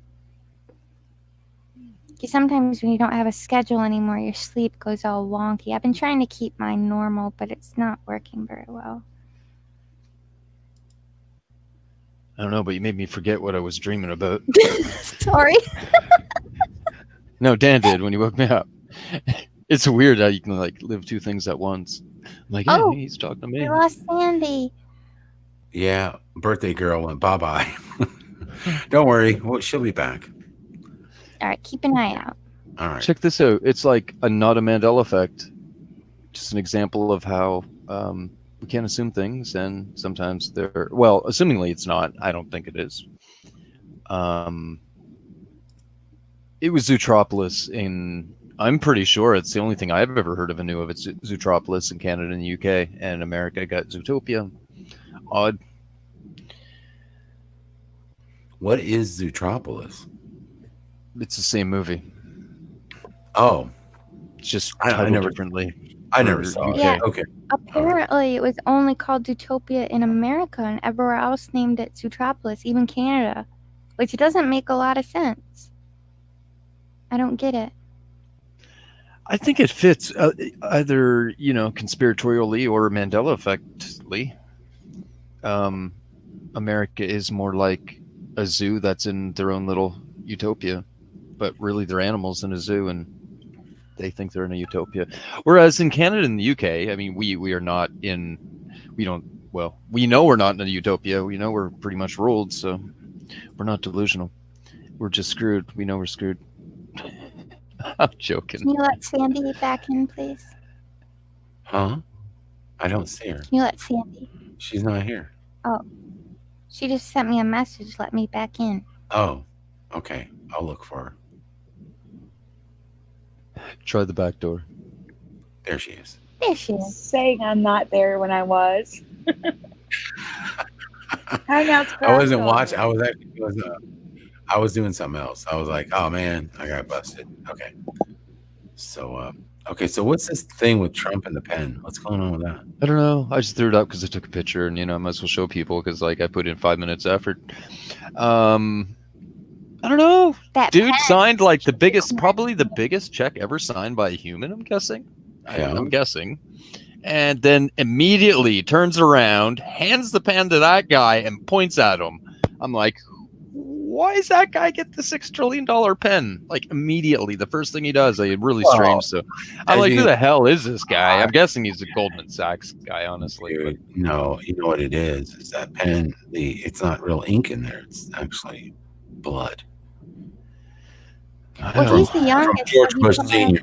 'Cause sometimes when you don't have a schedule anymore, your sleep goes all wonky. I've been trying to keep mine normal, but it's not working very well. I don't know, but you made me forget what I was dreaming about. Sorry. No, Dan did when he woke me up. It's weird how you can like live two things at once. I'm like, yeah, Oh, he's talking to me. we lost Sandy. Yeah, birthday girl went bye-bye. Don't worry. Well, she'll be back. All right, keep an eye out. All right. Check this out. It's like not a Mandela effect. Just an example of how we can't assume things, and sometimes they're assumingly it's not. I don't think it is. It was Zootropolis in. I'm pretty sure it's the only thing I've ever heard of and knew of. It's Zootropolis in Canada and the UK, and America got Zootopia. Odd. What is Zootropolis? It's the same movie. Oh, It's just I titled never- differently. I never for saw UK. it. Yeah. Okay. Apparently, it was only called Zootopia in America, and everywhere else named it Zootropolis, even Canada, which doesn't make a lot of sense. I don't get it. I think it fits either conspiratorially or Mandela effectly. America is more like a zoo that's in their own little utopia, but really they're animals in a zoo, and they think they're in a utopia. Whereas in Canada and the UK, I mean, we are not in. We don't. Well, we know we're not in a utopia. We know we're pretty much ruled, so we're not delusional. We're just screwed. We know we're screwed. I'm joking. Can you let Sandy back in, please? Huh? I don't see her. Can you let Sandy? She's not here. Oh, she just sent me a message. Let me back in. Oh, okay. I'll look for her. Try the back door. There she is. There she is. Saying I'm not there when I was. Hangouts. I wasn't watching. I was doing something else. I was like, oh man, I got busted. Okay. So, so what's this thing with Trump and the pen? What's going on with that? I don't know. I just threw it up because I took a picture, and I might as well show people because I put in 5 minutes effort. I don't know. That Dude pen. signed probably the biggest check ever signed by a human. I'm guessing. Yeah. I'm guessing. And then immediately turns around, hands the pen to that guy, and points at him. I'm like, why does that guy get the $6 trillion pen? Like immediately, the first thing he does, really strange. So I'm like, who the hell is this guy? I'm guessing he's a Goldman Sachs guy, honestly. Dude, no, you know what it is? Is that pen? It's not real ink in there. It's actually blood. Well, he's the youngest. George so Bush he's Senior.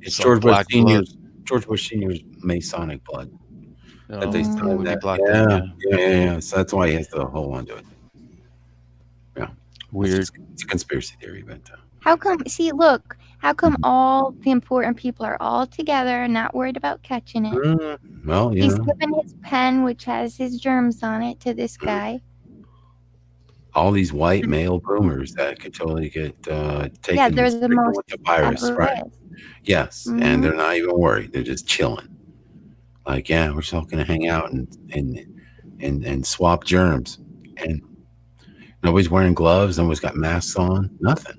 It's like George Bush black Senior's. George Bush Senior's Masonic blood. That they it signed would be that. black Yeah, then, yeah. So that's why he has to hold on to it. Yeah. Weird. It's a conspiracy theory, but How come? See, look. How come all the important people are all together and not worried about catching it? well, He's given his pen, which has his germs on it, to this guy. all these white male boomers that could totally get taken. Yeah, they're the most with the virus, ever right? is. Yes, and they're not even worried. They're just chilling. Like, yeah, we're just all gonna hang out and swap germs, and nobody's wearing gloves. Nobody's got masks on. Nothing,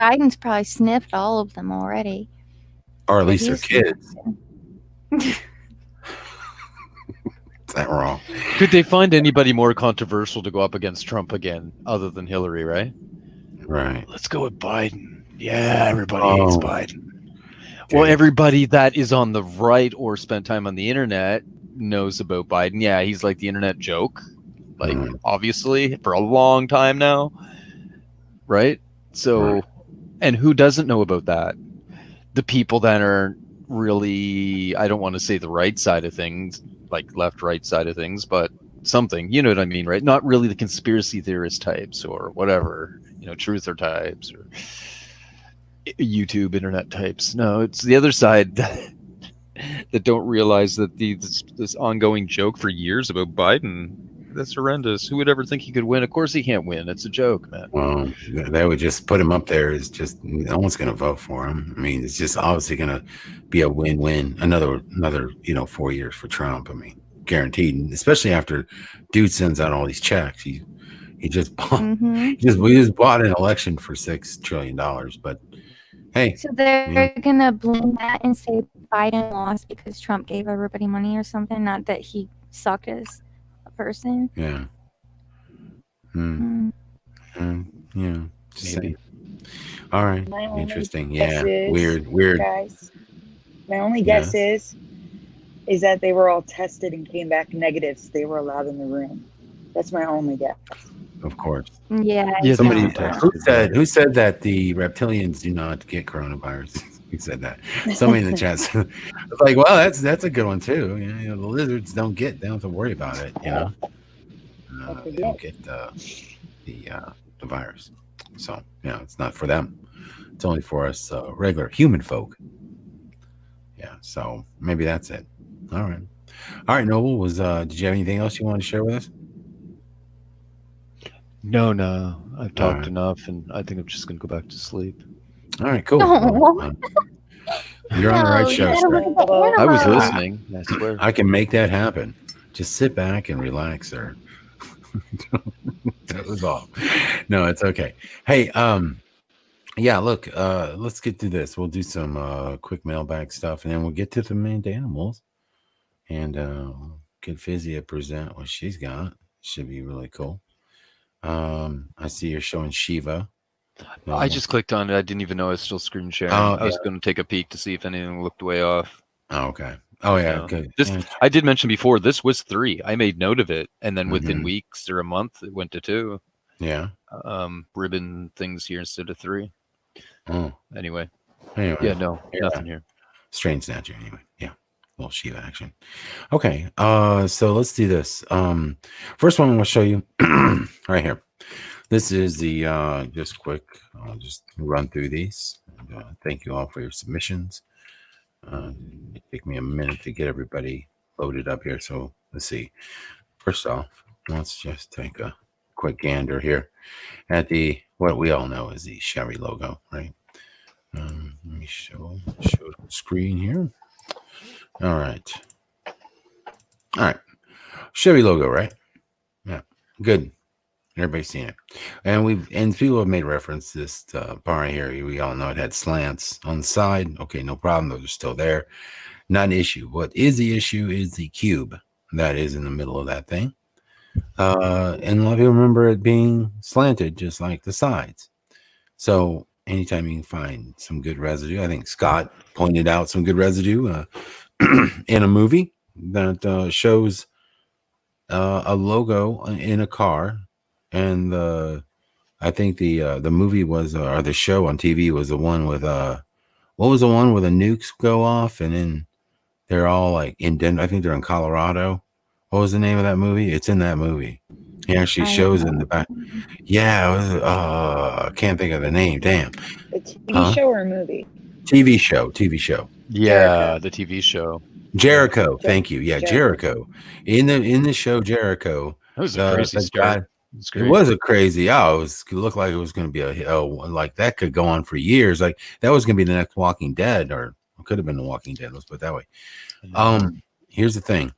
Biden's probably sniffed all of them already. or at least their He's- kids. Is that wrong? Could they find anybody more controversial to go up against Trump again, other than Hillary? Right. Right. Let's go with Biden. Yeah, everybody hates Oh. Biden. Well, everybody that is on the right or spent time on the internet knows about Biden. Yeah, he's like the internet joke, like obviously for a long time now, right? So, and who doesn't know about that? The people that are really, I don't want to say the right side of things, like left, right side of things, but something, you know what I mean, right? Not really the conspiracy theorist types or whatever, truther types or YouTube internet types. No, it's the other side that don't realize that this ongoing joke for years about Biden, that's horrendous. Who would ever think he could win? Of course he can't win. It's a joke, man. Well, they would just put him up there. It's just no one's going to vote for him. I mean, it's just obviously going to be a win-win. Another 4 years for Trump. I mean, guaranteed. And especially after dude sends out all these checks. He just bought. We just bought an election for $6 trillion. But hey, so they're gonna blame that and say Biden lost because Trump gave everybody money or something. Not that he sucked as a person. Yeah. Yeah. Maybe. All right. My only Interesting. guess Yeah. is, Weird. Guys, my only guess is that they were all tested and came back negative, so they were allowed in the room. That's my only guess. of course. Yeah, Yeah, they've Somebody been yeah. tested. who said that the reptilians do not get coronavirus? Who said that? Somebody in the chat said, it's like, well, that's a good one too. The lizards they don't have to worry about it. Don't They don't forget. get the virus. So it's not for them. It's only for us regular human folk. Yeah. So maybe that's it. All right. All right. Noble did you have anything else you wanted to share with us? No, I've All talked right. enough, and I think I'm just gonna go back to sleep. All right. Cool. No, You're on the right no, you show, gotta sir. look at the Well, I was animals. listening. I swear. I can make that happen. Just sit back and relax, sir. That was all. No, it's okay. Hey, yeah, look, let's get to this. We'll do some quick mailbag stuff, and then we'll get to the main animals, and get Fizzy to present what she's got. Should be really cool. I see you're showing Shiva. I just clicked on it. I didn't even know I was still screen sharing. Oh, I was going to take a peek to see if anything looked way off. Oh, okay. Oh, yeah, No. good. This Yeah. I did mention before. This was 3. I made note of it, and then within Mhm. weeks or a month, it went to 2. Yeah. Ribbon things here instead of 3. Oh, Anyway, anyway. yeah, no, Yeah. nothing here. Strain Snatcher, anyway. Yeah. Little Shiva action. Okay. So let's do this. First one I'm going to show you right here. This is the just quick. I'll just run through these. And, thank you all for your submissions. It take me a minute to get everybody loaded up here. So let's see. First off, let's just take a quick gander here at what we all know is the Chevy logo, right? Let me show the screen here. All right. Chevy logo, right? Yeah, good. Everybody's seen it, and people have made reference to this bar right here. We all know it had slants on the side. Okay, no problem. Those are still there. Not an issue. What is the issue is the cube that is in the middle of that thing. And a lot of people remember it being slanted, just like the sides. So anytime you can find some good residue, I think Scott pointed out some good residue in a movie that shows a logo in a car, and I think the movie was or the show on TV was the one with what was the one where the nukes go off and then they're all like in Denver. I think they're in Colorado. What was the name of that movie? It's in that movie. He actually shows in the back. Yeah, it was, I can't think of the name. Damn. A TV show or a movie? TV show. Yeah, the TV show. Jericho. Thank you. Yeah, Jericho. In the show Jericho. That was a crazy start. It was a crazy. It looked like it was going to be like that could go on for years. Like that was going to be the next Walking Dead, or it could have been the Walking Dead. Let's put it that way. Here's the thing.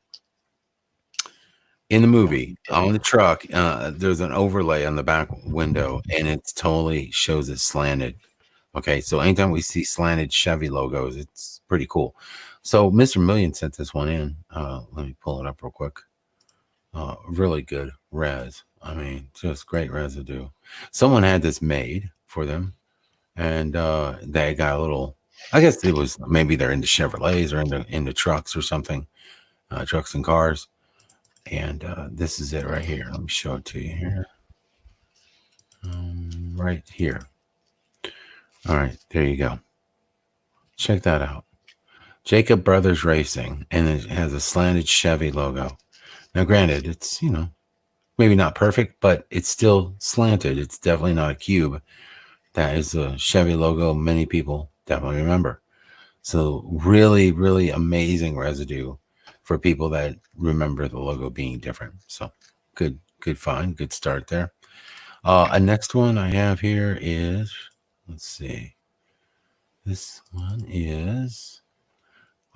In the movie, on the truck, there's an overlay on the back window, and it totally shows it slanted. Okay, so anytime we see slanted Chevy logos, it's pretty cool. So Mr. Million sent this one in. Let me pull it up real quick. Really good res. I mean, just great residue. Someone had this made for them, and they got a little. I guess it was maybe they're into Chevrolets or into trucks or something, trucks and cars. And this is it right here. Let me show it to you here. Right here. All right, there you go. Check that out. Jacob Brothers Racing, and it has a slanted Chevy logo. Now, granted, it's, maybe not perfect, but it's still slanted. It's definitely not a cube. That is a Chevy logo many people definitely remember. So really, really amazing residue for people that remember the logo being different. So good find, good start there. A next one I have here is, let's see. This one is,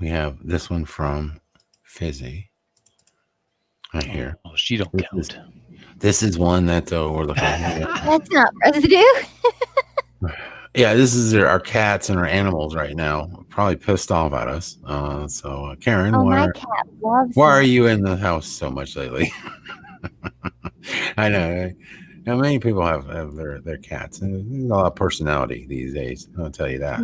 we have this one from Fizzy right here. Oh, she don't count. This is one that we're looking at. That's not residue. Yeah, this is our cats and our animals right now. Probably pissed off at us. So Karen, my cat loves why are you in the house so much lately? I know. Now, many people have their cats. And there's a lot of personality these days. I'll tell you that.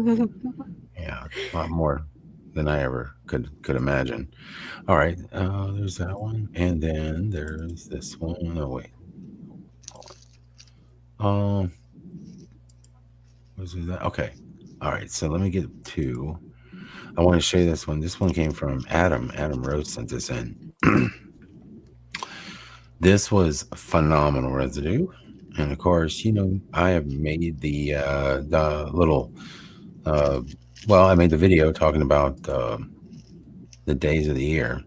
Yeah, a lot more than I ever could imagine. All right, there's that one, and then there's this one. Oh wait, Um, was it that? Okay. All right. So let me get to. I want to show you this one. This one came from Adam. Adam Rose sent this in. This was phenomenal residue, and of course, I have made the little. Uh, well, I made the video talking about the days of the year,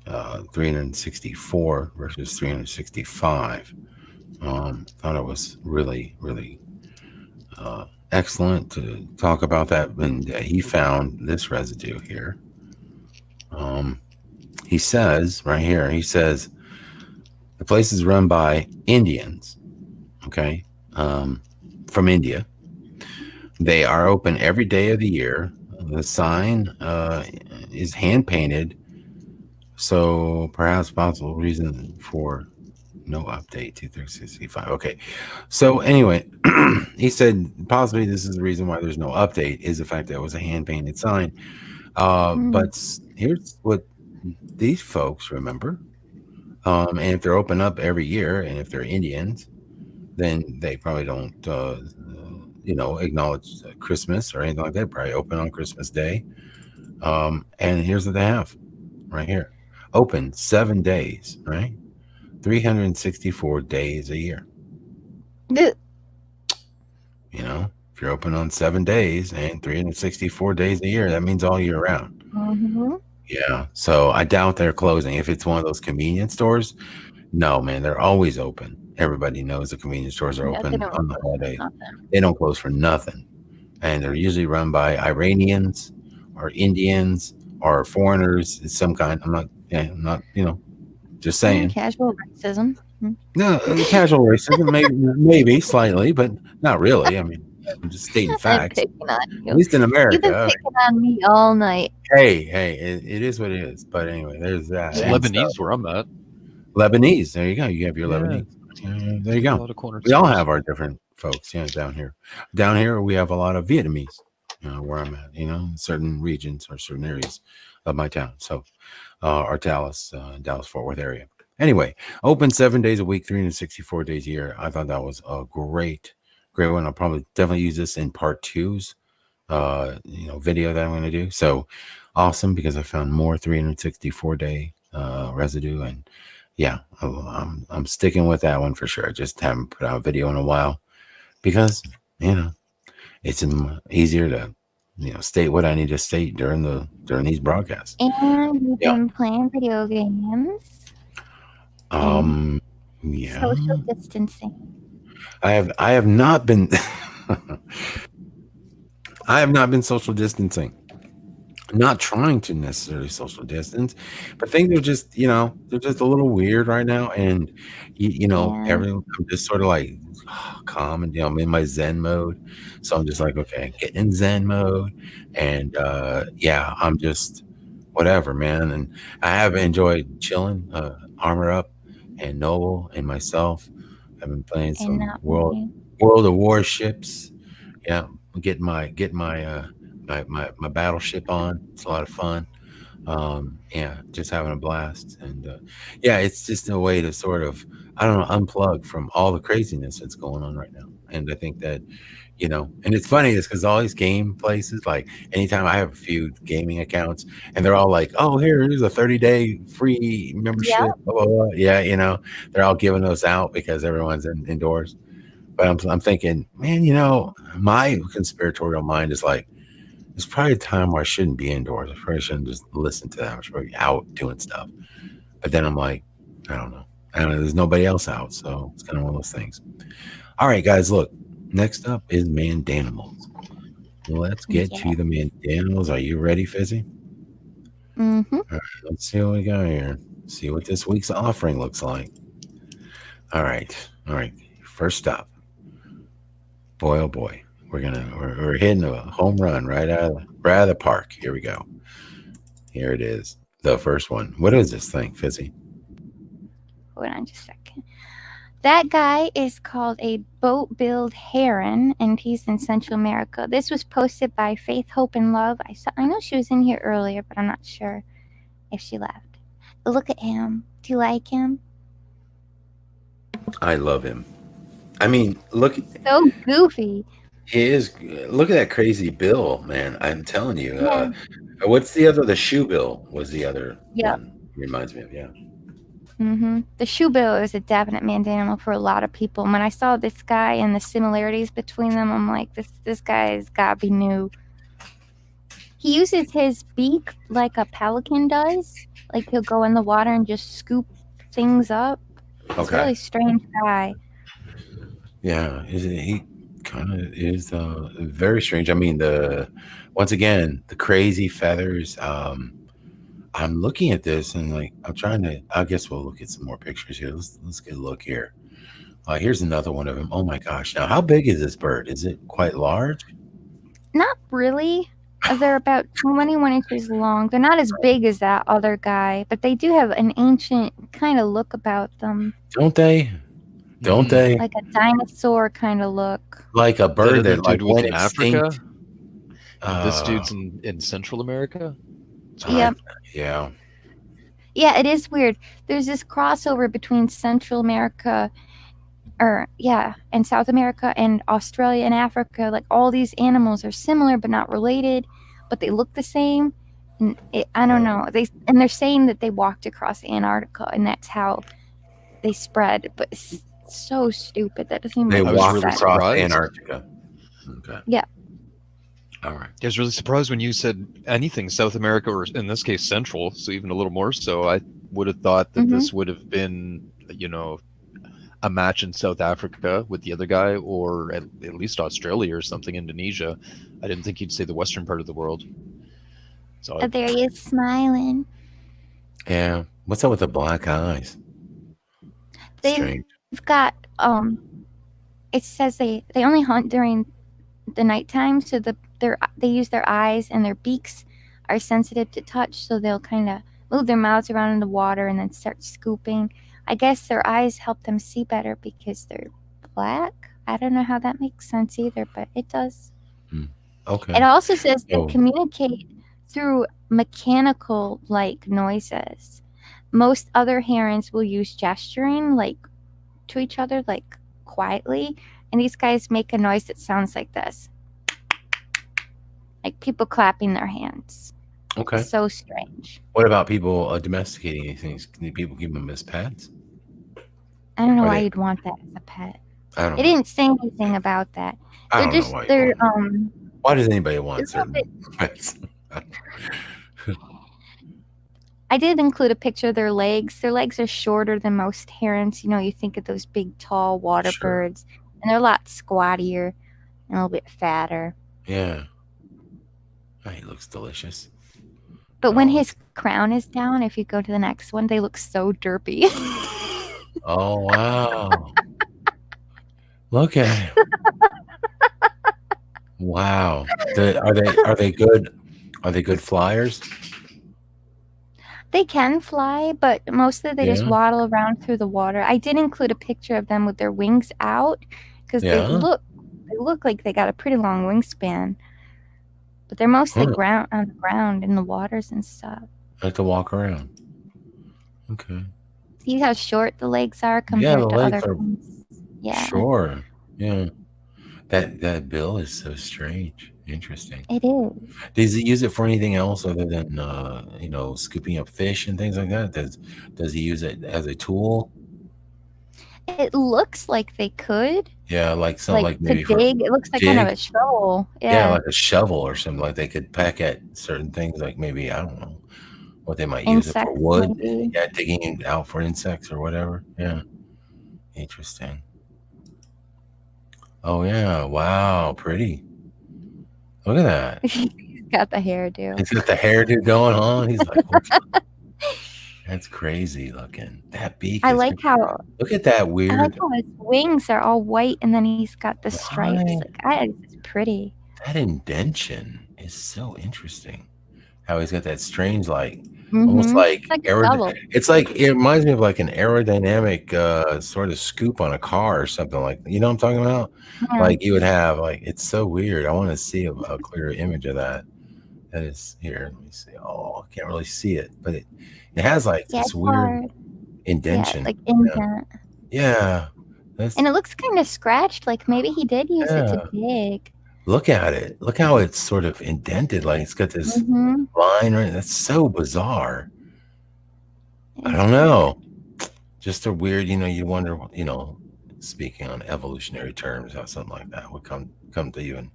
364 versus 365. Thought it was really, really excellent to talk about that. And he found this residue here. Um, he says right here, he says the place is run by Indians, okay, from India. They are open every day of the year. The sign is hand painted, so perhaps possible reason for no update to 365. Okay. So anyway, he said possibly this is the reason why there's no update is the fact that it was a hand painted sign. But here's what these folks remember. And if they're open up every year, and if they're Indians, then they probably don't, acknowledge Christmas or anything like that. Probably open on Christmas Day. And here's what they have right here: open 7 days, right? 364 days a year. If you're open on 7 days and 364 days a year, that means all year round. Mm-hmm. Yeah. So I doubt they're closing. If it's one of those convenience stores, no, man, they're always open. Everybody knows the convenience stores are open on the holidays. They don't close for nothing. And they're usually run by Iranians or Indians or foreigners. It's some kind. I'm not, just saying. Casual racism. No, casual racism, maybe slightly, but not really. I mean, I'm just stating facts. I'm picking on you. At least in America. You've been picking on me all night. Hey, it is what it is. But anyway, there's that. It's Lebanese where I'm at. Lebanese. There you go. You have your Lebanese. There you go. A lot of corner we all have our different folks. Down here. Down here, we have a lot of Vietnamese. Where I'm at. Certain regions or certain areas of my town. So, our Dallas Fort Worth area. Anyway, open 7 days a week, 364 days a year. I thought that was a great one. I'll probably definitely use this in part 2's, video that I'm going to do. So awesome, because I found more 364 day residue, and yeah, I'm sticking with that one for sure. I just haven't put out a video in a while because it's easier to state what I need to state during these broadcasts. And you've been playing video games. Yeah. Social distancing. I have not been I have not been social distancing. Not trying to necessarily social distance, but things are just, they're just a little weird right now. And everyone, I'm just sort of like calm, and I'm in my Zen mode. So I'm just like, okay, get in Zen mode, and I'm just whatever, man. And I have enjoyed chilling, Armor Up and Noble and myself. I've been playing some World of Warships. Yeah, get my my battleship on. It's a lot of fun. Just having a blast. And it's just a way to sort of, I don't know, unplug from all the craziness that's going on right now. And I think that, and it's funny is because all these game places, like anytime I have a few gaming accounts, and they're all like, oh, here's a 30-day free membership, blah, blah, blah. Yeah, they're all giving those out because everyone's indoors. But I'm thinking, man, my conspiratorial mind is like, there's probably a time where I shouldn't be indoors. I probably shouldn't just listen to that. I should probably be out doing stuff. But then I'm like, I don't know. There's nobody else out. So it's kind of one of those things. All right, guys, look. Next up is Mandanimals. Let's get to the Mandanimals. Are you ready, Fizzy? Mm-hmm. All right, let's see what we got here. See what this week's offering looks like. All right. First up. Boy, oh boy. We're hitting a home run right out of the park. Here we go. Here it is. The first one. What is this thing, Fizzy? Hold on just a second. That guy is called a boat-billed heron, and he's in Central America. This was posted by Faith, Hope, and Love. I know she was in here earlier, but I'm not sure if she left. But look at him. Do you like him? I love him. I mean, look, So goofy. he is. Look at that crazy bill, man. I'm telling you. Yeah. What's the other? The shoe bill was the other Yep. one. Reminds me of, yeah. The shoe bill is a definite Mandela animal for a lot of people. And when I saw this guy and the similarities between them, I'm like, this guy's got to be new. He uses his beak like a pelican does. Like he'll go in the water and just scoop things up. He's a Okay. really strange guy. Yeah, he kind of is very strange. I mean, the once again the crazy feathers. I'm looking at this and like I'm trying to. I guess we'll look at some more pictures here. Let's get a look here. Here's another one of them. Oh my gosh! Now, how big is this bird? Is it quite large? Not really. They're about 21 inches long. They're not as big as that other guy, but they do have an ancient kind of look about them. Don't they? Don't they? Like a dinosaur kind of look. Like a That bird other that like dude was went in Africa, extinct. and this dude's in Central America. Yep. Yeah. Yeah, it is weird. There's this crossover between Central America and South America and Australia and Africa. Like all these animals are similar but not related, but they look the same. And I don't know. They're saying that they walked across Antarctica and that's how they spread. But it's so stupid. That doesn't even They make walked sense. across surprised. Antarctica. Okay. Yeah. All right. I was really surprised when you said anything South America, or in this case Central, so even a little more so. I would have thought that this would have been, a match in South Africa with the other guy, or at least Australia or something, Indonesia. I didn't think you'd say the western part of the world. So There he is smiling. Yeah. What's up with the black eyes? Strange. They've got it says they only hunt during the nighttime, so they use their eyes and their beaks are sensitive to touch, so they'll kind of move their mouths around in the water and then start scooping. I guess their eyes help them see better because they're black. I don't know how that makes sense either, but it does. Okay. It also says they communicate through mechanical like noises. Most other herons will use gesturing like to each other like quietly, and these guys make a noise that sounds like this. Like people clapping their hands. Okay. It's so strange. What about people domesticating these things? Can people keep them as pets? I don't know why you'd want that as a pet. I don't know. It didn't say anything about that. I don't know why. Why does anybody want certain pets? I did include a picture of their legs. Their legs are shorter than most herons. You think of those big, tall water birds, and they're a lot squattier and a little bit fatter. Yeah. Oh, he looks delicious. But when his crown is down, if you go to the next one, they look so derpy. Oh, wow. Look at him. Wow. Are they good? Are they good flyers? They can fly, but mostly they just waddle around through the water. I did include a picture of them with their wings out because they look like they got a pretty long wingspan. But they're mostly on the ground in the waters and stuff. I like to walk around. Okay. See how short the legs are compared to other ones? Yeah. Sure. Yeah. That bill is so strange. Interesting. It is. Does he use it for anything else other than scooping up fish and things like that? Does he use it as a tool? It looks like they could. Yeah, like something like maybe to dig. It looks like kind of a shovel. Yeah, like a shovel or something. Like they could peck at certain things, like maybe, I don't know what they might use it for, wood. Maybe. Yeah, digging out for insects or whatever. Yeah. Interesting. Oh yeah. Wow, pretty. Look at that. He's got the hairdo. He's got the hairdo going on. He's like, that's crazy looking. That beak. I like how. Look at that weird. I like how his wings are all white and then he's got the stripes. It's pretty. That indention is so interesting. How he's got that strange, almost like it's like it reminds me of like an aerodynamic sort of scoop on a car or something like that. You know what I'm talking about? Yeah. Like you would have it's so weird. I want to see a clearer image of that. That is here. Let me see. Oh, I can't really see it, but it has this weird indentation. Yeah, like indent. Yeah, And it looks kind of scratched, like maybe he did use it to dig. Look at it. Look how it's sort of indented. Like it's got this line, right? That's so bizarre. I don't know. Just a weird, you wonder, speaking on evolutionary terms, how something like that would come to you and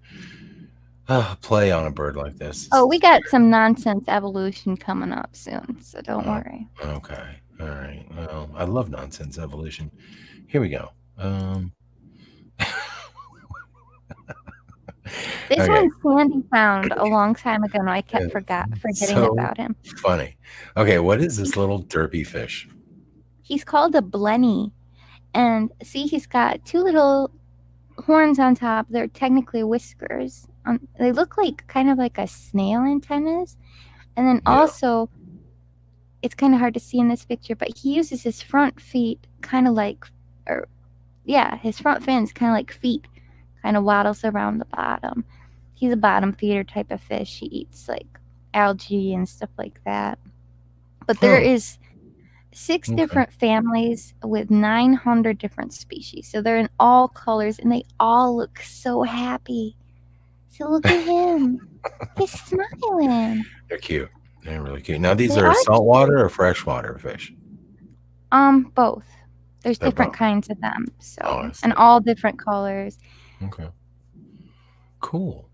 play on a bird like this. Oh, we got some nonsense evolution coming up soon, so don't worry. Okay. All right. Well, I love nonsense evolution. Here we go. This one Sandy found a long time ago, and I kept forgetting about him. Funny. Okay, what is this little derpy fish? He's called a blenny. And see, he's got two little horns on top. They're technically whiskers. They look like kind of like a snail antennas. And then also, it's kind of hard to see in this picture, but he uses his front feet kind of like, his front fins kind of like feet, kind of waddles around the bottom. He's a bottom feeder type of fish. He eats like algae and stuff like that. But there is 6 different families with 900 different species. So they're in all colors and they all look so happy. So look at him. He's smiling. They're cute. They're really cute. Now these are saltwater or freshwater fish? Both. There's different kinds of them. So and all different colors. Okay. Cool.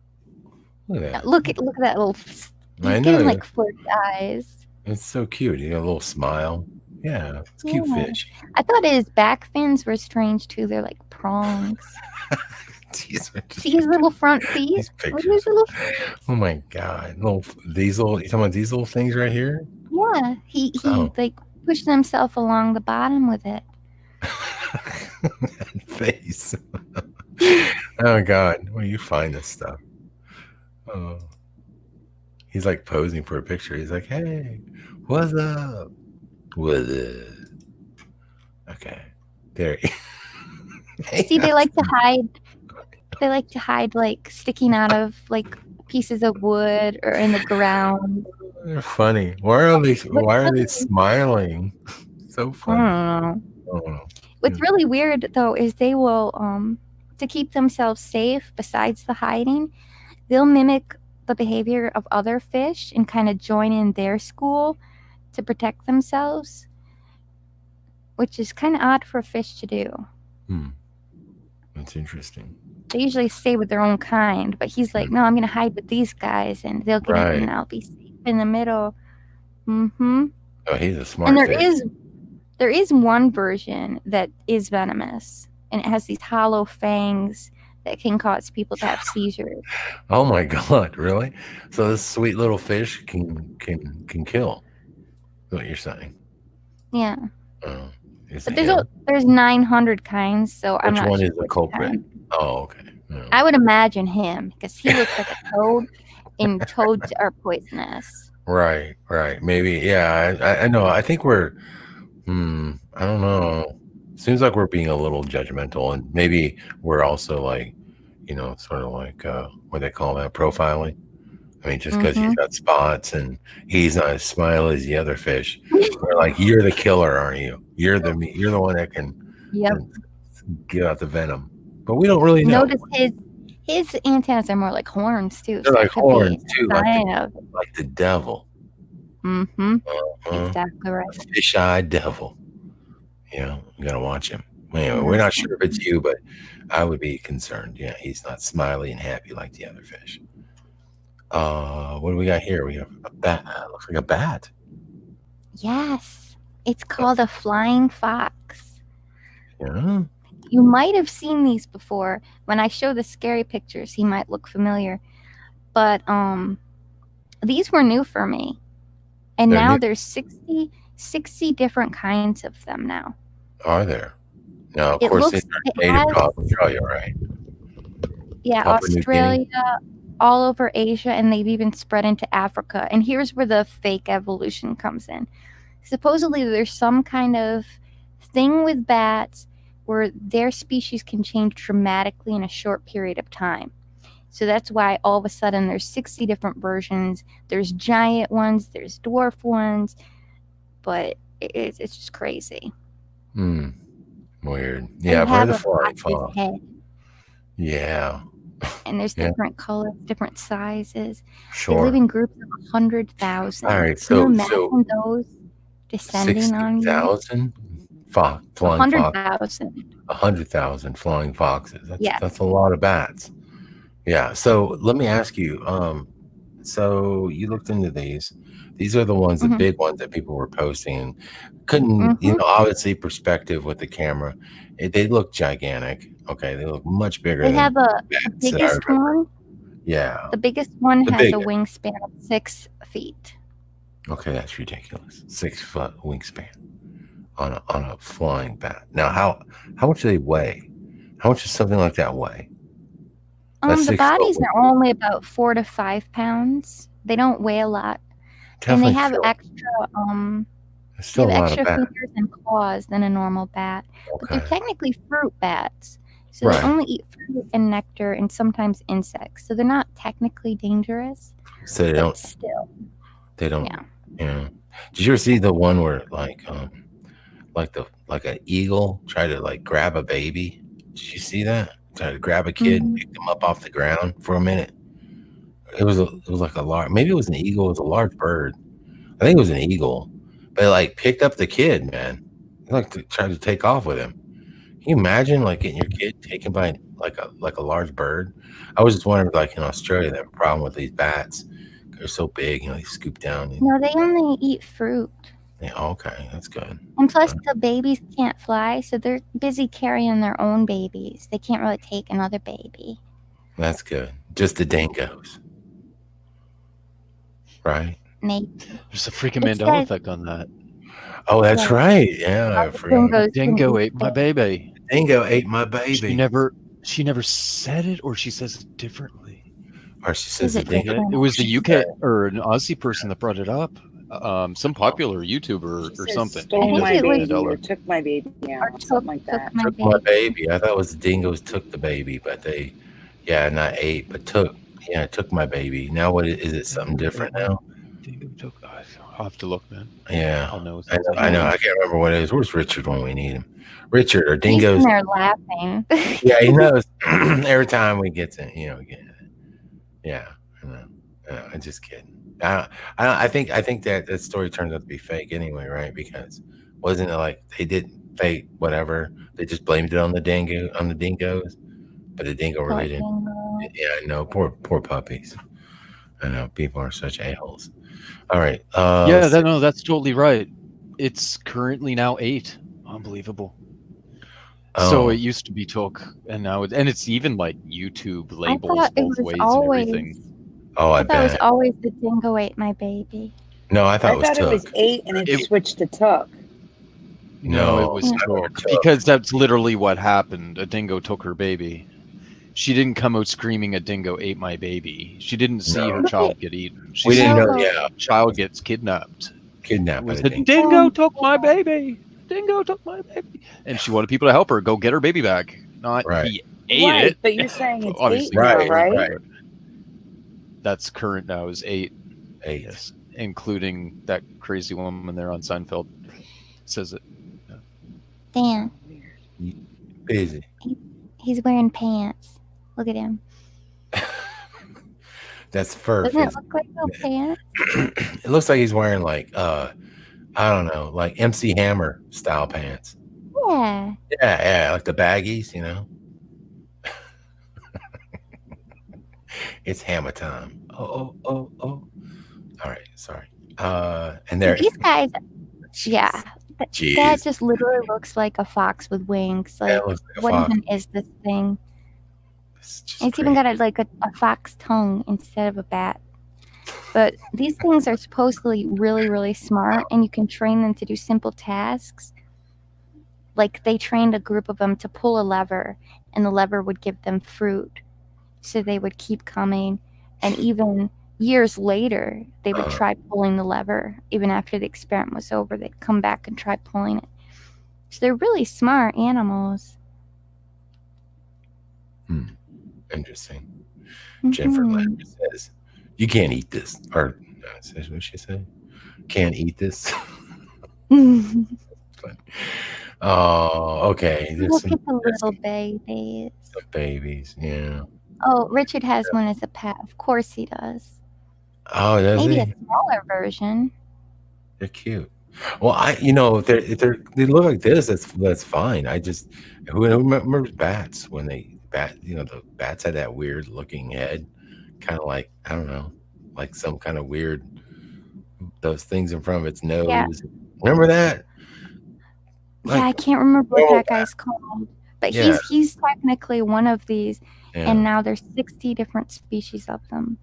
Look at that. Look at that little he's getting like flirty eyes. It's so cute. You got a little smile. Yeah, it's cute fish. I thought his back fins were strange too. They're like prongs. See his little front feet? Oh my God! You talking about these little things right here? Yeah, he like pushed himself along the bottom with it. Face. Oh God, where do you find this stuff? Oh, he's like posing for a picture. He's like, "Hey, what's up? What's up?" Okay, there. See, they like to hide. They like to hide like sticking out of like pieces of wood or in the ground. They're funny. Why are they smiling? So funny. I don't know. What's really weird though is they will to keep themselves safe, besides the hiding, they'll mimic the behavior of other fish and kind of join in their school to protect themselves, which is kind of odd for a fish to do. That's interesting. They usually stay with their own kind, but he's like, no, I'm going to hide with these guys, and they'll get in, and I'll be safe in the middle. Oh, he's a smart fish. There is one version that is venomous, and it has these hollow fangs that can cause people to have seizures. Oh my God, really? So this sweet little fish can kill. Is what you're saying? Yeah. But there's 900 kinds, so I'm not sure. Which one is the culprit? Oh, okay. No. I would imagine him, because he looks like a toad, and toads are poisonous. Right. Maybe, yeah. I know. I think we're. I don't know. Seems like we're being a little judgmental, and maybe we're also like, sort of like what they call that, profiling. I mean, just because he's got spots and he's not as smiley as the other fish, we're like, you're the killer, aren't you? You're the one that can get out the venom. But we don't really know. Notice his antennas are more like horns too. They're like horns too, like the devil. Exactly right. Fish-eyed devil. You gotta watch him. Anyway, we're not sure if it's you, but I would be concerned. Yeah, he's not smiley and happy like the other fish. What do we got here? We have a bat. Looks like a bat. Yes, it's called a flying fox. Yeah. You might have seen these before. When I show the scary pictures, he might look familiar. But these were new for me. And now there's 60 different kinds of them now. Are there? No, of course, these are native to Australia, right? Yeah, Australia, all over Asia, and they've even spread into Africa. And here's where the fake evolution comes in. Supposedly, there's some kind of thing with bats where their species can change dramatically in a short period of time. So that's why all of a sudden there's 60 different versions. There's giant ones, there's dwarf ones, but it's just crazy. Weird. They Yeah, I've heard have the a flying fox's fox. head, Yeah. and there's Yeah. different colors, different sizes. They live Sure. in groups of All 100,000. right. Can you So imagine those descending on you? 60,000 A flying hundred fox. thousand. 100,000 flying foxes. Yes. That's a lot of bats. Yeah. So let me ask you. So you looked into these. These are the ones, the Hmm. big ones that people were posting. And couldn't, Hmm. obviously perspective with the camera. They look gigantic. Okay, they look much bigger They than have the bats that I biggest remember. one. Yeah, The biggest one the has a biggest. wingspan of 6 feet. Okay, that's ridiculous. 6 foot wingspan on a flying bat. Now, how much do they weigh? How much does something like that weigh? That's The 6 foot. bodies are only about 4 to 5 pounds. They don't weigh a lot, and they Definitely have feel extra there's they still have a lot of extra bat. fingers and claws than a normal bat. But they're Okay, technically fruit bats, so they right. only eat fruit and nectar and sometimes insects. So they're not technically dangerous, So they but don't. still, They don't. yeah. Yeah. Did you ever see the one where like an eagle tried to like grab a baby? Did you see that? Tried to grab a kid and Mhm. pick them up off the ground for a minute. It was like a large. Maybe it was an eagle. It was a large bird. I think it was an eagle, but it, like picked up the kid, man. It, like tried to take off with him. Can you imagine like getting your kid taken by like a large bird? I was just wondering, like in Australia, they have a problem with these bats. They're so big, they scoop down. No, they only eat fruit. Yeah, okay, that's good. And That's plus, good. the babies can't fly, so they're busy carrying their own babies. They can't really take another baby. That's good. Just the dingoes, right? Maybe. There's a freaking It Mandela says effect on that. Oh, that's yeah, right. Yeah, I the forgot. dingoes can Dingo eat ate my babies. baby. Dingo ate my She baby. never said it, or she says it differently. Or she Says says the it dingo. It different. was the She UK said, or an Aussie person that brought it up. Some popular YouTuber She or says, something. I stole think my it was baby or Mandela. took my baby, or something like that. took my took my baby. baby. I thought it was the dingoes took the baby, but they, yeah, not ate, but took. Yeah, took my baby. Now what is it? Something Dingo ate different my now? dingo took. I'll have to look, man. Yeah, I'll know. I know. I know. I can't remember what it is. Where's Richard when we need him? Richard or He's in dingoes? there laughing. Yeah, he knows. Every time we get to, yeah, I know. I'm just kidding. I think that story turned out to be fake anyway, right? Because wasn't it like they whatever they just blamed it on the dingoes, but the dingo Poor really didn't. dingo. Yeah, I know. Poor puppies. I know people are such a-holes. All right. Yeah, Let's see. that's totally right. It's currently now 8. Unbelievable. So it Oh used to be took, and now and it's even like YouTube I labels thought it both was ways and always. everything. I I thought it was bet. always the dingo ate my baby. No, I thought I it was thought it was took. 8 and it It switched to tuck. No, it No, was Yeah. I remember took took. because that's literally what happened. A dingo took her baby. She didn't come out screaming, "A dingo ate my baby." She didn't see her No, Look child at get eaten. She we didn't saw know. her no. Yeah, child gets kidnapped. It kidnapped by was the a dingo. dingo took my baby. Dingo took my baby, and she wanted people to help her go get her baby back. Not Right. he ate Right, it. but you're saying it's 8 Obviously, now, Right, right? right. but that's current now is 8. 8. Yes, including that crazy woman there on Seinfeld says it. Dan, Busy. he's wearing pants. Look at him. That's fur. Doesn't it look like no pants? It looks like he's wearing like I don't know, like MC Hammer style pants. Yeah. Yeah, like the baggies, It's hammer time. Oh. All right, sorry. And there. These guys, yeah. That Jeez, just literally looks like a fox with wings. Like, that looks like a what fox. even is this thing? It's just It's even crazy. got a fox tongue instead of a bat. But these things are supposedly really, really smart, and you can train them to do simple tasks. Like, they trained a group of them to pull a lever, and the lever would give them fruit. So they would keep coming. And even years later, they would try pulling the lever. Even after the experiment was over, they'd come back and try pulling it. So they're really smart animals. Interesting. Jennifer Mhm. Lambert says, "You can't eat this," or says what she say? Can't eat this. Funny. Oh, okay. There's Look some at the little some babies. babies. Yeah. Oh, Richard has one as a pet. Of course he does. Oh, does Maybe a he? smaller version. They're cute. Well, if they look like this, that's fine. Who remembers bats when the bats had that weird looking head, kind of like I don't know, like some kind of weird those things in front of its Yeah, nose. Remember that? yeah. Like I can't remember what normal that bat. guy's called, but Yeah, he's technically one of these, yeah. and now there's 60 different species of them.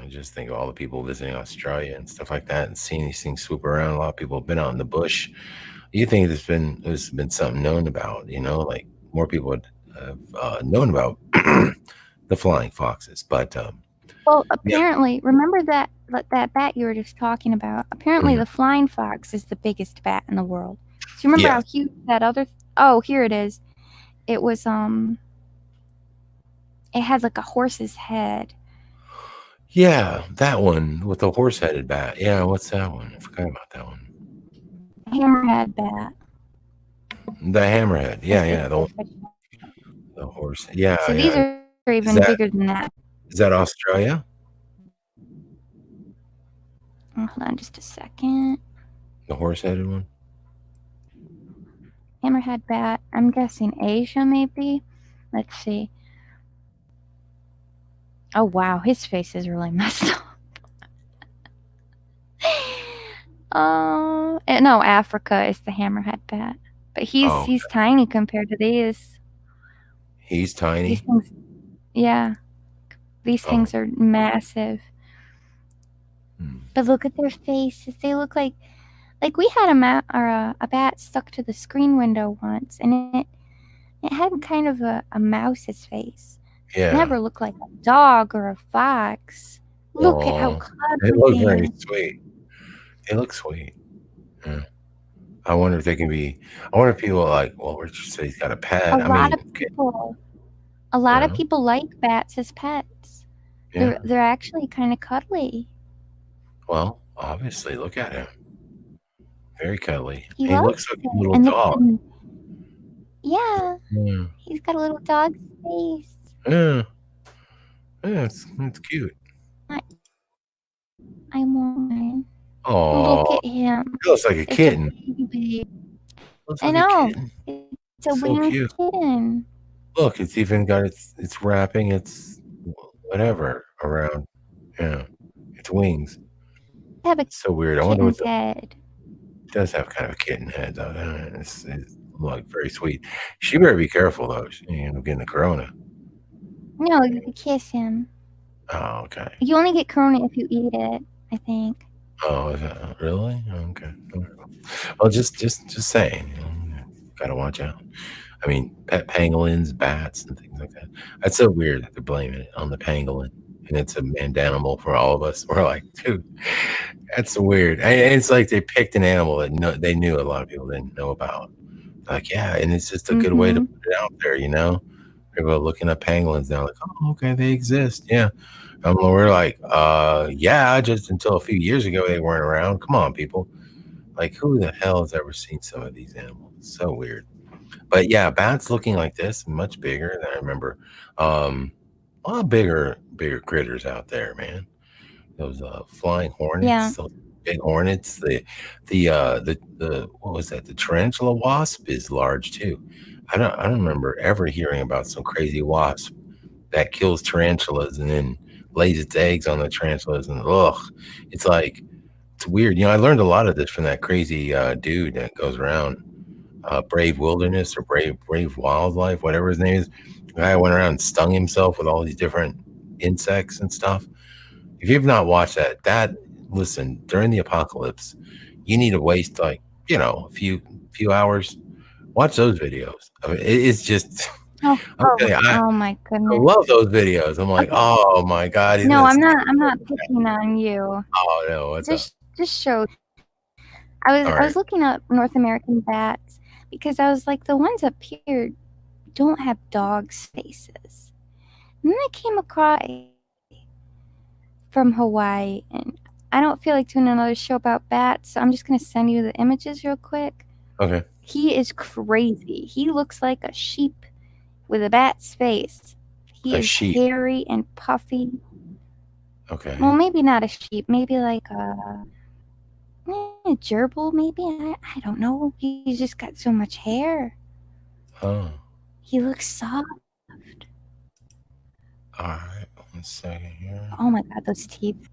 Just think of all the people visiting Australia and stuff like that, and seeing these things swoop around. A lot of people have been out in the bush. You think there's been something known about, like more people would have known about the flying foxes, but Well, yeah, apparently, remember that bat you were just talking about? Apparently, mhm. the flying fox is the biggest bat in the world. Do you remember Yes, how huge that other? Oh, here it is. It was It had like a horse's head. yeah, that one with the horse-headed bat. Yeah, what's that one? I forgot about that one. Hammerhead bat The hammerhead. is Yeah, the yeah, official. the horse. Yeah, So these yeah. are even bigger Is than that that. is that Australia? Oh, hold on just a second. The horse-headed one? Hammerhead bat. I'm guessing Asia, maybe. Let's see. Oh wow, his face is really messed up. No, Africa is the hammerhead bat, but Oh, he's tiny compared to these. he's These tiny. things, yeah, these Oh, things are massive. hmm. But look at their faces; they look like we had a bat stuck to the screen window once, and it had kind of a mouse's face. It Yeah. never looked like a dog or a fox. Look at how Oh, they cuddly look they very are. sweet. They look sweet. Yeah. I wonder if they can be. I wonder if people are like, well, Richard said he's got a A pet. I lot mean, of people, a lot of yeah, people like bats as pets. yeah. They're actually kind of cuddly. Well, obviously, look at him. Very cuddly. He He looks loves like a it, little and dog. yeah, Yeah, he's got a little dog face. yeah, yeah. It's cute. I, I want one. Look Oh, at him. he looks like a It's a kitten. baby. Looks I like a know. kitten. It's a So winged cute. kitten. Look, it's even got its wrapping, its whatever around. Yeah, its wings. Have a It's so weird. I wonder what kitten's the head. it does have kind of a kitten head though. It's like very sweet. She better be careful though. She end up getting the corona. No, you could kiss him. Oh, okay. You only get corona if you eat it, I think. Oh, is that really? Okay. Well, just saying. Gotta watch out. I mean, pet pangolins, bats, and things like that. That's so weird that they're blaming it on the pangolin, and it's a manned animal for all of us. We're like, dude, that's weird. And it's like they picked an animal that they knew a lot of people didn't know about. Like, yeah, and it's just a good way to Mm-hmm. put it out there. People are looking at pangolins now, like, oh, okay, they exist. Yeah. We're like, yeah, just until a few years ago they weren't around. Come on, people. Like, who the hell has ever seen some of these animals? So weird. But yeah, bats looking like this, much bigger than I remember. A lot bigger critters out there, man. Those flying Yeah. hornets, those big hornets. The what was that? The tarantula wasp is large too. I don't remember ever hearing about some crazy wasp that kills tarantulas and then lays its eggs on the tarantulas and it's like it's weird. I learned a lot of this from that crazy dude that goes around Brave Wilderness or Brave Wildlife, whatever his name is. The guy went around and stung himself with all these different insects and stuff. If you've not watched that listen during the apocalypse, you need to waste like a few hours. Watch those videos. I mean, it's just Oh, I'm oh, telling you, I oh my goodness. love those videos. I'm like, Okay. oh my god, he's No, gonna. I'm not picking on you. Oh no, what's up? Just show. I All was right, looking up North American bats because I was like the ones up here don't have dogs' faces. And then I came across from Hawaii, and I don't feel like doing another show about bats, so I'm just gonna send you the images real quick. okay. He is crazy. He looks like a sheep with a bat's face. He A is sheep. hairy and puffy. Okay. Well, maybe not a sheep. Maybe like a gerbil. Maybe I don't know. He's just got so much hair. Oh. He looks soft. All right. 1 second here. Oh my god, those teeth.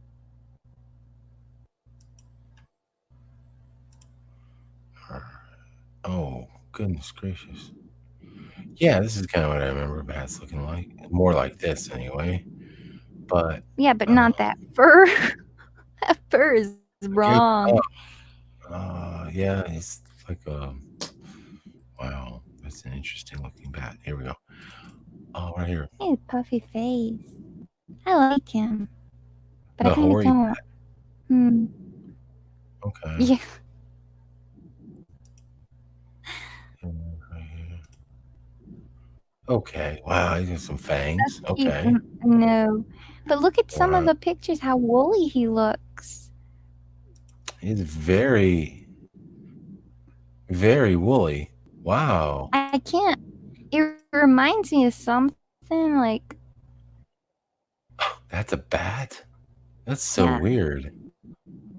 All right. Oh, goodness gracious. Yeah, this is kind of what I remember bats looking like. More like this, anyway. But Yeah, but not that fur. That fur is good. wrong. Yeah, it's like a. Wow, that's an interesting looking bat. Here we go. Oh, right here. He has a puffy face. I like him, but The I kind of hoary don't. bat. Okay. Yeah. Right here. Okay. Wow, he's got some fangs. He's, Okay. no, but look at some of Wow. the pictures. How woolly he looks. He's very, very woolly. Wow. I can't. It reminds me of something like. That's a bat? That's so Yeah. weird.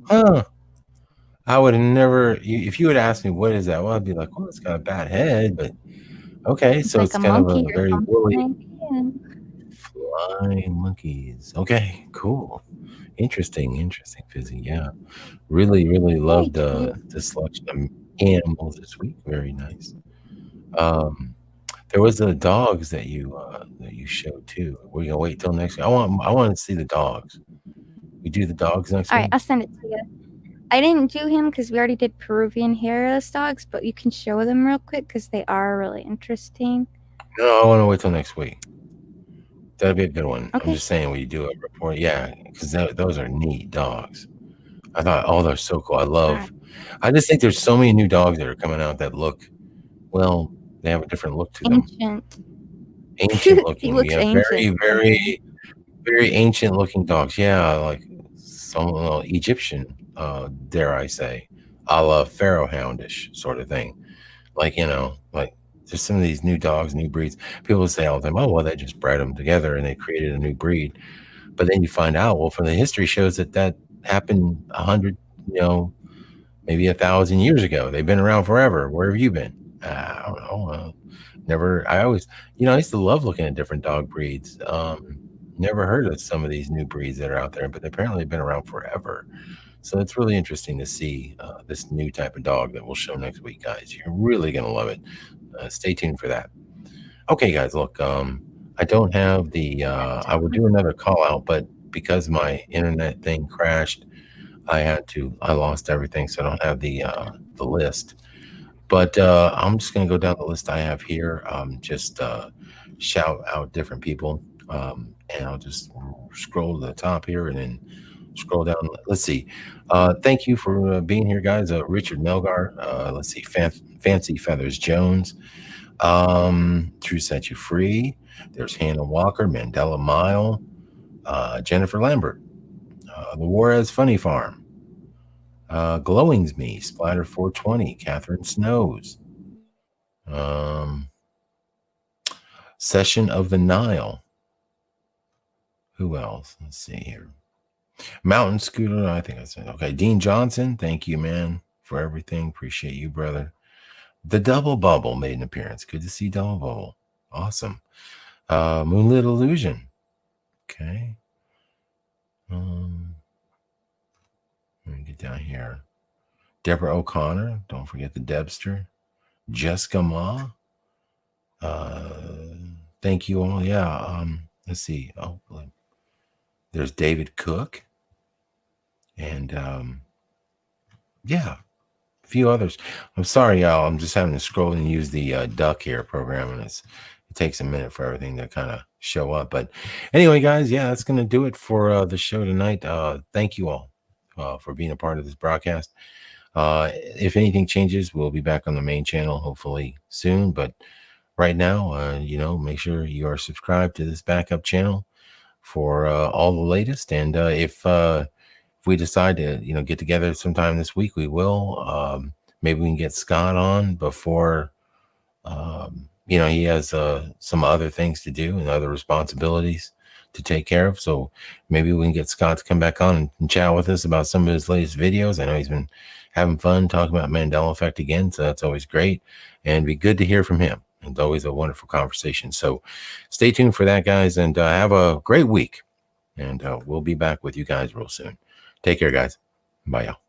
Huh. I would have never, if you had asked me what is that, well, I'd be like, well, it's got a bat head, but okay, so Like it's a kind of monkey a or very something. woolly Yeah. flying monkeys. Okay, cool. Interesting, Fizzy. Yeah. Really, really Very loved cute. the selection of animals this week. Very nice. There was the dogs that you showed too. We're gonna wait till next week. I want to see the dogs. We do the dogs next All right, week. I'll send it to you. I didn't do him because we already did Peruvian hairless dogs, but you can show them real quick because they are really interesting. No, I want to wait till next week. That'd be a good one. I'm Okay. just saying, when you do a report, yeah, because those are neat dogs. I thought, oh, they're so cool. I just think there's so many new dogs that are coming out that look, well, they have a different look to them. Ancient looking. He looks Yeah, ancient. very, very ancient looking dogs. Yeah, like some Egyptian, dare I say, a la Pharaoh houndish sort of thing. Like, like there's some of these new dogs, new breeds. People say all the time, oh, well, they just bred them together and they created a new breed. But then you find out, well, from the history shows that happened 100, maybe 1,000 years ago. They've been around forever. Where have you been? I don't know. Never. I always, I used to love looking at different dog breeds. Never heard of some of these new breeds that are out there, but apparently they've been around forever. So it's really interesting to see this new type of dog that we'll show next week, guys. You're really going to love it. Stay tuned for that. Okay, guys, look, I don't have the, I would do another call out, but because my internet thing crashed, I lost everything. So I don't have the list, but I'm just going to go down the list I have here. Just shout out different people. And I'll just scroll to the top here and then scroll down. Let's see. Thank you for being here, guys. Richard Melgar. Let's see. Fancy Feathers Jones. True Set You Free. There's Hannah Walker, Mandela Mile, Jennifer Lambert, The Juarez Funny Farm, Glowings Me, Splatter 420, Catherine Snows, Session of the Nile. Who else? Let's see here. Mountain Scooter, I think that's it. Okay, Dean Johnson, thank you, man, for everything. Appreciate you, brother. The Double Bubble made an appearance. Good to see Double Bubble. Awesome. Moonlit Illusion. Okay. Let me get down here. Deborah O'Connor. Don't forget the Debster. Jessica Ma. Thank you all. Yeah. Let's see. Oh, there's David Cook. And yeah, a few others. I'm sorry, y'all. I'm just having to scroll and use the Duck here program, and it takes a minute for everything to kind of show up. But anyway, guys, yeah, that's going to do it for the show tonight. Thank you all for being a part of this broadcast. If anything changes, we'll be back on the main channel hopefully soon. But right now, make sure you are subscribed to this backup channel for all the latest. And if we decide to, get together sometime this week, we will. maybe we can get Scott on before, he has some other things to do and other responsibilities to take care of. So maybe we can get Scott to come back on and chat with us about some of his latest videos. I know he's been having fun talking about Mandela Effect again, so that's always great. And it'd be good to hear from him. It's always a wonderful conversation. So stay tuned for that, guys, and have a great week. And we'll be back with you guys real soon. Take care, guys. Bye, y'all.